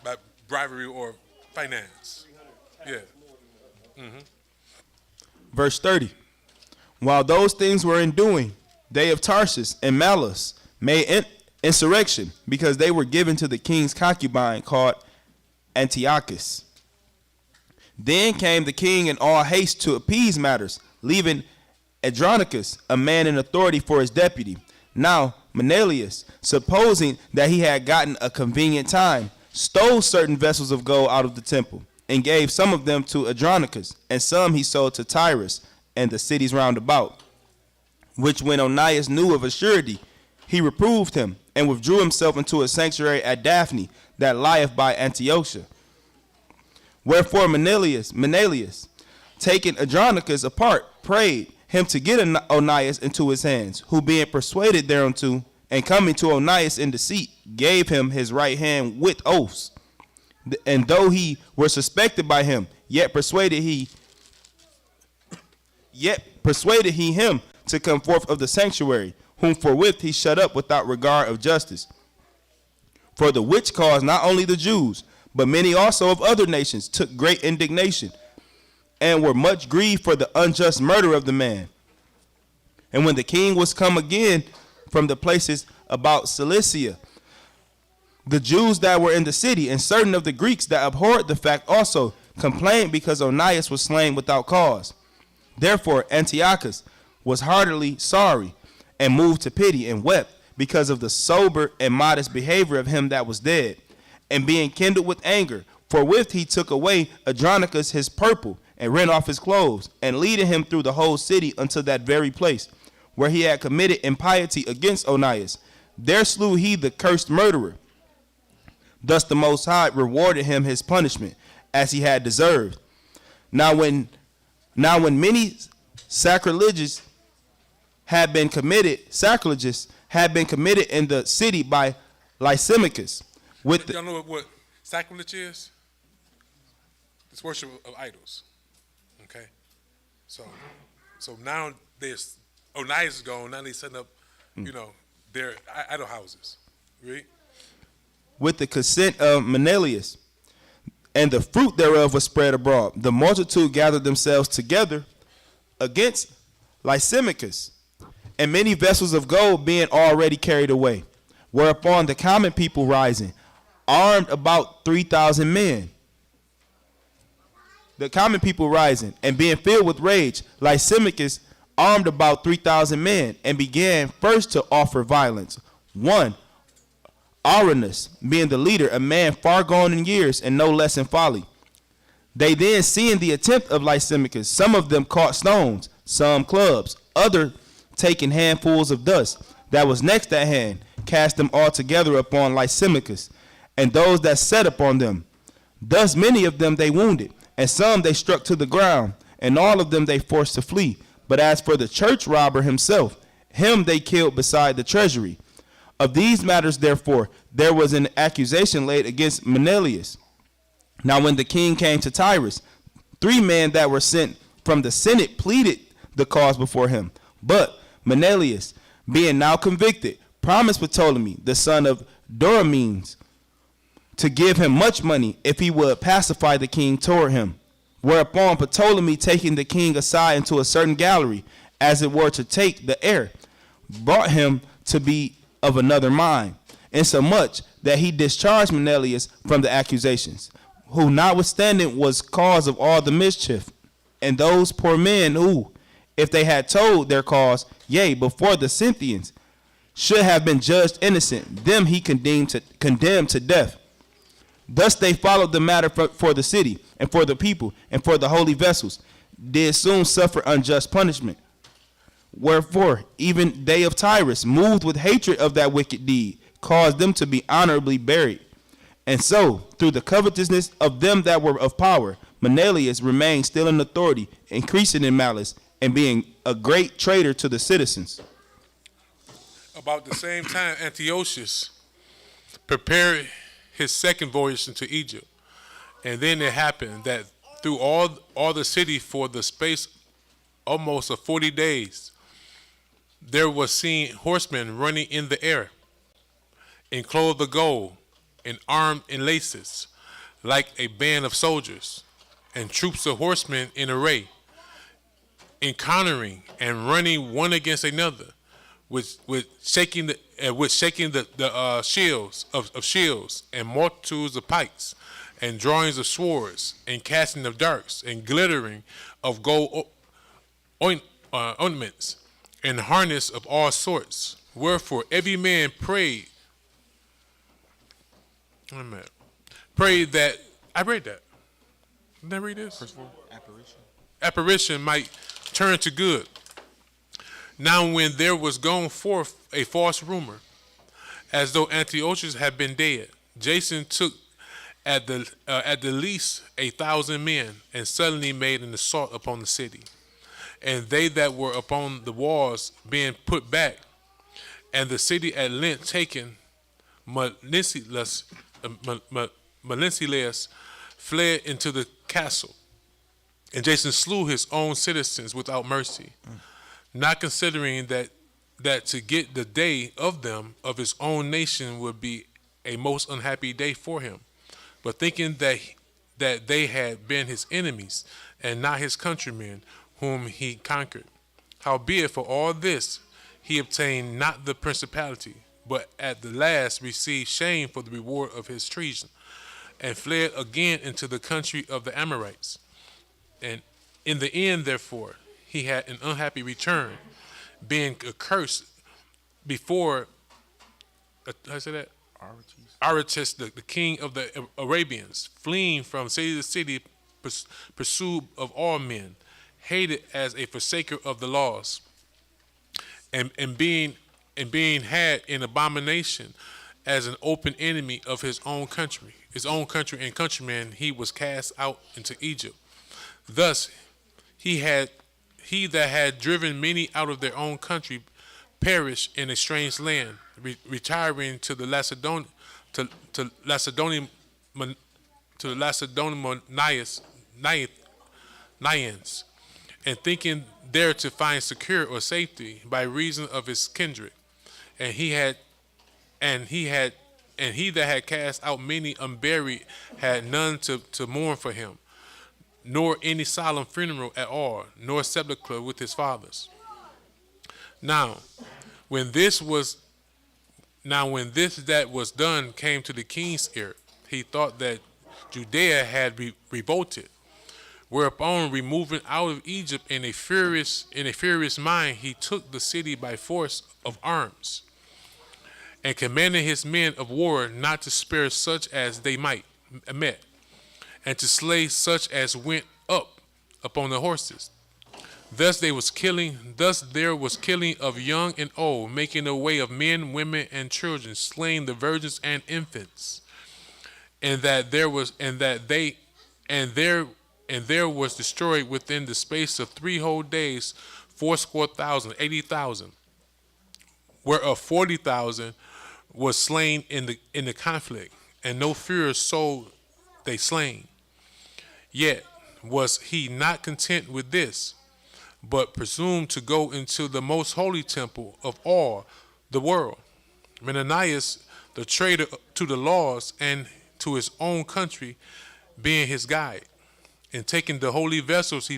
by bribery or finance. Yeah. Mm-hmm. Verse 30. While those things were in doing, they of Tarsus and Malus made insurrection, because they were given to the king's concubine called Antiochus. Then came the king in all haste to appease matters, leaving Andronicus, a man in authority, for his deputy. Now Menelaus, supposing that he had gotten a convenient time, stole certain vessels of gold out of the temple, and gave some of them to Andronicus, and some he sold to Tyrus and the cities round about. Which when Onias knew of a surety, he reproved him, and withdrew himself into a sanctuary at Daphne, that lieth by Antiochia. Wherefore Menelaus, taking Andronicus apart, prayed him to get Onias into his hands, who being persuaded thereunto, and coming to Onias in deceit, gave him his right hand with oaths. And though he were suspected by him, yet persuaded he him to come forth of the sanctuary, whom forthwith he shut up without regard of justice. For the which cause not only the Jews, but many also of other nations took great indignation, and were much grieved for the unjust murder of the man. And when the king was come again from the places about Cilicia, the Jews that were in the city, and certain of the Greeks that abhorred the fact also, complained because Onias was slain without cause. Therefore Antiochus was heartily sorry, and moved to pity, and wept because of the sober and modest behavior of him that was dead. And being kindled with anger, forthwith he took away Andronicus his purple, and rent off his clothes, and leading him through the whole city unto that very place, where he had committed impiety against Onias. There slew he the cursed murderer. Thus the Most High rewarded him his punishment, as he had deserved. Now when many sacrileges had been committed in the city by Lysimachus. Y'all know what sacrilege is? It's worship of idols. Okay, so now there's Onias is gone. Now they setting up, their idol houses. Right? With the consent of Menelaus, and the fruit thereof was spread abroad. The multitude gathered themselves together against Lysimachus, and many vessels of gold being already carried away. Whereupon the common people rising, armed about 3,000 men. The common people rising, and being filled with rage, Lysimachus armed about 3,000 men, and began first to offer violence. One, Aranus, being the leader, a man far gone in years, and no less in folly. They then, seeing the attempt of Lysimachus, some of them caught stones, some clubs, other taking handfuls of dust that was next at hand, cast them all together upon Lysimachus, and those that sat upon them. Thus many of them they wounded, and some they struck to the ground, and all of them they forced to flee. But as for the church robber himself, him they killed beside the treasury. Of these matters, therefore, there was an accusation laid against Menelaus. Now when the king came to Tyrus, 3 men that were sent from the Senate pleaded the cause before him. But Menelaus, being now convicted, promised Ptolemy, the son of Doramenes, to give him much money if he would pacify the king toward him. Whereupon Ptolemy, taking the king aside into a certain gallery, as it were to take the air, brought him to be of another mind, insomuch that he discharged Menelaus from the accusations, who notwithstanding was cause of all the mischief. And those poor men who, if they had told their cause, yea, before the Scythians, should have been judged innocent, them he condemned to death. Thus they followed the matter for the city, and for the people, and for the holy vessels, did soon suffer unjust punishment. Wherefore, even they of Tyrus, moved with hatred of that wicked deed, caused them to be honorably buried. And so, through the covetousness of them that were of power, Menelaus remained still in authority, increasing in malice, and being a great traitor to the citizens. About the same time, Antiochus prepared his second voyage into Egypt. And then it happened that through all the city for the space almost of 40 days, there was seen horsemen running in the air, and clothed with gold, and armed in laces, like a band of soldiers, and troops of horsemen in array, encountering and running one against another, with shaking the shields of shields, and multitudes of pikes, and drawings of swords, and casting of darts, and glittering of gold ornaments, and harness of all sorts. Wherefore every man prayed. Wait a minute. Prayed that I read that. Didn't I read this? Apparition. Apparition might turn to good. Now when there was gone forth a false rumor, as though Antiochus had been dead, Jason took at the least 1,000 men, and suddenly made an assault upon the city. And they that were upon the walls being put back, and the city at length taken, Melesilas fled into the castle. And Jason slew his own citizens without mercy, not considering that to get the day of them of his own nation would be a most unhappy day for him, but thinking that they had been his enemies and not his countrymen whom he conquered. Howbeit for all this he obtained not the principality, but at the last received shame for the reward of his treason, and fled again into the country of the Amorites. And in the end, therefore, he had an unhappy return, being accursed before, how say that? Aretas, the king of the Arabians, fleeing from city to city, pursued of all men, hated as a forsaker of the laws, and being had in abomination as an open enemy of his own country and countrymen, he was cast out into Egypt. Thus he that had driven many out of their own country perished in a strange land, retiring to the Lacedaemonians, and thinking there to find secure or safety by reason of his kindred. And he that had cast out many unburied had none to mourn for him, nor any solemn funeral at all, nor sepulchre with his fathers. Now when this that was done came to the king's ear, he thought that Judea had revolted. Whereupon, removing out of Egypt in a furious mind, he took the city by force of arms, and commanded his men of war not to spare such as they met, and to slay such as went up upon the horses. Thus there was killing of young and old, making away of men, women, and children, slaying the virgins and infants. And there was destroyed within the space of 3 whole days 80,000, whereof 40,000 was slain in the conflict, and no fewer soul they slain. Yet was he not content with this, but presumed to go into the most holy temple of all the world. Menanias, the traitor to the laws and to his own country, being his guide, and taking the holy vessels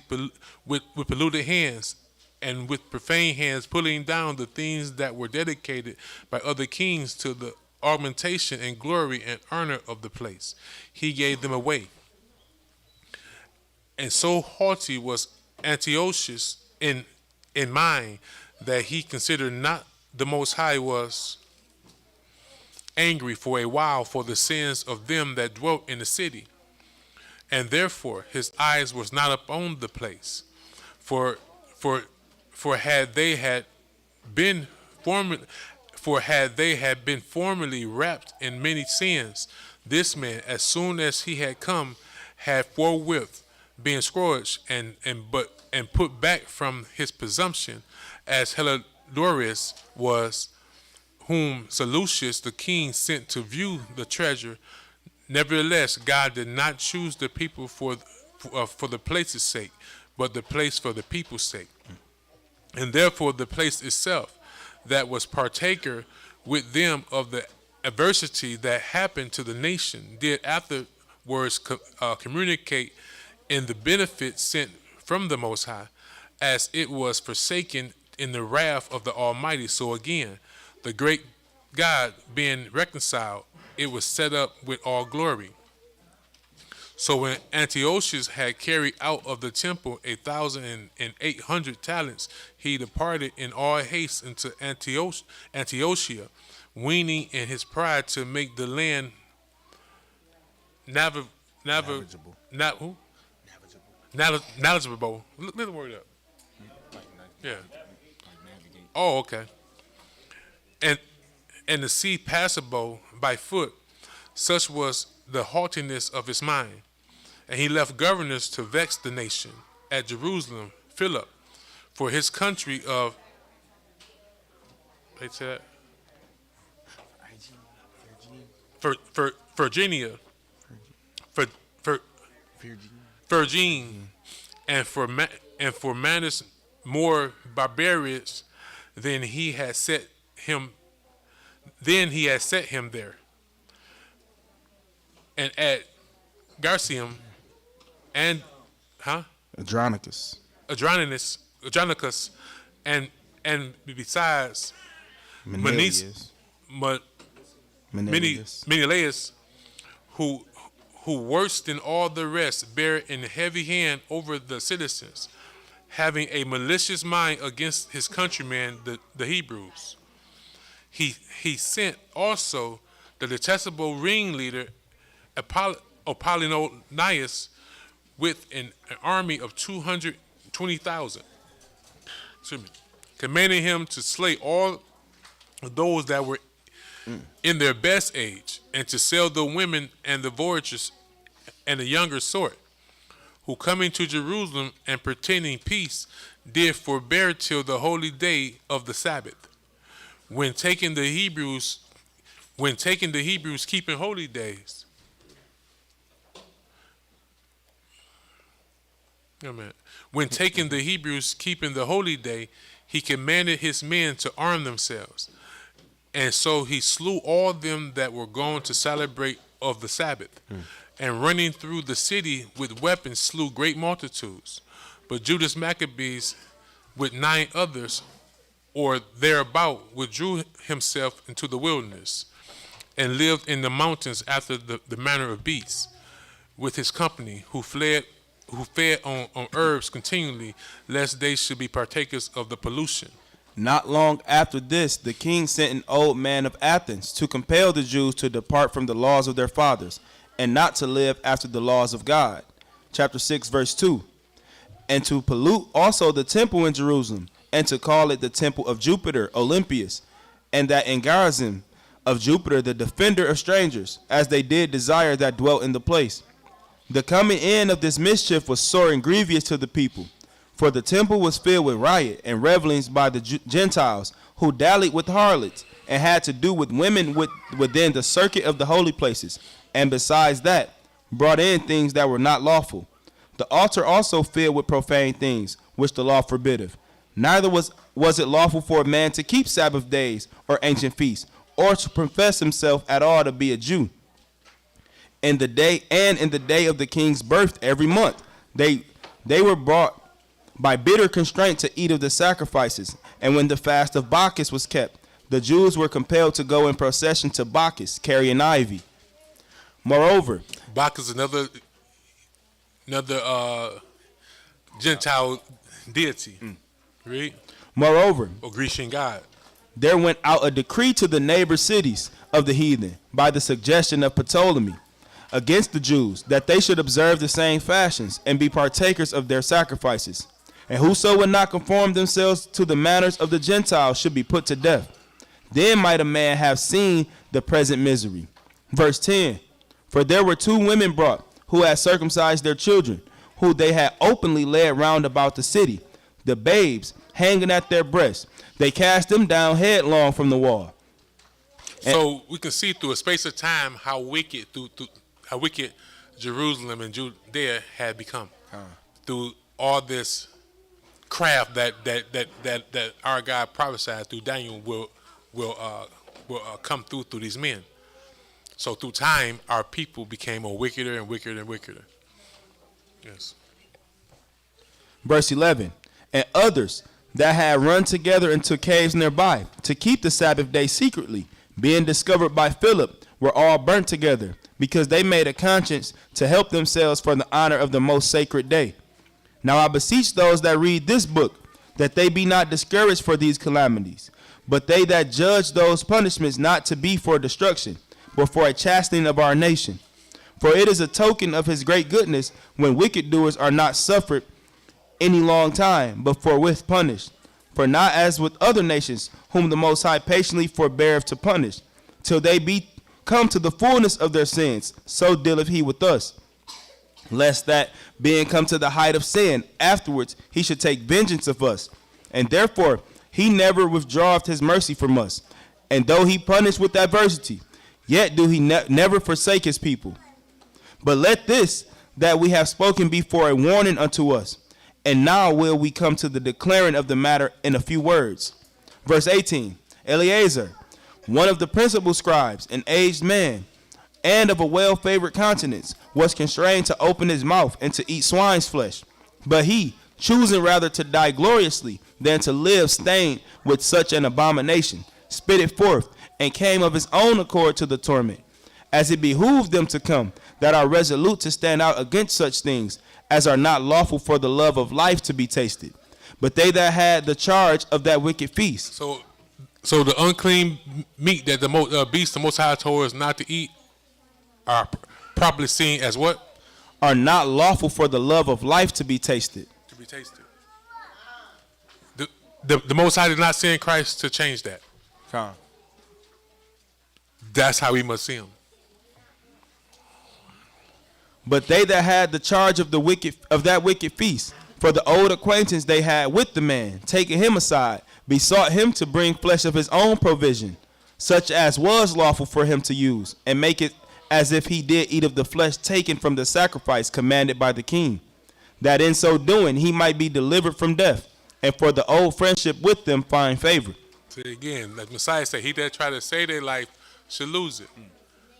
with polluted hands, and with profane hands pulling down the things that were dedicated by other kings to the augmentation and glory and honor of the place, he gave them away. And so haughty was Antiochus in mind that he considered not the Most High was angry for a while for the sins of them that dwelt in the city, and therefore his eyes was not upon the place. For had they been formerly wrapped in many sins, this man, as soon as he had come, had forthwith been scourged and put back from his presumption, as Helidorus was, whom Seleucus the king sent to view the treasure. Nevertheless, God did not choose the people for the place's sake, but the place for the people's sake. And therefore the place itself, that was partaker with them of the adversity that happened to the nation, did afterwards communicate in the benefit sent from the Most High, as it was forsaken in the wrath of the Almighty. So again, the great God being reconciled, it was set up with all glory. So when Antiochus had carried out of the temple 1,800 talents, he departed in all haste into Antiochia, weening in his pride to make the land Navigable. knowledgeable. Look the word up. Yeah. Oh, okay. And the sea passable by foot, such was the haughtiness of his mind. And he left governors to vex the nation at Jerusalem, Philip, for his country of, they said, Virginia, Virgin, and for Manus more barbarous than he had set him. Then he had set him there, and at Garcium, and Adronicus, and besides Menelaus, who worse than all the rest bear in heavy hand over the citizens, having a malicious mind against his countrymen, the Hebrews. He sent also the detestable ringleader Apollonius with an army of 220,000, commanding him to slay all those that were in their best age, and to sell the women and the voyagers and the younger sort, who coming to Jerusalem and pretending peace, did forbear till the holy day of the Sabbath. When taking the Hebrews keeping holy days. When taking the Hebrews keeping the holy day, he commanded his men to arm themselves. And so he slew all them that were going to celebrate of the Sabbath, and running through the city with weapons slew great multitudes. But Judas Maccabees with 9 others, or thereabout, withdrew himself into the wilderness, and lived in the mountains after the manner of beasts, with his company, who fed on herbs continually, lest they should be partakers of the pollution. Not long after this, the king sent an old man of Athens to compel the Jews to depart from the laws of their fathers, and not to live after the laws of God. Chapter 6, verse 2. And to pollute also the temple in Jerusalem, and to call it the temple of Jupiter, Olympius, and that in garrison of Jupiter, the defender of strangers, as they did desire that dwelt in the place. The coming in of this mischief was sore and grievous to the people, for the temple was filled with riot and revelings by the Gentiles, who dallied with harlots, and had to do with women within the circuit of the holy places, and besides that, brought in things that were not lawful. The altar also filled with profane things, which the law forbiddeth. Neither was it lawful for a man to keep Sabbath days or ancient feasts, or to profess himself at all to be a Jew. In the day of the king's birth every month, they were brought by bitter constraint to eat of the sacrifices. And when the fast of Bacchus was kept, the Jews were compelled to go in procession to Bacchus, carrying ivy. Moreover, Bacchus is another Gentile deity, right? Moreover, or Grecian god. There went out a decree to the neighbor cities of the heathen by the suggestion of Ptolemy against the Jews, that they should observe the same fashions and be partakers of their sacrifices. And whoso would not conform themselves to the manners of the Gentiles should be put to death. Then might a man have seen the present misery. Verse 10. For there were 2 women brought, who had circumcised their children, who they had openly led round about the city, the babes hanging at their breasts. They cast them down headlong from the wall. So we can see through a space of time how wicked Jerusalem and Judea had become through all this craft that our God prophesied through Daniel will come through these men. So through time, our people became more wickeder and wickeder and wickeder. Yes. Verse 11. And others that had run together into caves nearby to keep the Sabbath day secretly, being discovered by Philip, were all burnt together, because they made a conscience to help themselves for the honor of the most sacred day. Now I beseech those that read this book, that they be not discouraged for these calamities, but they that judge those punishments not to be for destruction, but for a chastening of our nation. For it is a token of his great goodness when wicked doers are not suffered any long time, but forthwith punished. For not as with other nations, whom the Most High patiently forbeareth to punish, till they be come to the fullness of their sins, so dealeth he with us. Lest that, being come to the height of sin, afterwards he should take vengeance of us. And therefore he never withdraweth his mercy from us. And though he punish with adversity, yet do he never forsake his people. But let this that we have spoken be for a warning unto us. And now will we come to the declaring of the matter in a few words. Verse 18, Eleazar, one of the principal scribes, an aged man, and of a well-favored countenance, was constrained to open his mouth and to eat swine's flesh. But he, choosing rather to die gloriously than to live stained with such an abomination, spit it forth, and came of his own accord to the torment, as it behooved them to come, that are resolute to stand out against such things, as are not lawful for the love of life to be tasted. But they that had the charge of that wicked feast. So the unclean meat that the beast the Most High told us not to eat are properly seen as what? Are not lawful for the love of life to be tasted. To be tasted. The Most High did not send Christ to change that. That's how we must see him. But they that had the charge of that wicked feast, for the old acquaintance they had with the man, taking him aside, besought him to bring flesh of his own provision, such as was lawful for him to use, and make it as if he did eat of the flesh taken from the sacrifice commanded by the king, that in so doing he might be delivered from death, and for the old friendship with them find favor. See again, like Messiah said, he that try to save their life should lose it.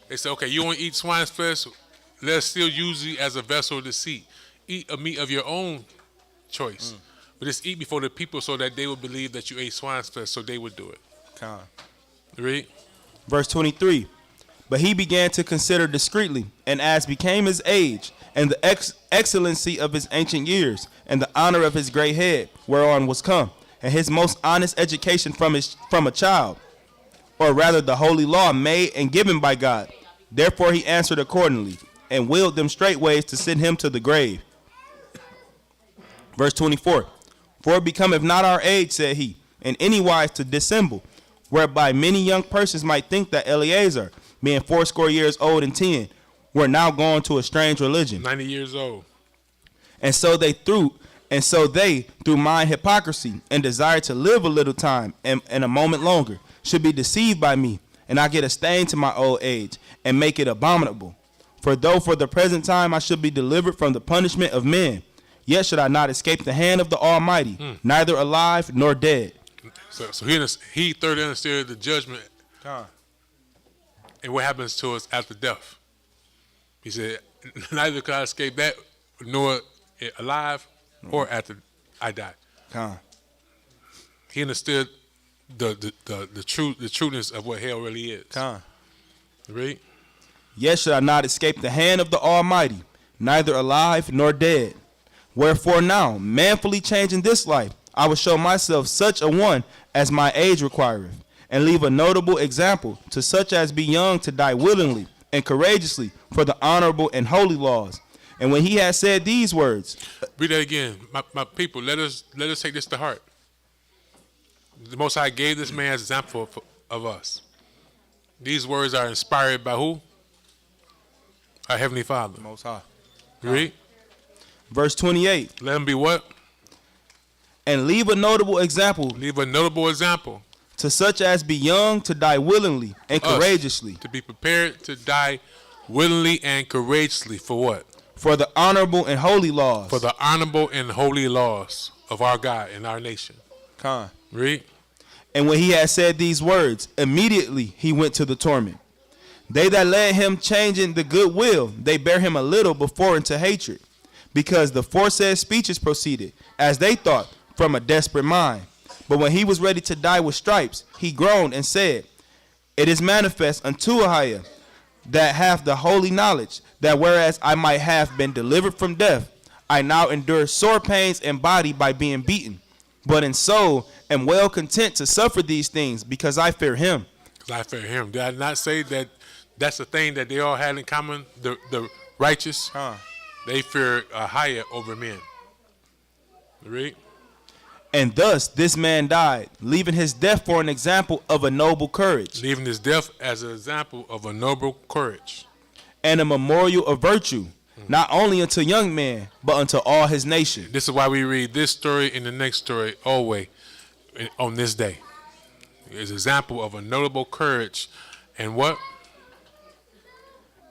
They say, okay, you want to eat swine's flesh? Let's still use you as a vessel of deceit. Eat a meat of your own choice. But just eat before the people so that they would believe that you ate swine's flesh, so they would do it. Read. Verse 23. But he began to consider discreetly, and as became his age, and the excellency of his ancient years, and the honor of his great head, whereon was come, and his most honest education from a child, or rather the holy law made and given by God. Therefore he answered accordingly, and willed them straightways to send him to the grave. Verse 24. For it becometh not our age, said he, in any wise to dissemble, whereby many young persons might think that Eleazar, being 80 years old and 10, were now gone to a strange religion. 90 years old. And so they through mind hypocrisy and desire to live a little time and a moment longer, should be deceived by me, and I get a stain to my old age, and make it abominable. For though for the present time I should be delivered from the punishment of men, yet should I not escape the hand of the Almighty, neither alive nor dead. So he thoroughly understood the judgment and what happens to us after death. He said, neither could I escape that, nor alive or after I die. He understood the truthness of what hell really is. Read. Yet should I not escape the hand of the Almighty, neither alive nor dead. Wherefore now, manfully changing this life, I will show myself such a one as my age requireth, and leave a notable example to such as be young to die willingly and courageously for the honorable and holy laws. And when he had said these words, read that again. My people, let us take this to heart. The Most High gave this man as an example of us. These words are inspired by who? Our Heavenly Father. Most High. Read. Verse 28. Let him be what? And leave a notable example. Leave a notable example. To such as be young to die willingly and courageously. To be prepared to die willingly and courageously for what? For the honorable and holy laws. For the honorable and holy laws of our God and our nation. Read. And when he had said these words, immediately he went to the torment. They that led him changing the good will, they bear him a little before into hatred, because the foresaid speeches proceeded, as they thought, from a desperate mind. But when he was ready to die with stripes, he groaned and said, It is manifest unto Ahayah that hath the holy knowledge, that whereas I might have been delivered from death, I now endure sore pains in body by being beaten, but in soul am well content to suffer these things, because I fear him. Because I fear him. Did I not say that that's the thing that they all had in common? The righteous? They fear Ahayah over men. Read. And thus this man died, leaving his death for an example of a noble courage. Leaving his death as an example of a noble courage. And a memorial of virtue, not only unto young men, but unto all his nation. This is why we read this story and the next story always on this day. It's an example of a notable courage and what?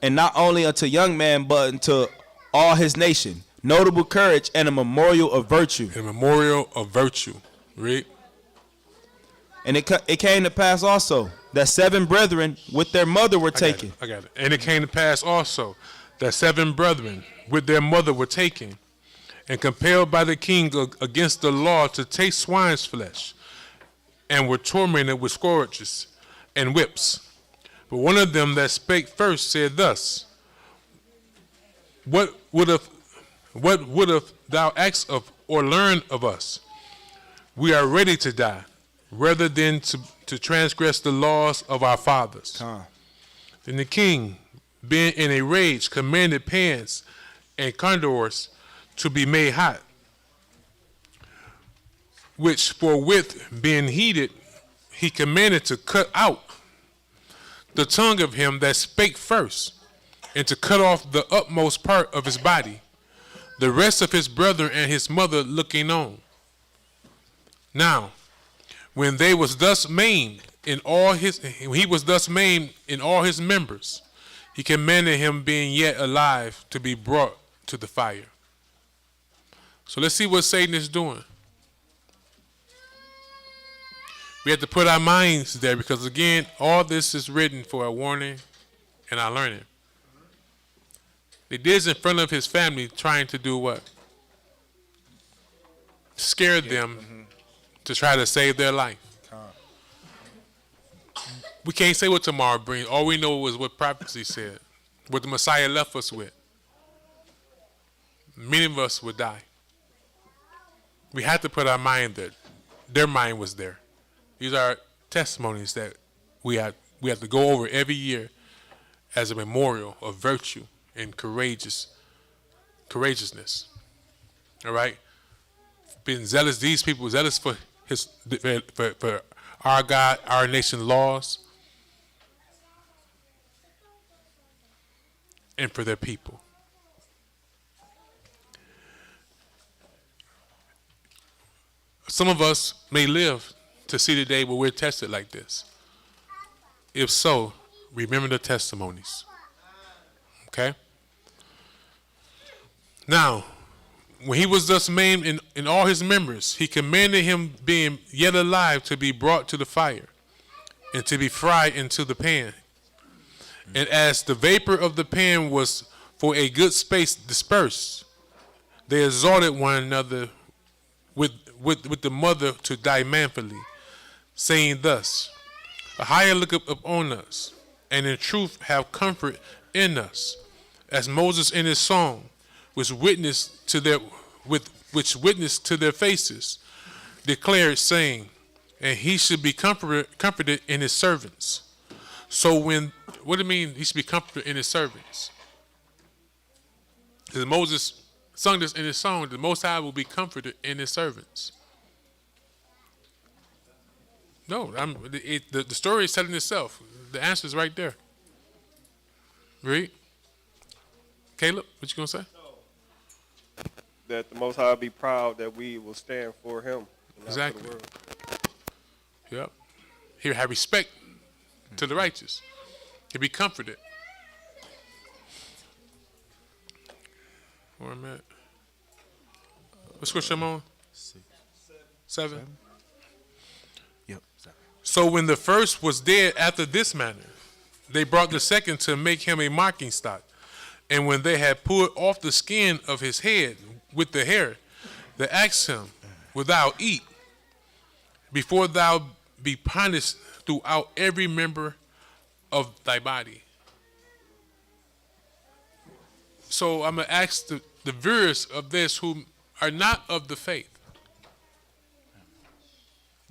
And not only unto young men, but unto all his nation. Notable courage and a memorial of virtue. A memorial of virtue. Read. And it came to pass also that 7 brethren with their mother were taken. I got it. And it came to pass also that 7 brethren with their mother were taken, and compelled by the king against the law to taste swine's flesh, and were tormented with scourges and whips. But one of them that spake first said thus, What wouldst thou ask of or learn of us? We are ready to die, rather than to transgress the laws of our fathers. Then the king, being in a rage, commanded pans and condors to be made hot, which forthwith being heated, he commanded to cut out the tongue of him that spake first, and to cut off the utmost part of his body, the rest of his brother and his mother looking on. Now, when he was thus maimed in all his members, he commanded him, being yet alive, to be brought to the fire. So let's see what Satan is doing. We have to put our minds there, because again, all this is written for a warning and our learning. He did in front of his family, trying to do what? Scare them to try to save their life. We can't say what tomorrow brings. All we know is what prophecy said, what the Messiah left us with. Many of us would die. We have to put our mind there. Their mind was there. These are testimonies that we have to go over every year as a memorial of virtue and courageousness. All right? Being zealous, these people zealous for our God, our nation laws, and for their people. Some of us may live to see the day where we're tested like this. If so, remember the testimonies. Okay? Now, when he was thus maimed in all his members, he commanded him, being yet alive, to be brought to the fire, and to be fried into the pan. And as the vapor of the pan was for a good space dispersed, they exhorted one another with the mother to die manfully, saying thus, Ahayah look upon us, and in truth have comfort in us, as Moses in his song, which witnessed to their faces, declared, saying, and he should be comforted in his servants. So what do you mean he should be comforted in his servants? Because Moses sung this in his song, the Most High will be comforted in his servants. No, the story is telling itself. The answer is right there. Read. Caleb, what you going to say? That the Most High be proud that we will stand for him. Exactly. For the world. Yep. He'll have respect to the righteous. He'll be comforted. Where I'm at. What scripture I'm on? 7. Yep. 7. So when the first was dead after this manner, they brought the second to make him a mocking stock. And when they had pulled off the skin of his head with the hair, they asked him, Will thou eat, before thou be punished throughout every member of thy body? So I'm going to ask the viewers of this who are not of the faith.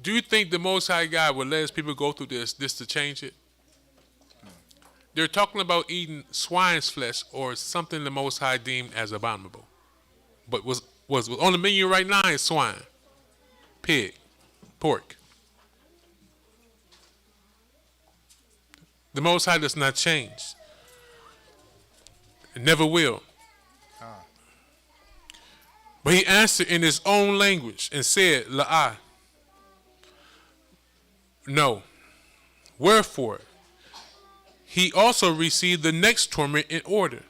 Do you think the Most High God would let his people go through this to change it? They're talking about eating swine's flesh or something the Most High deemed as abominable. But was on the menu right now is swine, pig, pork. The Most High does not change. It never will. But he answered in his own language and said, La'ah, no. Wherefore, he also received the next torment in order,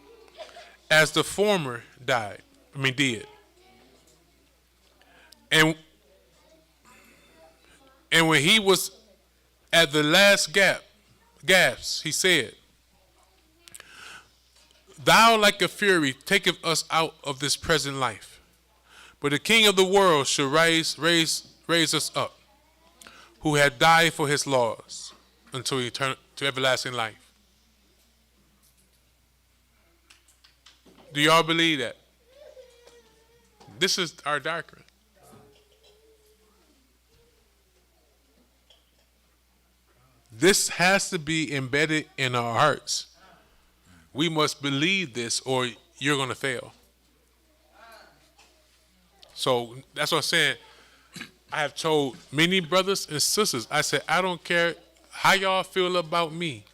as the former did. And when he was at the last gasp, he said, Thou like a fury taketh us out of this present life, but the King of the world shall raise us up, who had died for his laws until to everlasting life. Do y'all believe that? This is our doctrine. This has to be embedded in our hearts. We must believe this or you're going to fail. So that's what I'm saying. I have told many brothers and sisters, I said, I don't care how y'all feel about me.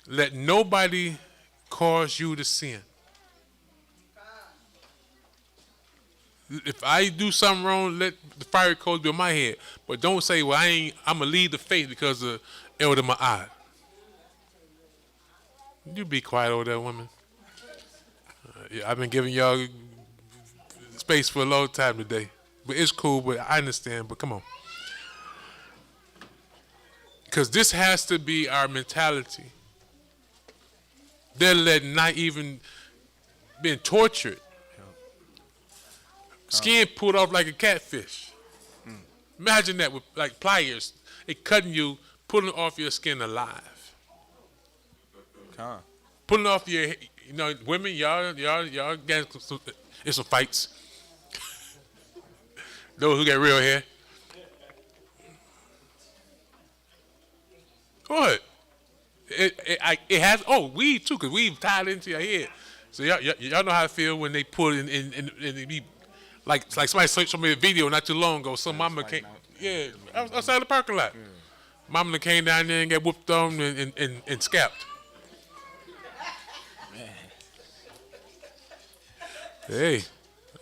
Let nobody cause you to sin. If I do something wrong, let the fire code be on my head. But don't say, well, I'm going to leave the faith because of Elder Ma'ad. You be quiet over there, woman. I've been giving y'all space for a long time today. But it's cool, but I understand. But come on. Because this has to be our mentality. They're letting not even being tortured. Skin pulled off like a catfish. Imagine that with like pliers. They cutting you, pulling off your skin alive. Pulling off your, women, y'all get some fights. Those who got real hair. What? It has, weed too, because weed tied into your head. So y'all know how I feel when they pull in it be like somebody showed me a video not too long ago. Some mama came, outside the parking lot. Mama came down there and got whooped on and scalped. Hey,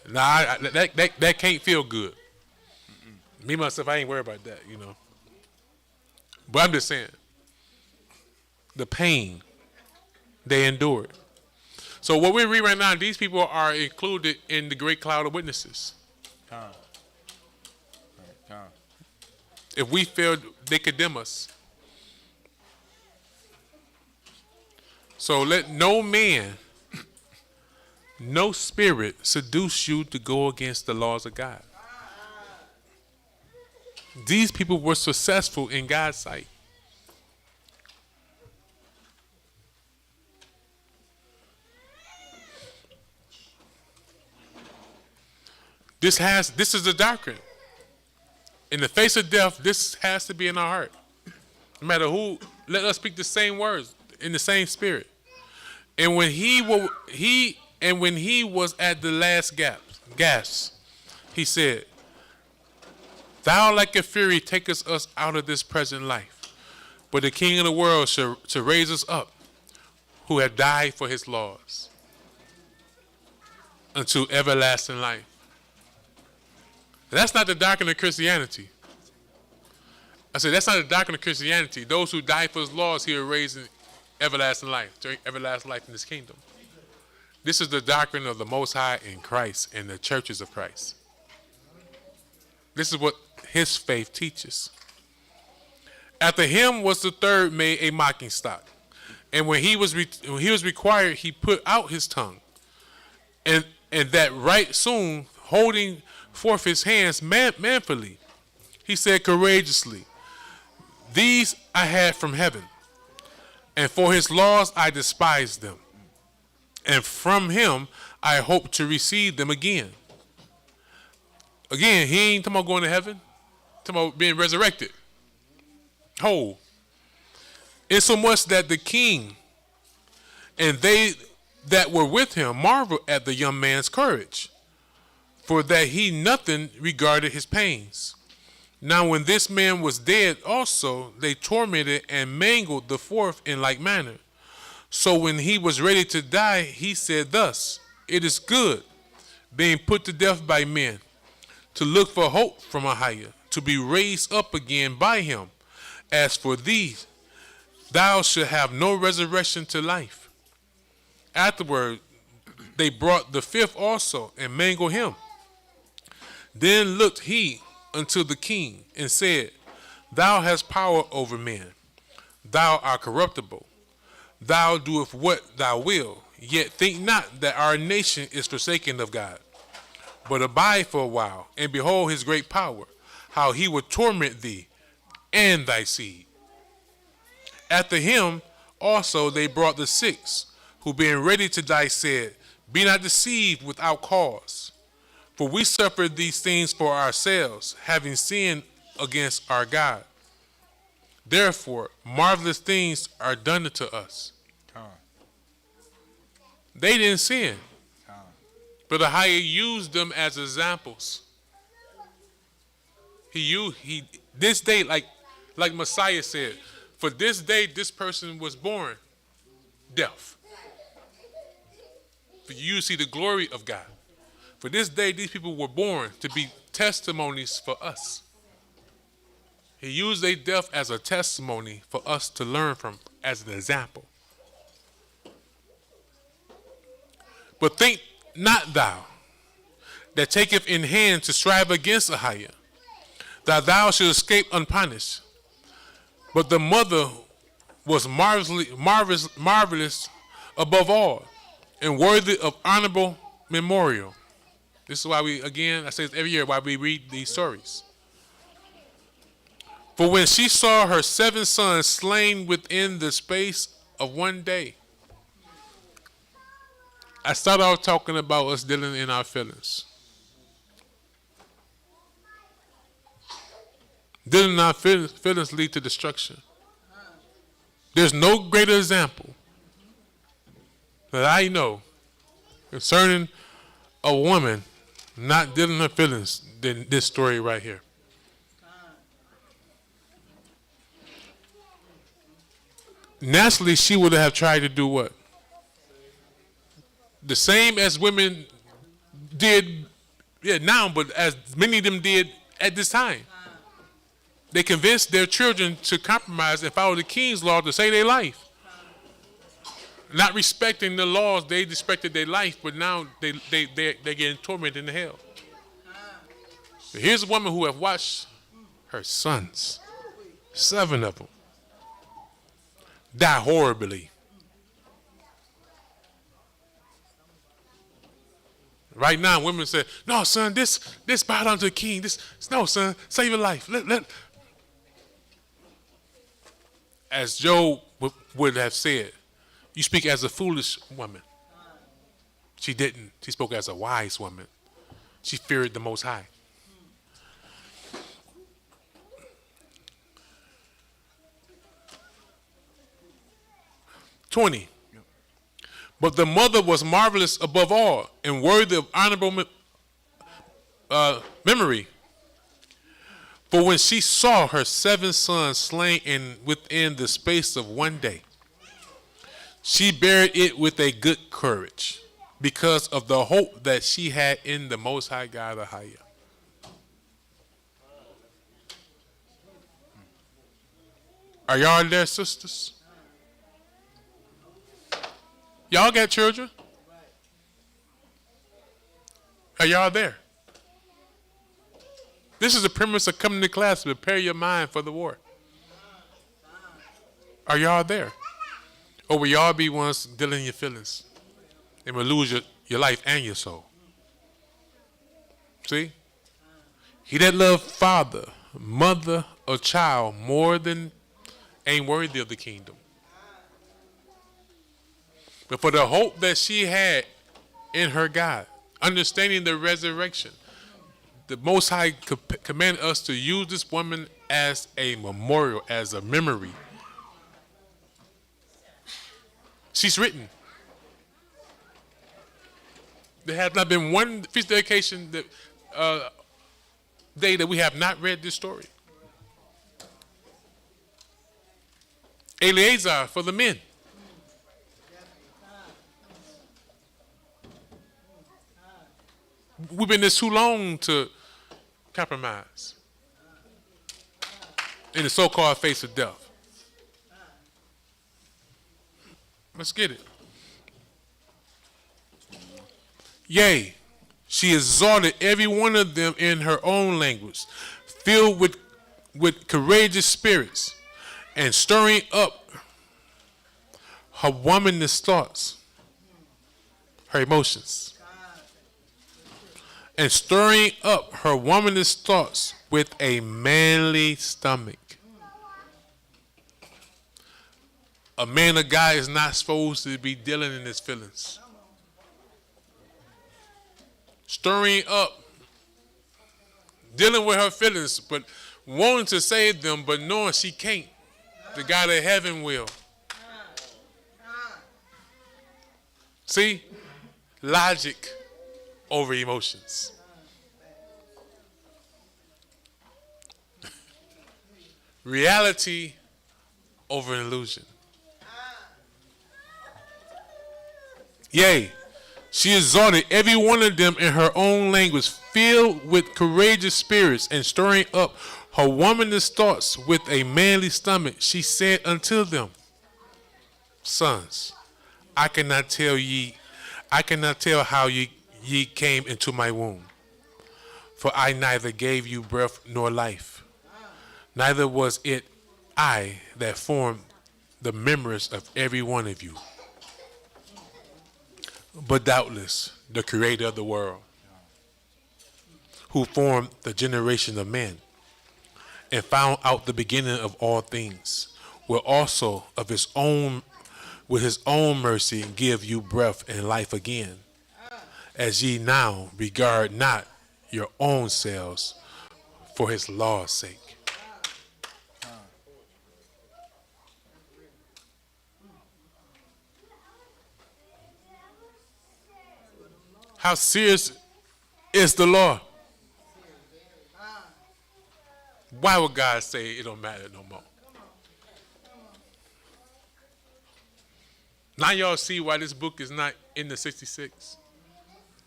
that can't feel good. Me myself, I ain't worried about that, But I'm just saying, the pain they endured. So what we read right now, these people are included in the great cloud of witnesses. If we failed, they condemn us. So let no man, no spirit seduce you to go against the laws of God. These people were successful in God's sight. This is the doctrine. In the face of death, this has to be in our heart. No matter who, let us speak the same words in the same spirit. And when he was at the last gasp, he said, Thou like a fury takest us out of this present life, but the King of the world shall raise us up, who have died for his laws, unto everlasting life. That's not the doctrine of Christianity. I said, that's not the doctrine of Christianity. Those who die for his laws, he will raise in everlasting life in his kingdom. This is the doctrine of the Most High in Christ and the churches of Christ. This is what his faith teaches. After him was the third made a mocking stock. And when he was required, he put out his tongue. And that right soon, holding forth his hands manfully, he said courageously, These I had from heaven, and for his laws I despised them. and from him I hope to receive them again. Again, he ain't talking about going to heaven. Talking about being resurrected. Whole. Insomuch that the king and they that were with him marveled at the young man's courage, for that he nothing regarded his pains. Now when this man was dead also, they tormented and mangled the fourth in like manner. So when he was ready to die, he said thus, it is good, being put to death by men, to look for hope from Ahayah, to be raised up again by him. As for thee, thou shalt have no resurrection to life. Afterward, they brought the fifth also, and mangled him. Then looked he unto the king, and said, Thou hast power over men. Thou art corruptible. Thou doest what thou wilt. Yet think not that our nation is forsaken of God. But abide for a while, and behold his great power, how he will torment thee and thy seed. After him also they brought the sixth, who being ready to die said, Be not deceived without cause. For we suffered these things for ourselves, having sinned against our God. Therefore, marvelous things are done unto us. They didn't sin, but Ahayah used them as examples. He this day, like Messiah said, for this day this person was born deaf. For you see the glory of God. For this day, these people were born to be testimonies for us. He used their death as a testimony for us to learn from, as an example. But think not thou that taketh in hand to strive against Ahayah, that thou should escape unpunished. But the mother was marvelous above all, and worthy of honorable memorial. This is why I say this every year, why we read these stories. For when she saw her 7 sons slain within the space of one day. I started off talking about us dealing in our feelings. Dealing in our feelings lead to destruction. There's no greater example that I know concerning a woman not dealing her feelings than this story right here. Naturally, she would have tried to do what? The same as women did now, but as many of them did at this time. They convinced their children to compromise and follow the king's law to save their life. Not respecting the laws, they respected their life, but now they're getting tormented in the hell. But here's a woman who have watched her sons, 7 of them, die horribly. Right now, women say, "No, son, this bow down to the king. No, son, save your life." As Job would have said, you speak as a foolish woman. She didn't. She spoke as a wise woman. She feared the Most High. "20. But the mother was marvelous above all, and worthy of honorable memory. For when she saw her 7 sons slain within the space of one day, she buried it with a good courage, because of the hope that she had in the Most High God Ahayah." Are y'all there, sisters? Y'all got children? Are y'all there? This is the premise of coming to class, to prepare your mind for the war. Are y'all there? Or will y'all be ones dealing in your feelings and will lose your life and your soul? See? He that love father, mother, or child more than ain't worthy of the kingdom. But for the hope that she had in her God, understanding the resurrection, the Most High commanded us to use this woman as a memorial, as a memory. She's written. There has not been one feast dedication day that we have not read this story. Eleazar for the men. We've been this too long to compromise in the so-called face of death. Let's get it. Yea, she exalted every one of them in her own language, filled with courageous spirits, and stirring up her woman's thoughts, her emotions. And stirring up her woman's thoughts with a manly stomach. A man of God is not supposed to be dealing in his feelings. Stirring up, dealing with her feelings, but wanting to save them, but knowing she can't. The God of heaven will. See? Logic over emotions. Reality over illusion. Yea, she exalted every one of them in her own language, filled with courageous spirits, and stirring up her woman's thoughts with a manly stomach. She said unto them, Sons, I cannot tell how ye came into my womb. For I neither gave you breath nor life, neither was it I that formed the members of every one of you, but doubtless the creator of the world, who formed the generation of men, and found out the beginning of all things, will also of his own mercy give you breath and life again, as ye now regard not your own selves for his law's sake. How serious is the law? Why would God say it don't matter no more? Now y'all see why this book is not in the 66.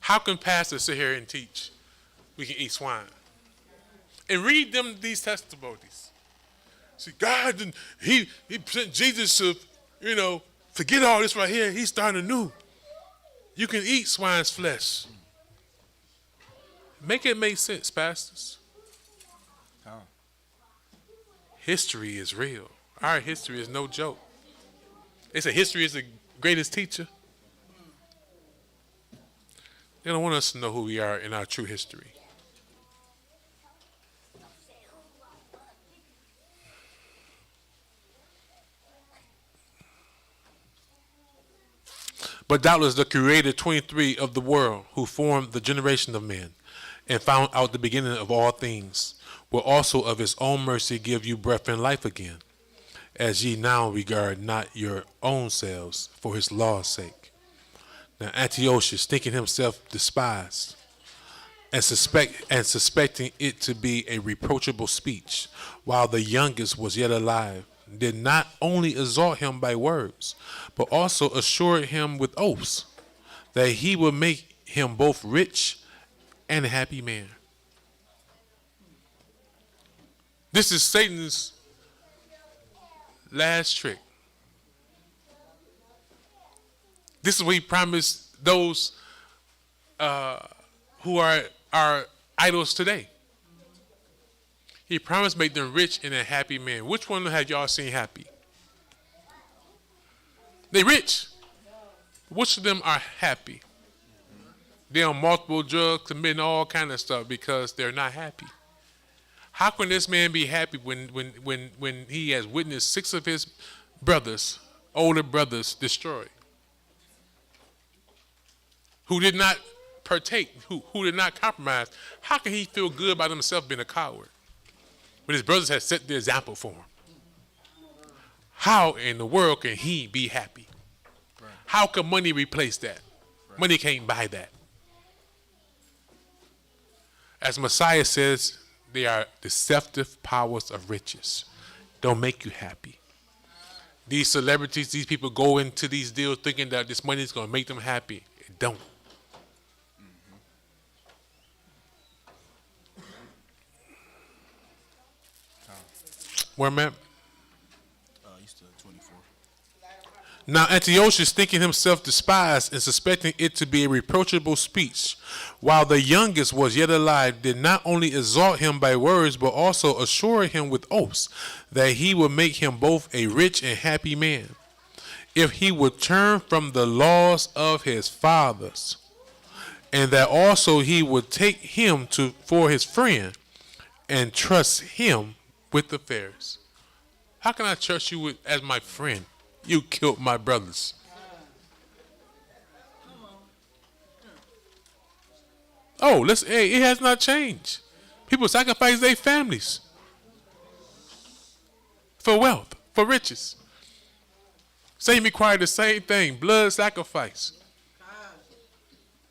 How can pastors sit here and teach we can eat swine? And read them these testimonies. See, God, he sent Jesus to, forget all this right here. He's starting anew. You can eat swine's flesh. Make it make sense, pastors. History is real. Our history is no joke. They say history is the greatest teacher. They don't want us to know who we are in our true history. But doubtless the creator 23 of the world, who formed the generation of men, and found out the beginning of all things, will also of his own mercy give you breath and life again, as ye now regard not your own selves for his law's sake. Now Antiochus, thinking himself despised, and suspecting it to be a reproachable speech, while the youngest was yet alive, did not only exalt him by words, but also assured him with oaths that he would make him both rich and a happy man. This is Satan's last trick. This is what he promised those who are our idols today. He promised to make them rich and a happy man. Which one have y'all seen happy? They rich. Which of them are happy? They're on multiple drugs, committing all kind of stuff because they're not happy. How can this man be happy when he has witnessed 6 of his brothers, older brothers, destroyed? who did not partake, who did not compromise, how can he feel good about himself being a coward when his brothers had set the example for him? How in the world can he be happy? Right. How can money replace that? Right. Money can't buy that. As Messiah says, they are deceptive powers of riches. Don't make you happy. These celebrities, these people go into these deals thinking that this money is going to make them happy. It don't. Where am I? You still at 24. Now Antiochus, thinking himself despised and suspecting it to be a reproachable speech, while the youngest was yet alive, did not only exhort him by words, but also assure him with oaths that he would make him both a rich and happy man, if he would turn from the laws of his fathers, and that also he would take him for his friend and trust him with affairs. How can I trust you as my friend? You killed my brothers. Oh, it has not changed. People sacrifice their families for wealth, for riches. Satan required the same thing, blood sacrifice.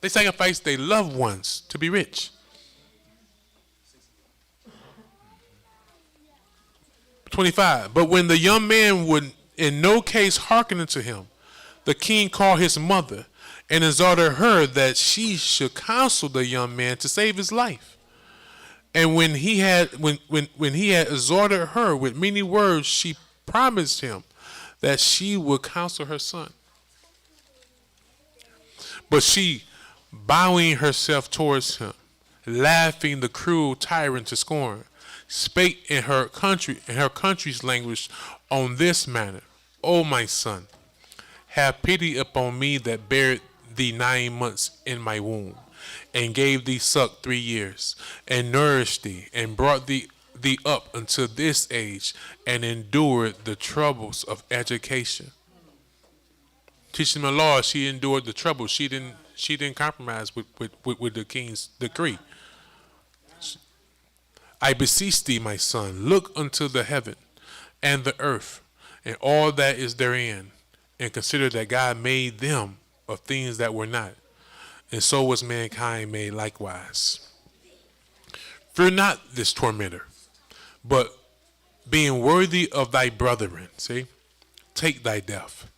They sacrifice their loved ones to be rich. 25. But when the young man would in no case hearken unto him, the king called his mother and exhorted her that she should counsel the young man to save his life. And when he had exhorted her with many words, she promised him that she would counsel her son. But she, bowing herself towards him, laughing the cruel tyrant to scorn, spake in her country's language on this manner: O my son, have pity upon me that bare thee 9 months in my womb, and gave thee suck 3 years, and nourished thee, and brought thee up unto this age, and endured the troubles of education. Teaching the law, she endured the trouble. She didn't compromise with the king's decree. I beseech thee, my son, look unto the heaven and the earth, and all that is therein, and consider that God made them of things that were not, and so was mankind made likewise. Fear not this tormentor, but being worthy of thy brethren, take thy death,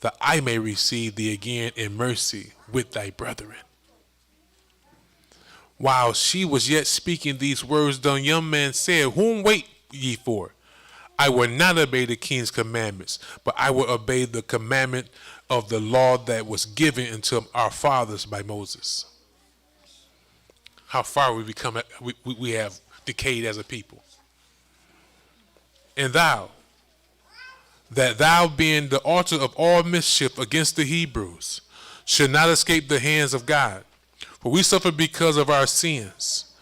that I may receive thee again in mercy with thy brethren. While she was yet speaking these words, the young man said, Whom wait ye for? I will not obey the king's commandments, but I will obey the commandment of the law that was given unto our fathers by Moses. How far we have decayed as a people. And thou, that thou being the author of all mischief against the Hebrews, should not escape the hands of God. For we suffer because of our sins.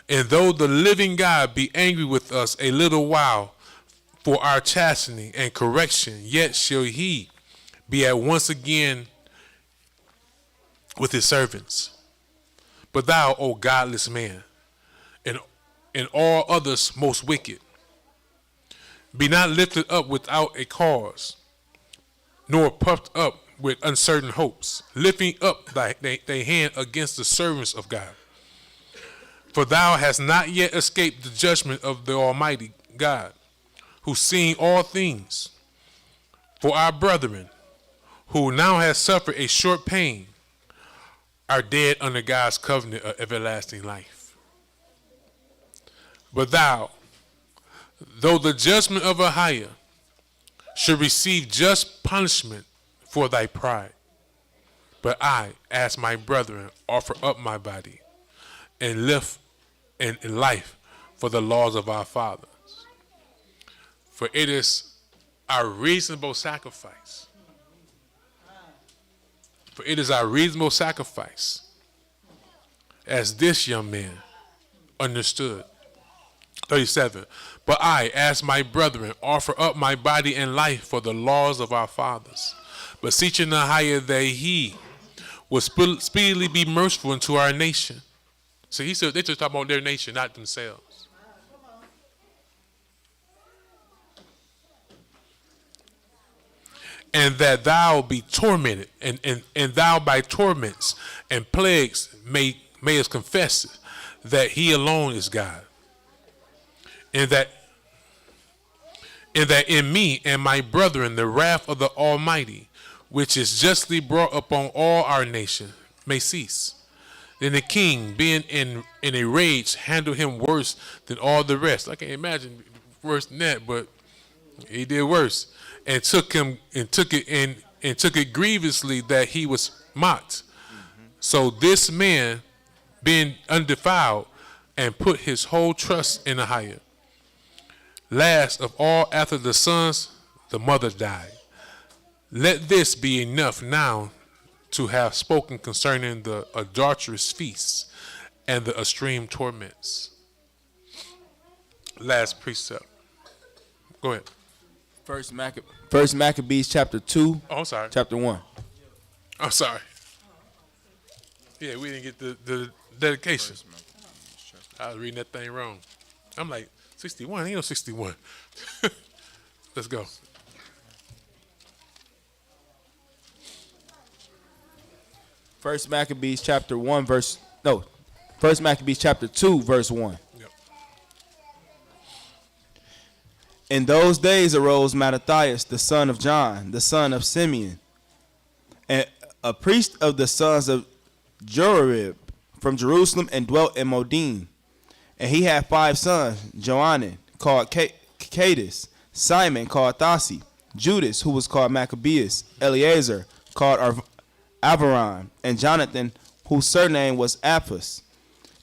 And though the living God be angry with us a little while for our chastening and correction, yet shall he be at once again with his servants. But thou, O godless man, and all others most wicked, be not lifted up without a cause, nor puffed up with uncertain hopes, lifting up thy hand against the servants of God. For thou hast not yet escaped the judgment of the Almighty God, who seeing all things. For our brethren, who now have suffered a short pain, are dead under God's covenant of everlasting life. But thou, though the judgment of Ahayah should receive just punishment for thy pride, but I, as my brethren, offer up my body and live in life for the laws of our fathers. For it is our reasonable sacrifice. For it is our reasonable sacrifice, as this young man understood. 37. But I, as my brethren, offer up my body and life for the laws of our fathers, beseeching Ahayah that he will speedily be merciful unto our nation. So he said they just talking about their nation, not themselves. And that thou be tormented, and thou by torments and plagues mayest confess that he alone is God. And that in me and my brethren the wrath of the Almighty, which is justly brought upon all our nation, may cease. Then the king, being in a rage, handled him worse than all the rest. I can't imagine worse than that, but he did worse. And took it grievously that he was mocked. So this man, being undefiled, and put his whole trust in Ahayah. Last of all, after the sons, the mother died. Let this be enough now to have spoken concerning the adulterous feasts and the extreme torments. Last precept. Go ahead. First Maccabees chapter 2. Oh, I'm sorry. Chapter 1. I'm sorry. Yeah, we didn't get the dedication. I was reading that thing wrong. I'm like, 61? Ain't no 61. Let's go. First Maccabees chapter 2 verse 1. Yep. In those days arose Mattathias, the son of John, the son of Simeon, and a priest of the sons of Jorib from Jerusalem, and dwelt in Modin. And he had 5 sons, Johanan, called Cades, Simon, called Thasi, Judas, who was called Maccabeus, Eleazar, called Avaron, and Jonathan, whose surname was Apphus.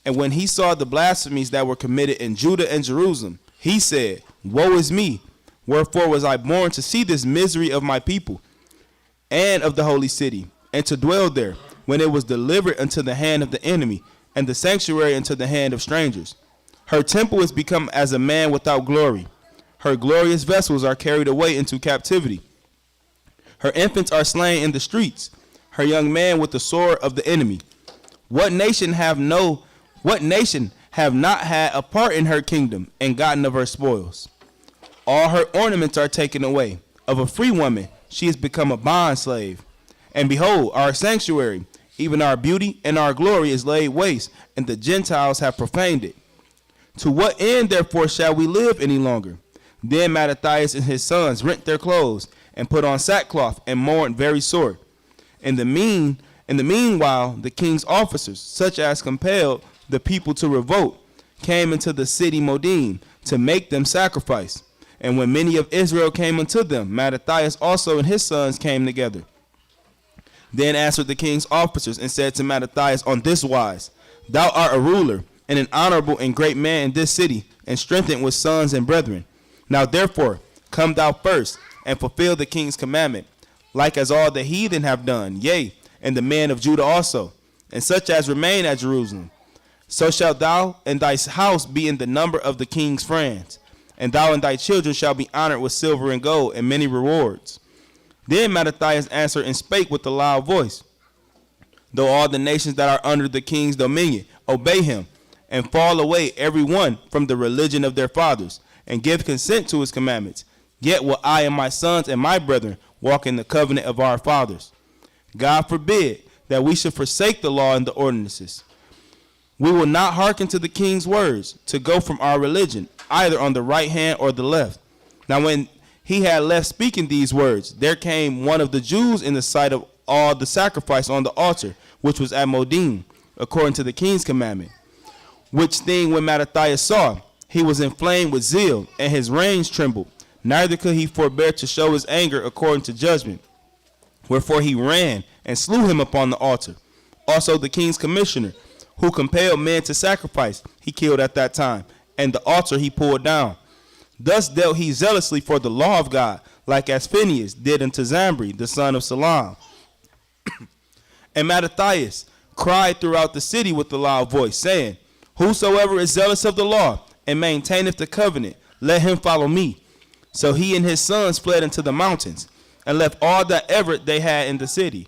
And when he saw the blasphemies that were committed in Judah and Jerusalem, he said, Woe is me! Wherefore was I born to see this misery of my people and of the holy city, and to dwell there, when it was delivered unto the hand of the enemy, and the sanctuary unto the hand of strangers. Her temple is become as a man without glory. Her glorious vessels are carried away into captivity. Her infants are slain in the streets, her young man with the sword of the enemy. What nation have not had a part in her kingdom, and gotten of her spoils? All her ornaments are taken away. Of a free woman she has become a bondslave. And behold, our sanctuary, even our beauty and our glory, is laid waste, and the Gentiles have profaned it. To what end, therefore, shall we live any longer? Then Mattathias and his sons rent their clothes, and put on sackcloth, and mourned very sore. In the meanwhile, the king's officers, such as compelled the people to revolt, came into the city Modin to make them sacrifice. And when many of Israel came unto them, Mattathias also and his sons came together. Then answered the king's officers and said to Mattathias on this wise, Thou art a ruler, and an honorable and great man in this city, and strengthened with sons and brethren. Now therefore, come thou first, and fulfill the king's commandment, like as all the heathen have done, yea, and the men of Judah also, and such as remain at Jerusalem. So shalt thou and thy house be in the number of the king's friends, and thou and thy children shall be honored with silver and gold, and many rewards. Then Mattathias answered and spake with a loud voice, Though all the nations that are under the king's dominion obey him, and fall away every one from the religion of their fathers, and give consent to his commandments, yet will I and my sons and my brethren walk in the covenant of our fathers. God forbid that we should forsake the law and the ordinances. We will not hearken to the king's words, to go from our religion, either on the right hand or the left. Now when he had left speaking these words, there came one of the Jews in the sight of all the sacrifice on the altar, which was at Modin, according to the king's commandment. Which thing when Mattathias saw, he was inflamed with zeal, and his reins trembled. Neither could he forbear to show his anger according to judgment. Wherefore he ran and slew him upon the altar. Also the king's commissioner, who compelled men to sacrifice, he killed at that time, and the altar he pulled down. Thus dealt he zealously for the law of God, like as Phinehas did unto Zambri, the son of Salam. And Mattathias cried throughout the city with a loud voice, saying, Whosoever is zealous of the law, and maintaineth the covenant, let him follow me. So he and his sons fled into the mountains, and left all that ever they had in the city.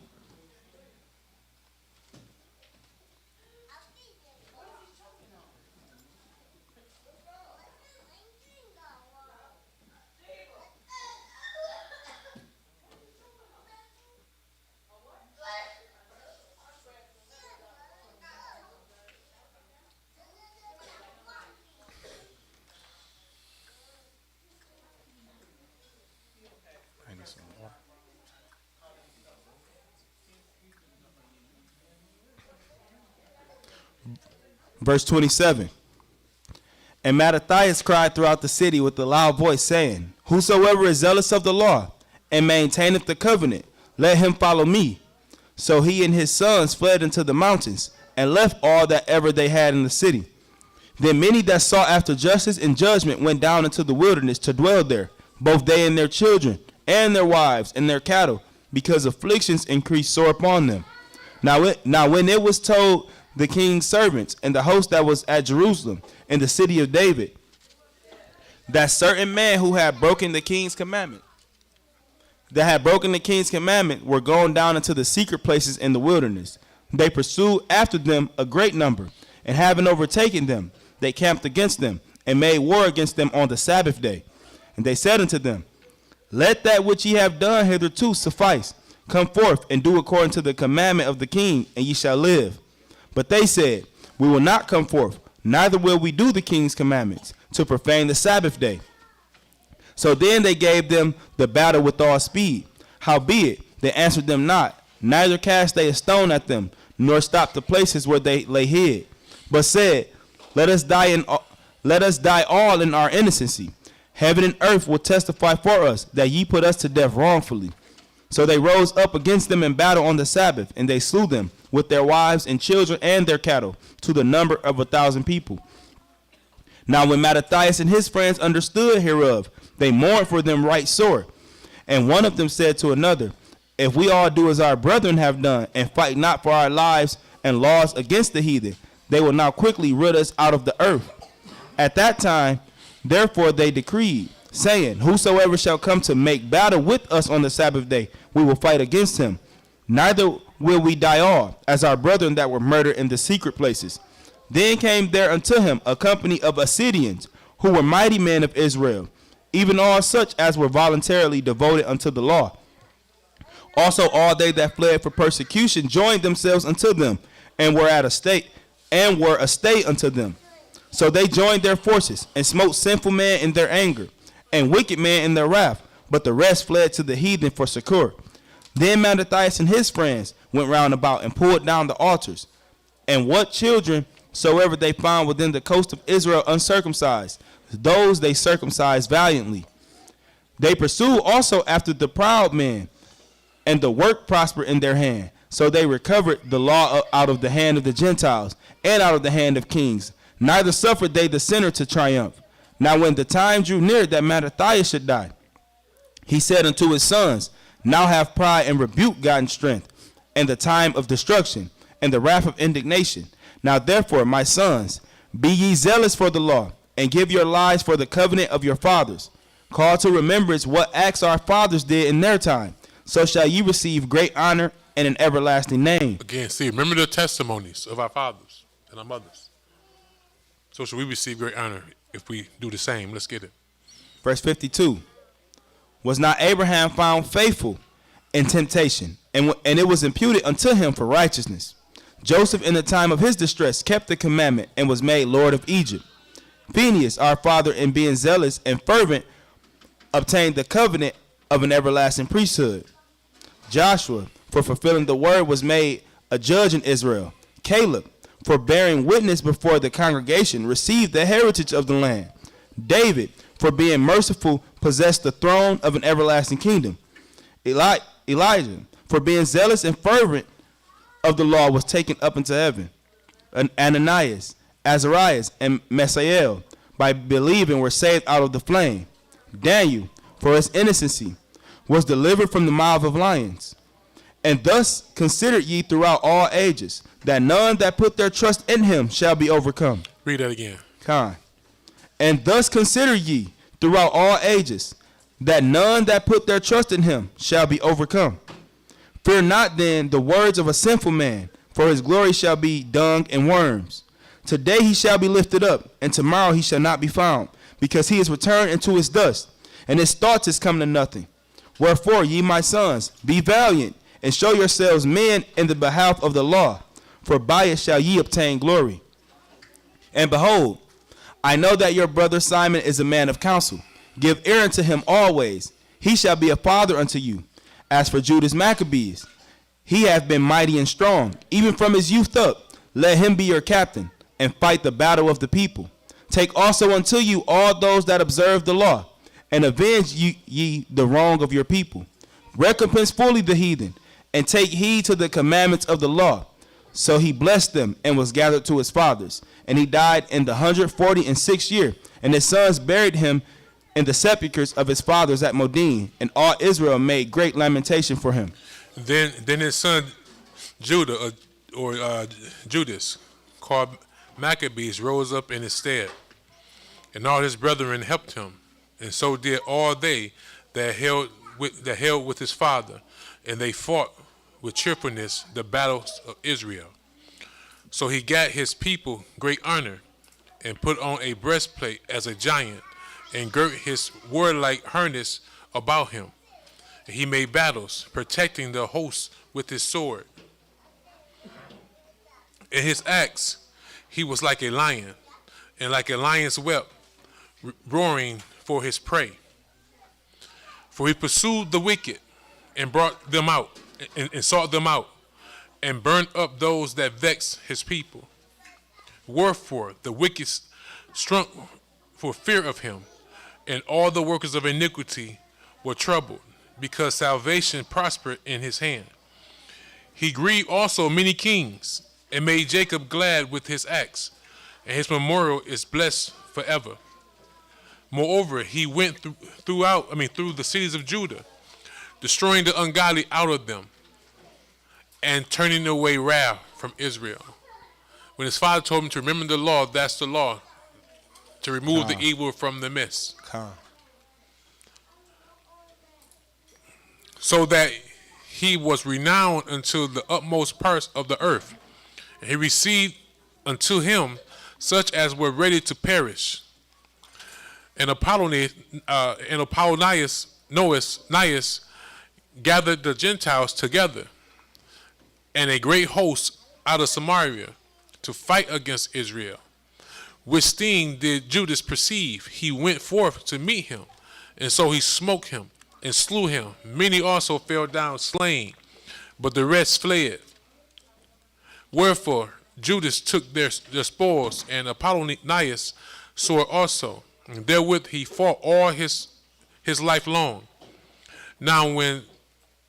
Verse 27. And Mattathias cried throughout the city with a loud voice, saying, Whosoever is zealous of the law, and maintaineth the covenant, let him follow me. So he and his sons fled into the mountains, and left all that ever they had in the city. Then many that sought after justice and judgment went down into the wilderness to dwell there, both they and their children, and their wives, and their cattle, because afflictions increased sore upon them. Now when it was told the king's servants and the host that was at Jerusalem, in the city of David, that certain man who had broken the king's commandment, were gone down into the secret places in the wilderness. They pursued after them a great number, and having overtaken them, they camped against them, and made war against them on the Sabbath day. And they said unto them, Let that which ye have done hitherto suffice. Come forth and do according to the commandment of the king, and ye shall live. But they said, We will not come forth, neither will we do the king's commandments, to profane the Sabbath day. So then they gave them the battle with all speed. Howbeit, they answered them not, neither cast they a stone at them, nor stopped the places where they lay hid, but said, Let us die all in our innocency. Heaven and earth will testify for us that ye put us to death wrongfully. So they rose up against them in battle on the Sabbath, and they slew them with their wives and children and their cattle, to the number of 1,000 people. Now when Mattathias and his friends understood hereof, they mourned for them right sore. And one of them said to another, If we all do as our brethren have done, and fight not for our lives and laws against the heathen, they will now quickly rid us out of the earth. At that time, therefore they decreed, saying, Whosoever shall come to make battle with us on the Sabbath day, we will fight against him. Neither will we die all, as our brethren that were murdered in the secret places. Then came there unto him a company of Assyrians, who were mighty men of Israel, even all such as were voluntarily devoted unto the law. Also all they that fled for persecution joined themselves unto them, and were a stay unto them. So they joined their forces, and smote sinful men in their anger, and wicked men in their wrath, but the rest fled to the heathen for succor. Then Mattathias and his friends went round about, and pulled down the altars, and what children soever they found within the coast of Israel uncircumcised, those they circumcised valiantly. They pursued also after the proud men, and the work prospered in their hand. So they recovered the law out of the hand of the Gentiles, and out of the hand of kings. Neither suffered they the sinner to triumph. Now when the time drew near that Mattathias should die, he said unto his sons, Now have pride and rebuke gotten strength, and the time of destruction, and the wrath of indignation. Now therefore, my sons, be ye zealous for the law, and give your lives for the covenant of your fathers. Call to remembrance what acts our fathers did in their time. So shall ye receive great honor and an everlasting name. Again, see, remember the testimonies of our fathers and our mothers. So shall we receive great honor if we do the same. Let's get it. Verse 52. Was not Abraham found faithful in temptation, and it was imputed unto him for righteousness? Joseph in the time of his distress kept the commandment, and was made Lord of Egypt. Phinehas, our father, in being zealous and fervent, obtained the covenant of an everlasting priesthood. Joshua, for fulfilling the word, was made a judge in Israel. Caleb, for bearing witness before the congregation, received the heritage of the land. David, for being merciful, possessed the throne of an everlasting kingdom. Elijah, for being zealous and fervent of the law, was taken up into heaven. Ananias, Azarias, and Misael, by believing, were saved out of the flame. Daniel, for his innocency, was delivered from the mouth of lions. And thus considered ye throughout all ages, that none that put their trust in him shall be overcome. Read that again. Con. And thus consider ye throughout all ages, that none that put their trust in him shall be overcome. Fear not then the words of a sinful man, for his glory shall be dung and worms. Today he shall be lifted up, and tomorrow he shall not be found, because he is returned into his dust, and his thoughts is come to nothing. Wherefore, ye my sons, be valiant, and show yourselves men in the behalf of the law, for by it shall ye obtain glory. And behold, I know that your brother Simon is a man of counsel. Give ear unto him always. He shall be a father unto you. As for Judas Maccabees, he hath been mighty and strong, even from his youth up. Let him be your captain, and fight the battle of the people. Take also unto you all those that observe the law, and avenge ye the wrong of your people. Recompense fully the heathen, and take heed to the commandments of the law. So he blessed them, and was gathered to his fathers. And he died in the 146th year, and his sons buried him in the sepulchres of his fathers at Modin, and all Israel made great lamentation for him. Then his son Judah, Judas, called Maccabees, rose up in his stead, and all his brethren helped him, and so did all they that held with his father, and they fought with cheerfulness the battles of Israel. So he got his people great honor, and put on a breastplate as a giant, and girt his warlike harness about him. And he made battles, protecting the host with his sword. In his acts he was like a lion, and like a lion's whelp, roaring for his prey. For he pursued the wicked, and brought them out, and sought them out, and burned up those that vexed his people. Wherefore the wicked shrunk for fear of him, and all the workers of iniquity were troubled, because salvation prospered in his hand. He grieved also many kings, and made Jacob glad with his acts, and his memorial is blessed forever. Moreover, he went through the cities of Judah, destroying the ungodly out of them, and turning away wrath from Israel. When his father told him to remember the law, that's the law, to remove the evil from the midst. So that he was renowned unto the utmost parts of the earth. And he received unto him such as were ready to perish. And Apollonius gathered the Gentiles together, and a great host out of Samaria, to fight against Israel. Which thing did Judas perceive? He went forth to meet him, and so he smote him and slew him. Many also fell down slain, but the rest fled. Wherefore Judas took their spoils, and Apollonius sword also, and therewith he fought all his life long. Now when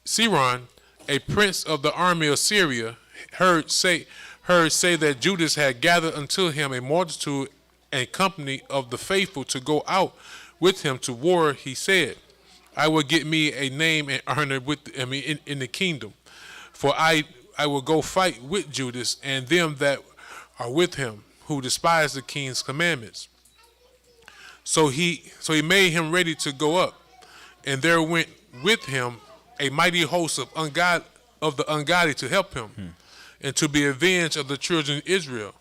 Siron, a prince of the army of Syria, heard say that Judas had gathered unto him a multitude and company of the faithful to go out with him to war, he said, I will get me a name and honor in the kingdom, for I will go fight with Judas and them that are with him, who despise the king's commandments. So he made him ready to go up, and there went with him a mighty host of the ungodly to help him, and to be avenged of the children of Israel.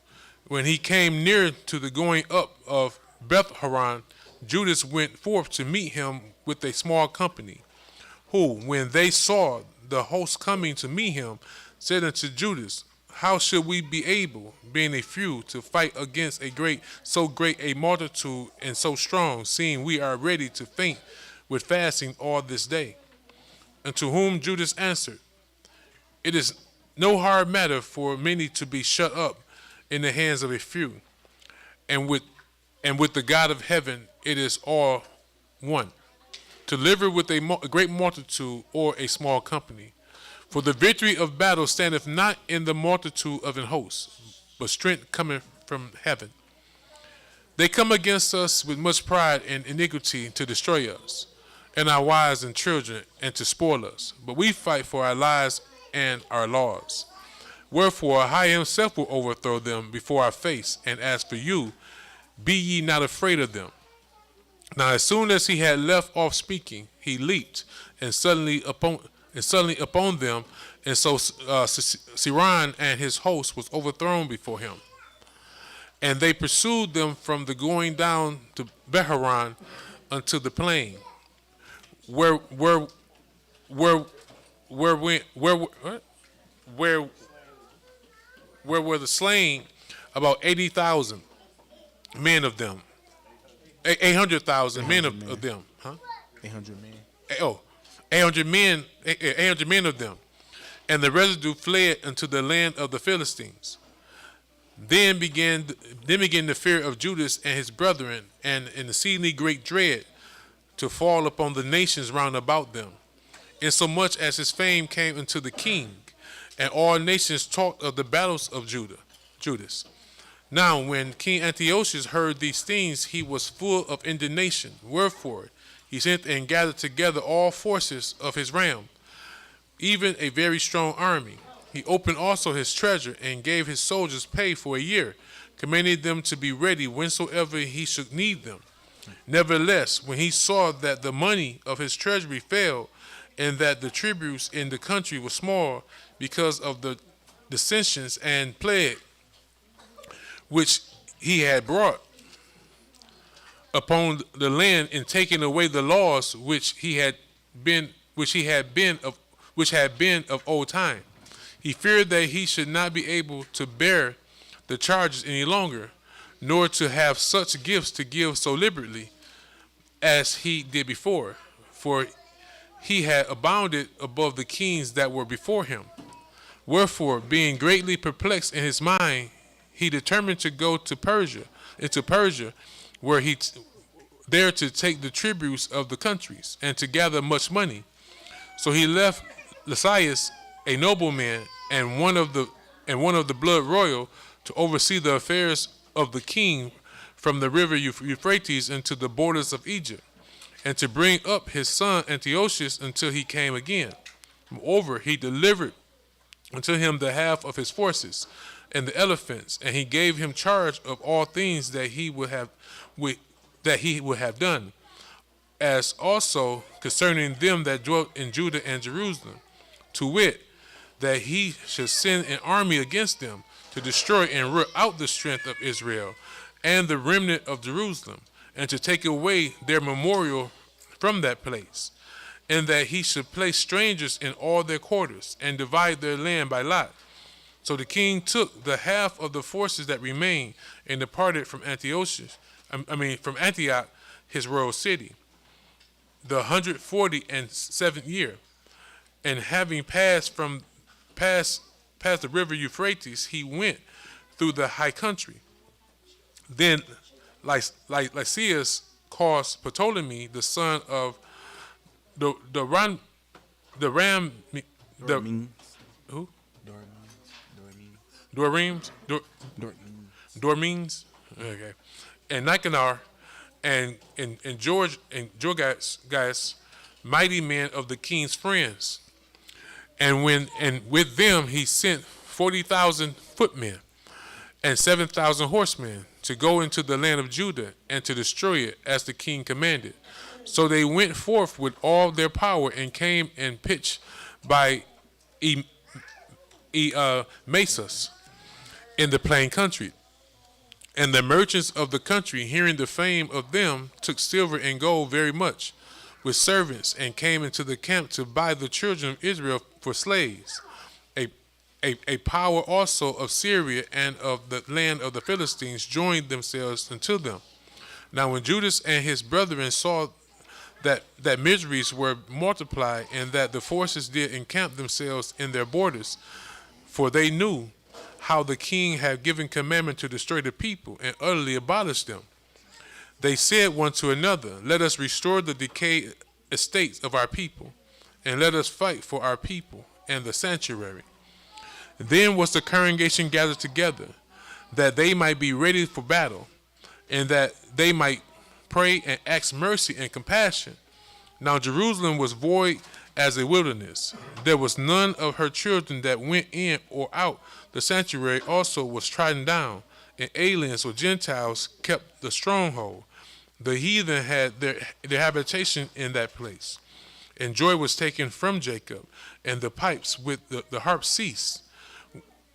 When he came near to the going up of Beth Horon, Judas went forth to meet him with a small company, who, when they saw the host coming to meet him, said unto Judas, how should we be able, being a few, to fight against so great a multitude and so strong, seeing we are ready to faint with fasting all this day? And to whom Judas answered, it is no hard matter for many to be shut up in the hands of a few, and with the God of heaven it is all one, to deliver with a great multitude or a small company. For the victory of battle standeth not in the multitude of an host, but strength coming from heaven. They come against us with much pride and iniquity to destroy us, and our wives and children, and to spoil us. But we fight for our lives and our laws. Wherefore Ahayah himself will overthrow them before our face, and as for you, be ye not afraid of them. Now as soon as he had left off speaking, he leaped, and suddenly upon them, and so Siron and his host was overthrown before him. And they pursued them from the going down to Beharon unto the plain, where were the slain about 80,000 men of them, 800,000 men of them, huh? 800 men. 800 men of them, and the residue fled unto the land of the Philistines. Then began the fear of Judas and his brethren, and exceedingly great dread to fall upon the nations round about them, insomuch as his fame came unto the king, and all nations talked of the battles of Judas. Now when King Antiochus heard these things, he was full of indignation. Wherefore he sent and gathered together all forces of his realm, even a very strong army. He opened also his treasure, and gave his soldiers pay for a year, commanding them to be ready whensoever he should need them. Nevertheless, when he saw that the money of his treasury failed, and that the tributes in the country were small, because of the dissensions and plague which he had brought upon the land in taking away the laws which had been of old time, he feared that he should not be able to bear the charges any longer, nor to have such gifts to give so liberally as he did before, for he had abounded above the kings that were before him. Wherefore, being greatly perplexed in his mind, he determined to go into Persia, where there to take the tributes of the countries, and to gather much money. So he left Lysias, a nobleman, and one of the blood royal, to oversee the affairs of the king from the river Euphrates into the borders of Egypt, and to bring up his son Antiochus until he came again. Moreover, he delivered unto him the half of his forces and the elephants, and he gave him charge of all things that he would have done, as also concerning them that dwelt in Judah and Jerusalem, to wit, that he should send an army against them to destroy and root out the strength of Israel and the remnant of Jerusalem, and to take away their memorial from that place, and that he should place strangers in all their quarters, and divide their land by lot. So the king took the half of the forces that remained, and departed from from Antioch, his royal city, the 147th year. And having passed the river Euphrates, he went through the high country. Then Lysias caused Ptolemy, the son of Dormenes, okay, and Nicanor, and Jorgas, mighty men of the king's friends, and with them he sent 40,000 footmen and 7,000 horsemen to go into the land of Judah and to destroy it, as the king commanded. So they went forth with all their power, and came and pitched by Mesas in the plain country. And the merchants of the country, hearing the fame of them, took silver and gold very much, with servants, and came into the camp to buy the children of Israel for slaves. A power also of Syria and of the land of the Philistines joined themselves unto them. Now when Judas and his brethren saw that miseries were multiplied, and that the forces did encamp themselves in their borders, for they knew how the king had given commandment to destroy the people and utterly abolish them, they said one to another, let us restore the decayed estates of our people, and let us fight for our people and the sanctuary. Then was the congregation gathered together, that they might be ready for battle, and that they might pray and ask mercy and compassion. Now Jerusalem was void as a wilderness. There was none of her children that went in or out. The sanctuary also was trodden down, and aliens or Gentiles kept the stronghold. The heathen had their habitation in that place. And joy was taken from Jacob, and the pipes with the harp ceased.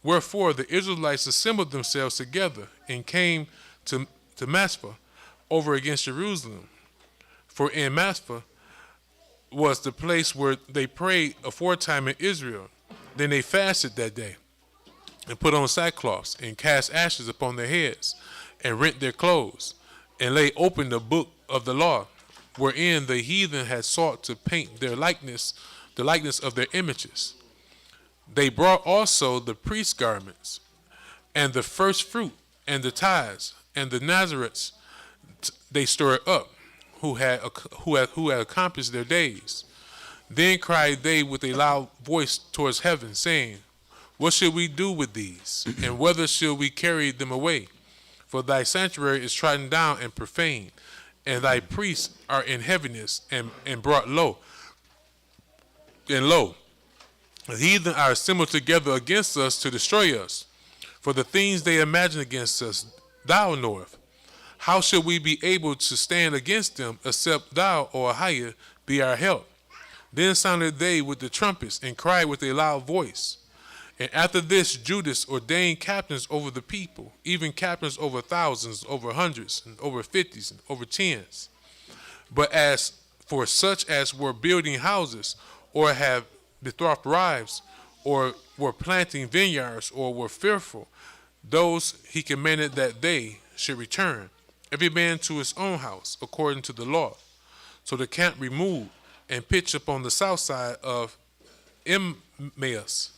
Wherefore the Israelites assembled themselves together, and came to Maspah over against Jerusalem. For in Maspah was the place where they prayed aforetime in Israel. Then they fasted that day, and put on sackcloths, and cast ashes upon their heads, and rent their clothes, and lay open the book of the law, wherein the heathen had sought to paint their likeness, the likeness of their images. They brought also the priest's garments, and the first fruit, and the tithes, and the Nazarites they stirred up, who had accomplished their days. Then cried they with a loud voice towards heaven, saying, What shall we do with these? And whither shall we carry them away? For thy sanctuary is trodden down and profaned, and thy priests are in heaviness and brought low. And lo, the heathen are assembled together against us to destroy us. For the things they imagine against us, thou knowest. How shall we be able to stand against them, except thou, O Ahayah, be our help? Then sounded they with the trumpets, and cried with a loud voice. And after this Judas ordained captains over the people, even captains over thousands, over hundreds, and over fifties, and over tens. But as for such as were building houses, or have betrothed wives, or were planting vineyards, or were fearful, those he commanded that they should return, every man to his own house, according to the law. So the camp removed and pitched upon the south side of Emmaus.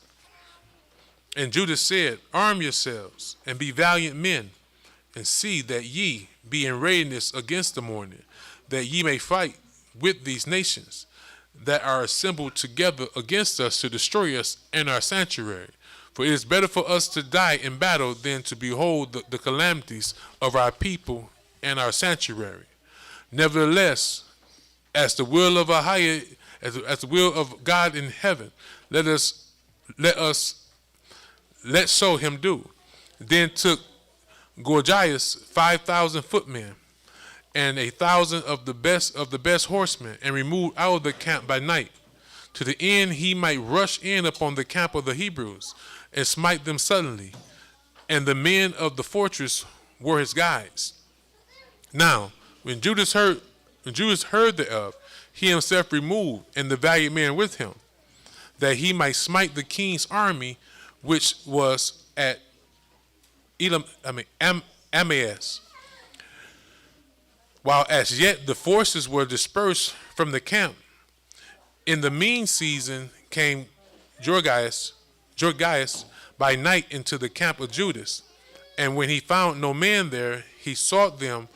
And Judas said, Arm yourselves, and be valiant men, and see that ye be in readiness against the morning, that ye may fight with these nations that are assembled together against us to destroy us and our sanctuary. For it is better for us to die in battle than to behold the calamities of our people and our sanctuary. Nevertheless, as the will of Ahayah, as the will of God in heaven, let so him do. Then took Gorgias 5,000 footmen and 1,000 of the best horsemen, and removed out of the camp by night, to the end he might rush in upon the camp of the Hebrews and smite them suddenly. And the men of the fortress were his guides. Now, when Judas heard thereof, he himself removed, and the valiant men with him, that he might smite the king's army, which was at Emmaus. While as yet the forces were dispersed from the camp. In the mean season came Gorgias by night into the camp of Judas, and when he found no man there, he sought them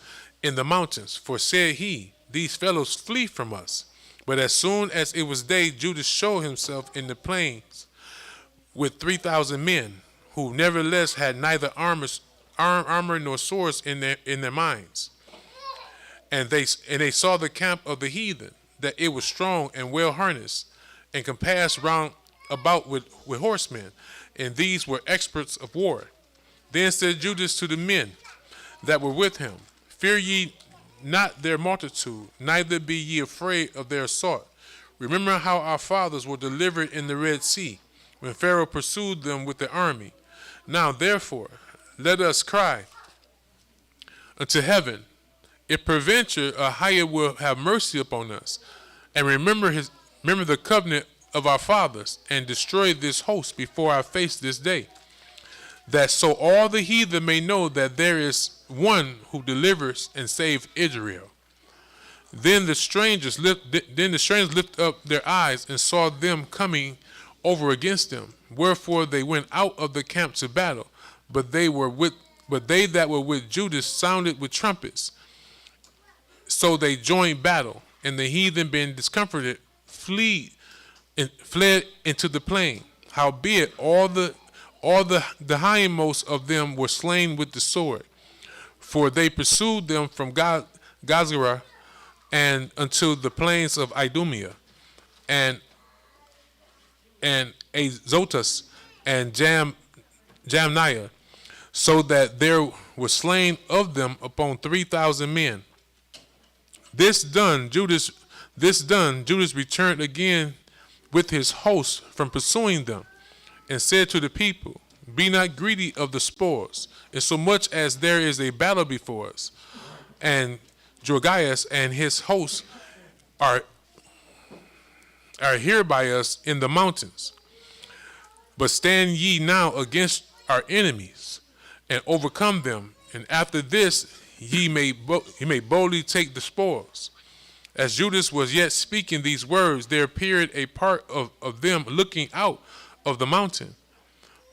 in the mountains. For said he, These fellows flee from us. But as soon as it was day, Judas showed himself in the plains with 3,000 men, who nevertheless had neither armor nor swords in their minds. And they saw the camp of the heathen, that it was strong and well harnessed, and compassed round about with horsemen, and these were experts of war. Then said Judas to the men that were with him, Fear ye not their multitude, neither be ye afraid of their assault. Remember how our fathers were delivered in the Red Sea, when Pharaoh pursued them with the army. Now therefore, let us cry unto heaven, if peradventure Ahayah will have mercy upon us, and remember the covenant of our fathers, and destroy this host before our face this day, that so all the heathen may know that there is one who delivers and saves Israel. Then the strangers lift up their eyes and saw them coming over against them. Wherefore they went out of the camp to battle, but they that were with Judas sounded with trumpets. So they joined battle, and the heathen, being discomforted, fled into the plain. Howbeit all the hindmost of them were slain with the sword, for they pursued them from Gazara and unto the plains of Idumea, and Azotus and Jamniah, so that there were slain of them upon 3,000 men. This done, Judas returned again with his host from pursuing them, and said to the people, Be not greedy of the spoils, insomuch as there is a battle before us, and Gorgias and his hosts are here by us in the mountains. But stand ye now against our enemies, and overcome them, and after this ye may boldly take the spoils. As Judas was yet speaking these words, there appeared a part of them looking out of the mountain,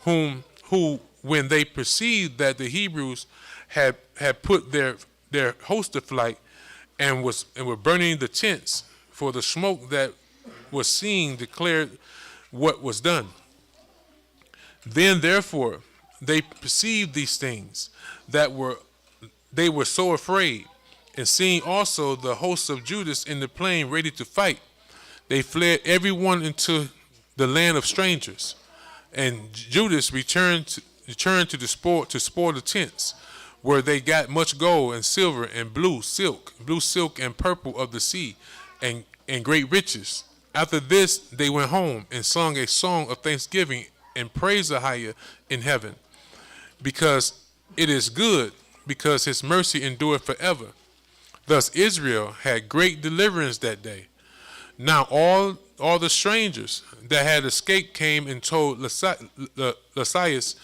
who when they perceived that the Hebrews had put their host to flight and were burning the tents, for the smoke that was seen declared what was done. Then therefore they perceived these things they were so afraid, and seeing also the hosts of Judas in the plain ready to fight, they fled every one into the land of strangers. And Judas returned to spoil the tents, where they got much gold and silver and blue silk and purple of the sea, and great riches. After this they went home and sung a song of thanksgiving and praised Ahayah in heaven, because it is good, because his mercy endureth forever. Thus Israel had great deliverance that day. Now all the strangers that had escaped came and told Lysias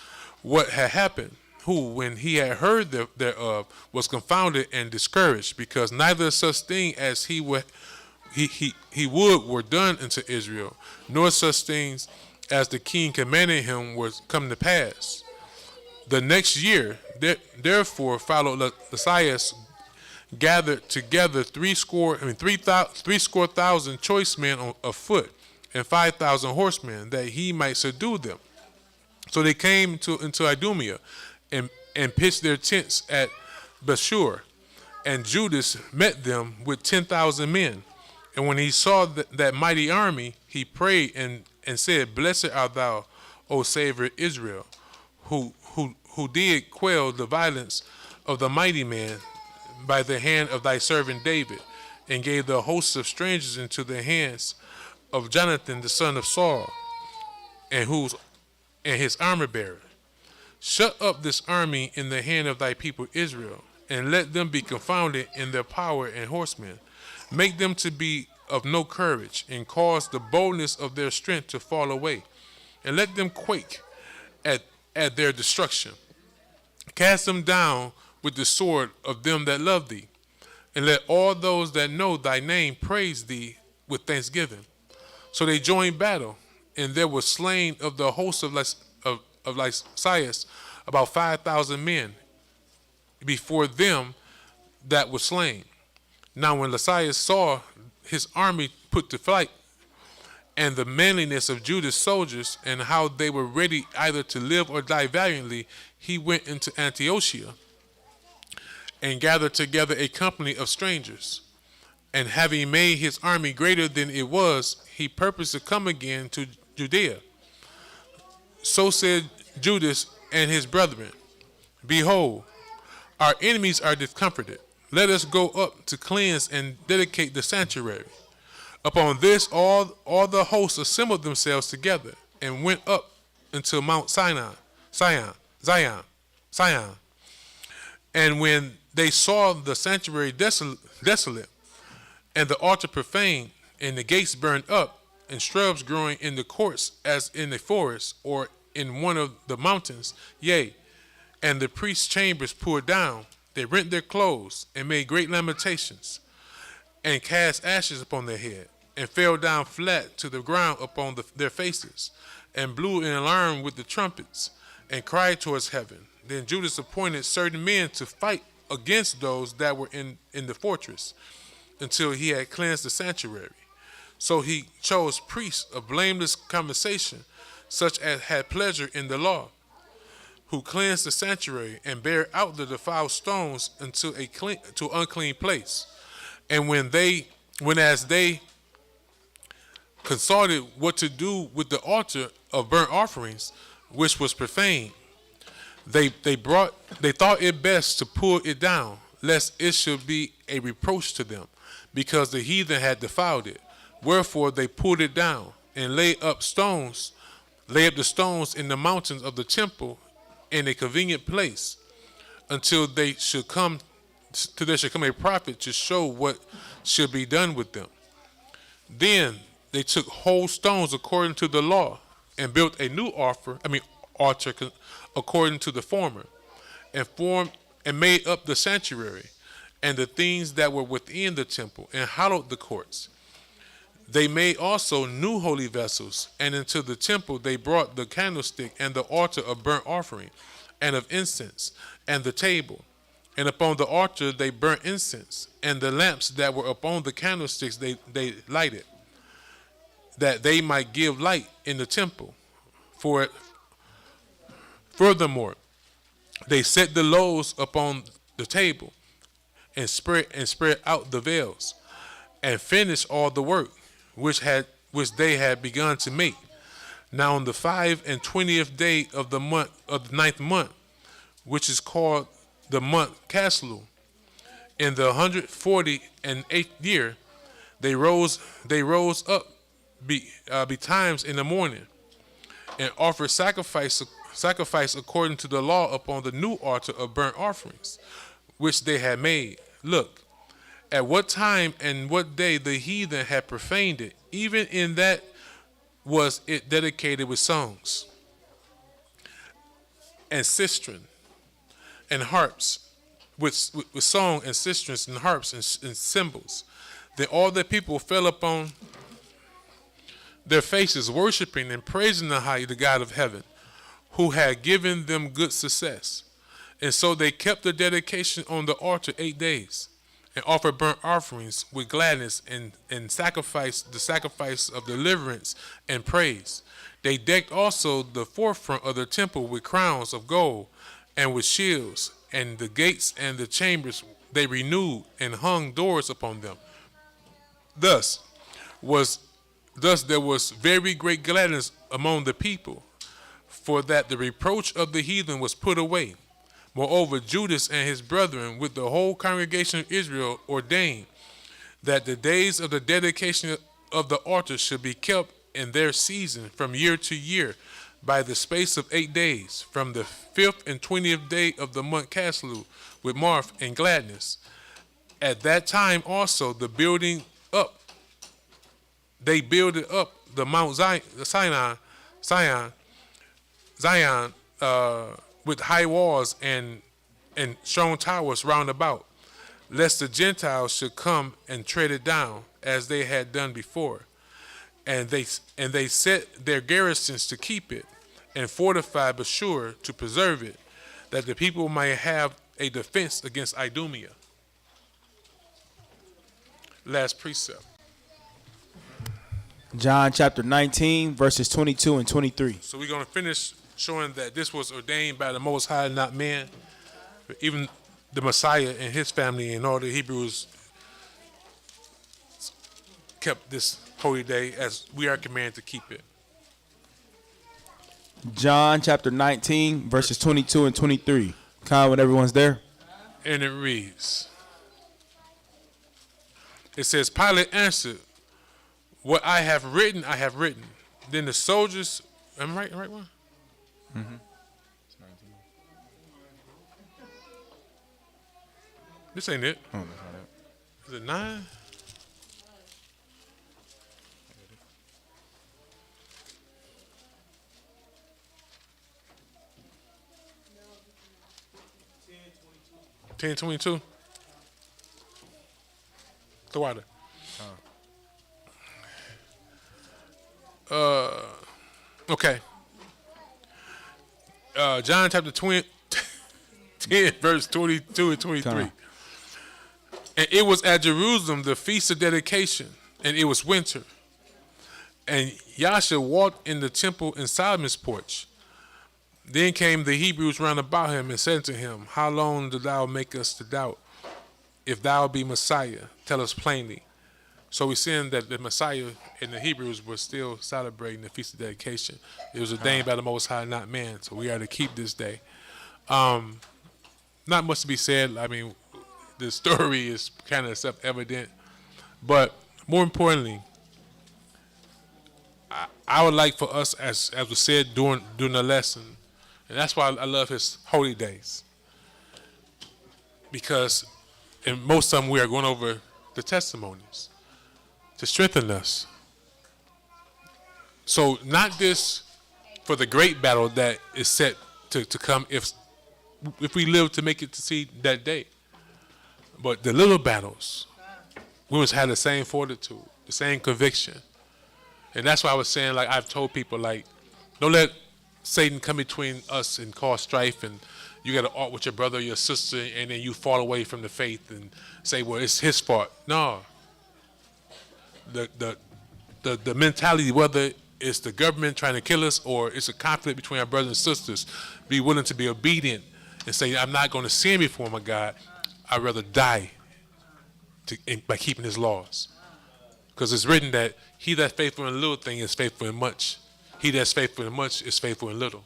what had happened, who, when he had heard thereof, was confounded and discouraged, because neither such thing as he would were done unto Israel, nor such things as the king commanded him was come to pass. The next year, therefore followed Lysias, gathered together 3,000 choice men on foot, and 5,000 horsemen, that he might subdue them. So they came into Idumea, and pitched their tents at Bethshur. And Judas met them with 10,000 men. And when he saw that mighty army, he prayed and said, Blessed art thou, O Savior Israel, who did quell the violence of the mighty man by the hand of thy servant David, and gave the hosts of strangers into the hands of Jonathan the son of Saul, and his armor bearer. Shut up this army in the hand of thy people Israel, and let them be confounded in their power and horsemen. Make them to be of no courage, and cause the boldness of their strength to fall away, and let them quake at their destruction. Cast them down with the sword of them that love thee, and let all those that know thy name praise thee with thanksgiving. So they joined battle, and there were slain of the host of Lysias about 5,000 men before them that were slain. Now when Lysias saw his army put to flight, and the manliness of Judas' soldiers, and how they were ready either to live or die valiantly, he went into Antiochia, and gathered together a company of strangers. And having made his army greater than it was, he purposed to come again to Judea. So said Judas and his brethren, Behold, our enemies are discomfited. Let us go up to cleanse and dedicate the sanctuary. Upon this, all the hosts assembled themselves together, and went up until Mount Zion. And when they saw the sanctuary desolate, and the altar profaned, and the gates burned up, and shrubs growing in the courts as in a forest, or in one of the mountains, yea, and the priest's chambers pulled down, they rent their clothes, and made great lamentations, and cast ashes upon their head, and fell down flat to the ground upon their faces, and blew an alarm with the trumpets, and cried towards heaven. Then Judas appointed certain men to fight against those that were in the fortress, until he had cleansed the sanctuary. So he chose priests of blameless conversation, such as had pleasure in the law, who cleansed the sanctuary, and bare out the defiled stones into to unclean place. And when as they consulted what to do with the altar of burnt offerings, which was profane, they thought it best to pull it down, lest it should be a reproach to them, because the heathen had defiled it. Wherefore they pulled it down, and laid up the stones in the mountains of the temple in a convenient place, until there should come a prophet to show what should be done with them. Then they took whole stones according to the law, and built a new altar according to the former, and made up the sanctuary, and the things that were within the temple, and hallowed the courts. They made also new holy vessels, and into the temple they brought the candlestick and the altar of burnt offering and of incense and the table. And upon the altar they burnt incense, and the lamps that were upon the candlesticks they lighted, that they might give light in the temple. Furthermore, they set the loaves upon the table and spread out the veils, and finished all the work which they had begun to make. Now on the 25th day of the month of the 9th month, which is called the month Caslu, in the 148th year, they rose up betimes in the morning, and offered sacrifice according to the law upon the new altar of burnt offerings, which they had made. Look, at what time and what day the heathen had profaned it, even in that was it dedicated with songs and sistren and harps, with song and sistrens and harps and cymbals. Then all the people fell upon their faces, worshiping and praising Ahayah, the God of heaven, who had given them good success. And so they kept the dedication on the altar 8 days, and offered burnt offerings with gladness, and sacrificed the sacrifice of deliverance and praise. They decked also the forefront of the temple with crowns of gold and with shields, and the gates and the chambers they renewed, and hung doors upon them. Thus there was very great gladness among the people, for that the reproach of the heathen was put away. Moreover, Judas and his brethren with the whole congregation of Israel ordained that the days of the dedication of the altar should be kept in their season from year to year by the space of 8 days, from the 5th and 20th day of the month Caslu, with mirth and gladness. At that time also they builded up the Mount Zion, with high walls and strong towers round about, lest the Gentiles should come and tread it down, as they had done before. And they set their garrisons to keep it, and fortified but sure to preserve it, that the people might have a defense against Idumea. Last precept. John chapter 19, verses 22 and 23. So we're going to finish showing that this was ordained by the Most High, not man. Even the Messiah and his family and all the Hebrews kept this holy day as we are commanded to keep it. John chapter 19, verses 22 and 23. Con, when everyone's there. And it reads, it says, Pilate answered, what I have written, I have written. Then the soldiers, am I right one? Mm-hmm. This ain't it. Oh, that's not it. Is it 9? No. 10:22. The water. Okay. John chapter 10, verse 22 and 23. And it was at Jerusalem the feast of dedication, and it was winter. And Yasha walked in the temple in Solomon's porch. Then came the Hebrews round about him and said to him, how long do thou make us to doubt? If thou be Messiah, tell us plainly. So we're seeing that the Messiah and the Hebrews were still celebrating the Feast of Dedication. It was ordained by the Most High, not man. So we are to keep this day. Not much to be said. I mean, the story is kind of self-evident. But more importantly, I would like for us, as we said during the lesson, and that's why I love his holy days. Because in most of them we are going over the testimonies to strengthen us. So not this for the great battle that is set to come if we live to make it to see that day, but the little battles, we must have the same fortitude the same conviction. And that's why I was saying, like, I've told people, like, don't let Satan come between us and cause strife, and you got to argue with your brother or your sister, and then you fall away from the faith and say, well, it's his fault. No. The mentality, whether it's the government trying to kill us or it's a conflict between our brothers and sisters, be willing to be obedient and say, I'm not going to sin before my God. I'd rather die by keeping his laws. Because it's written that he that's faithful in little thing is faithful in much. He that's faithful in much is faithful in little.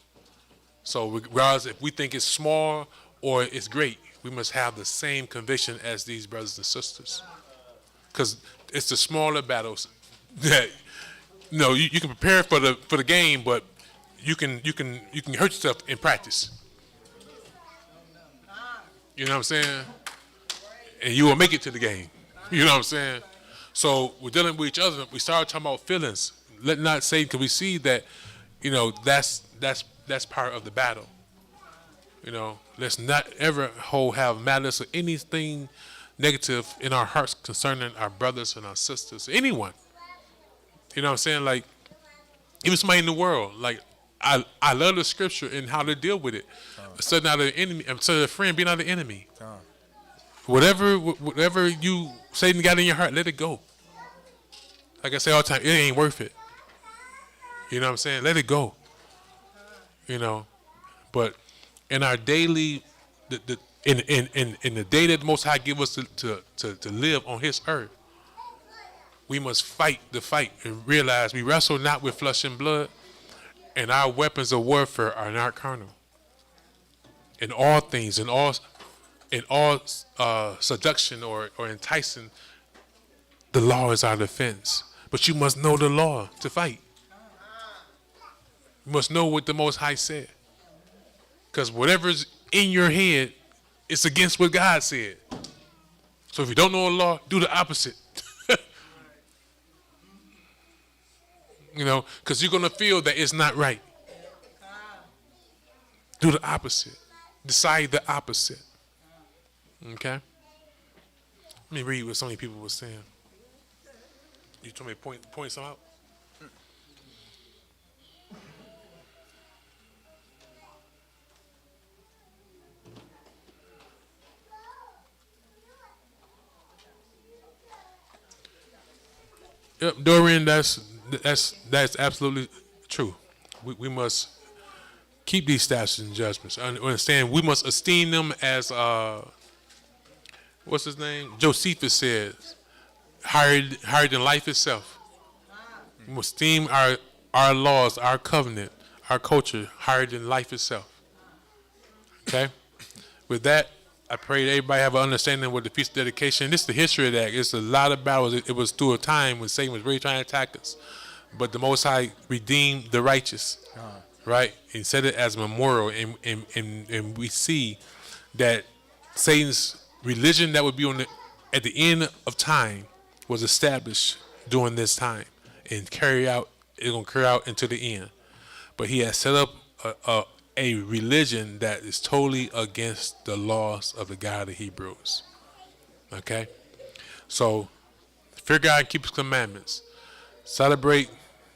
So regardless if we think it's small or it's great, we must have the same conviction as these brothers and sisters. Because it's the smaller battles that you can prepare for the game, but you can hurt yourself in practice. You know what I'm saying? And you will make it to the game. You know what I'm saying? So we're dealing with each other. We started talking about feelings. Let not say, because we see that, that's part of the battle. Let's not ever have malice or anything negative in our hearts concerning our brothers and our sisters, anyone. You know what I'm saying? Like, even somebody in the world. Like, I love the scripture and how to deal with it. Setting out an enemy, instead of a friend, being out an enemy. Whatever Satan got in your heart, let it go. Like I say all the time, it ain't worth it. You know what I'm saying? Let it go. But in our daily, in the day that the Most High give us to live on His earth, we must fight the fight and realize we wrestle not with flesh and blood, and our weapons of warfare are not carnal. In all things, in all seduction or enticing, the law is our defense. But you must know the law to fight. You must know what the Most High said. Because whatever's in your head, it's against what God said. So if you don't know the law, do the opposite. Because you're going to feel that it's not right. Do the opposite. Decide the opposite. Okay? Let me read what so many people were saying. You told me to point some out? Yep, Dorian, that's absolutely true. We must keep these statutes and judgments. Understand, we must esteem them as what's his name? Josephus says, higher than life itself. We must esteem our laws, our covenant, our culture higher than life itself. Okay? With that, I pray that everybody have an understanding with the feast of dedication. This is the history of that. It's a lot of battles. It was through a time when Satan was really trying to attack us. But the Most High redeemed the righteous, right? And set it as a memorial. And we see that Satan's religion that would be at the end of time was established during this time and it's going to carry out into the end. But he has set up a religion that is totally against the laws of the God of the Hebrews. Okay? So, fear God and keep His commandments. Celebrate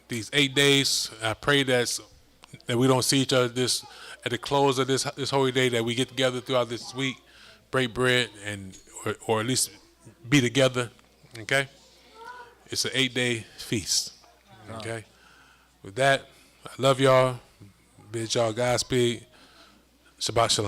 these 8 days. I pray that we don't see each other at the close of this holy day, that we get together throughout this week, break bread, or at least be together. Okay? It's an 8-day feast. Okay? With that, I love y'all. Bid y'all Godspeed. Shabbat Shalom.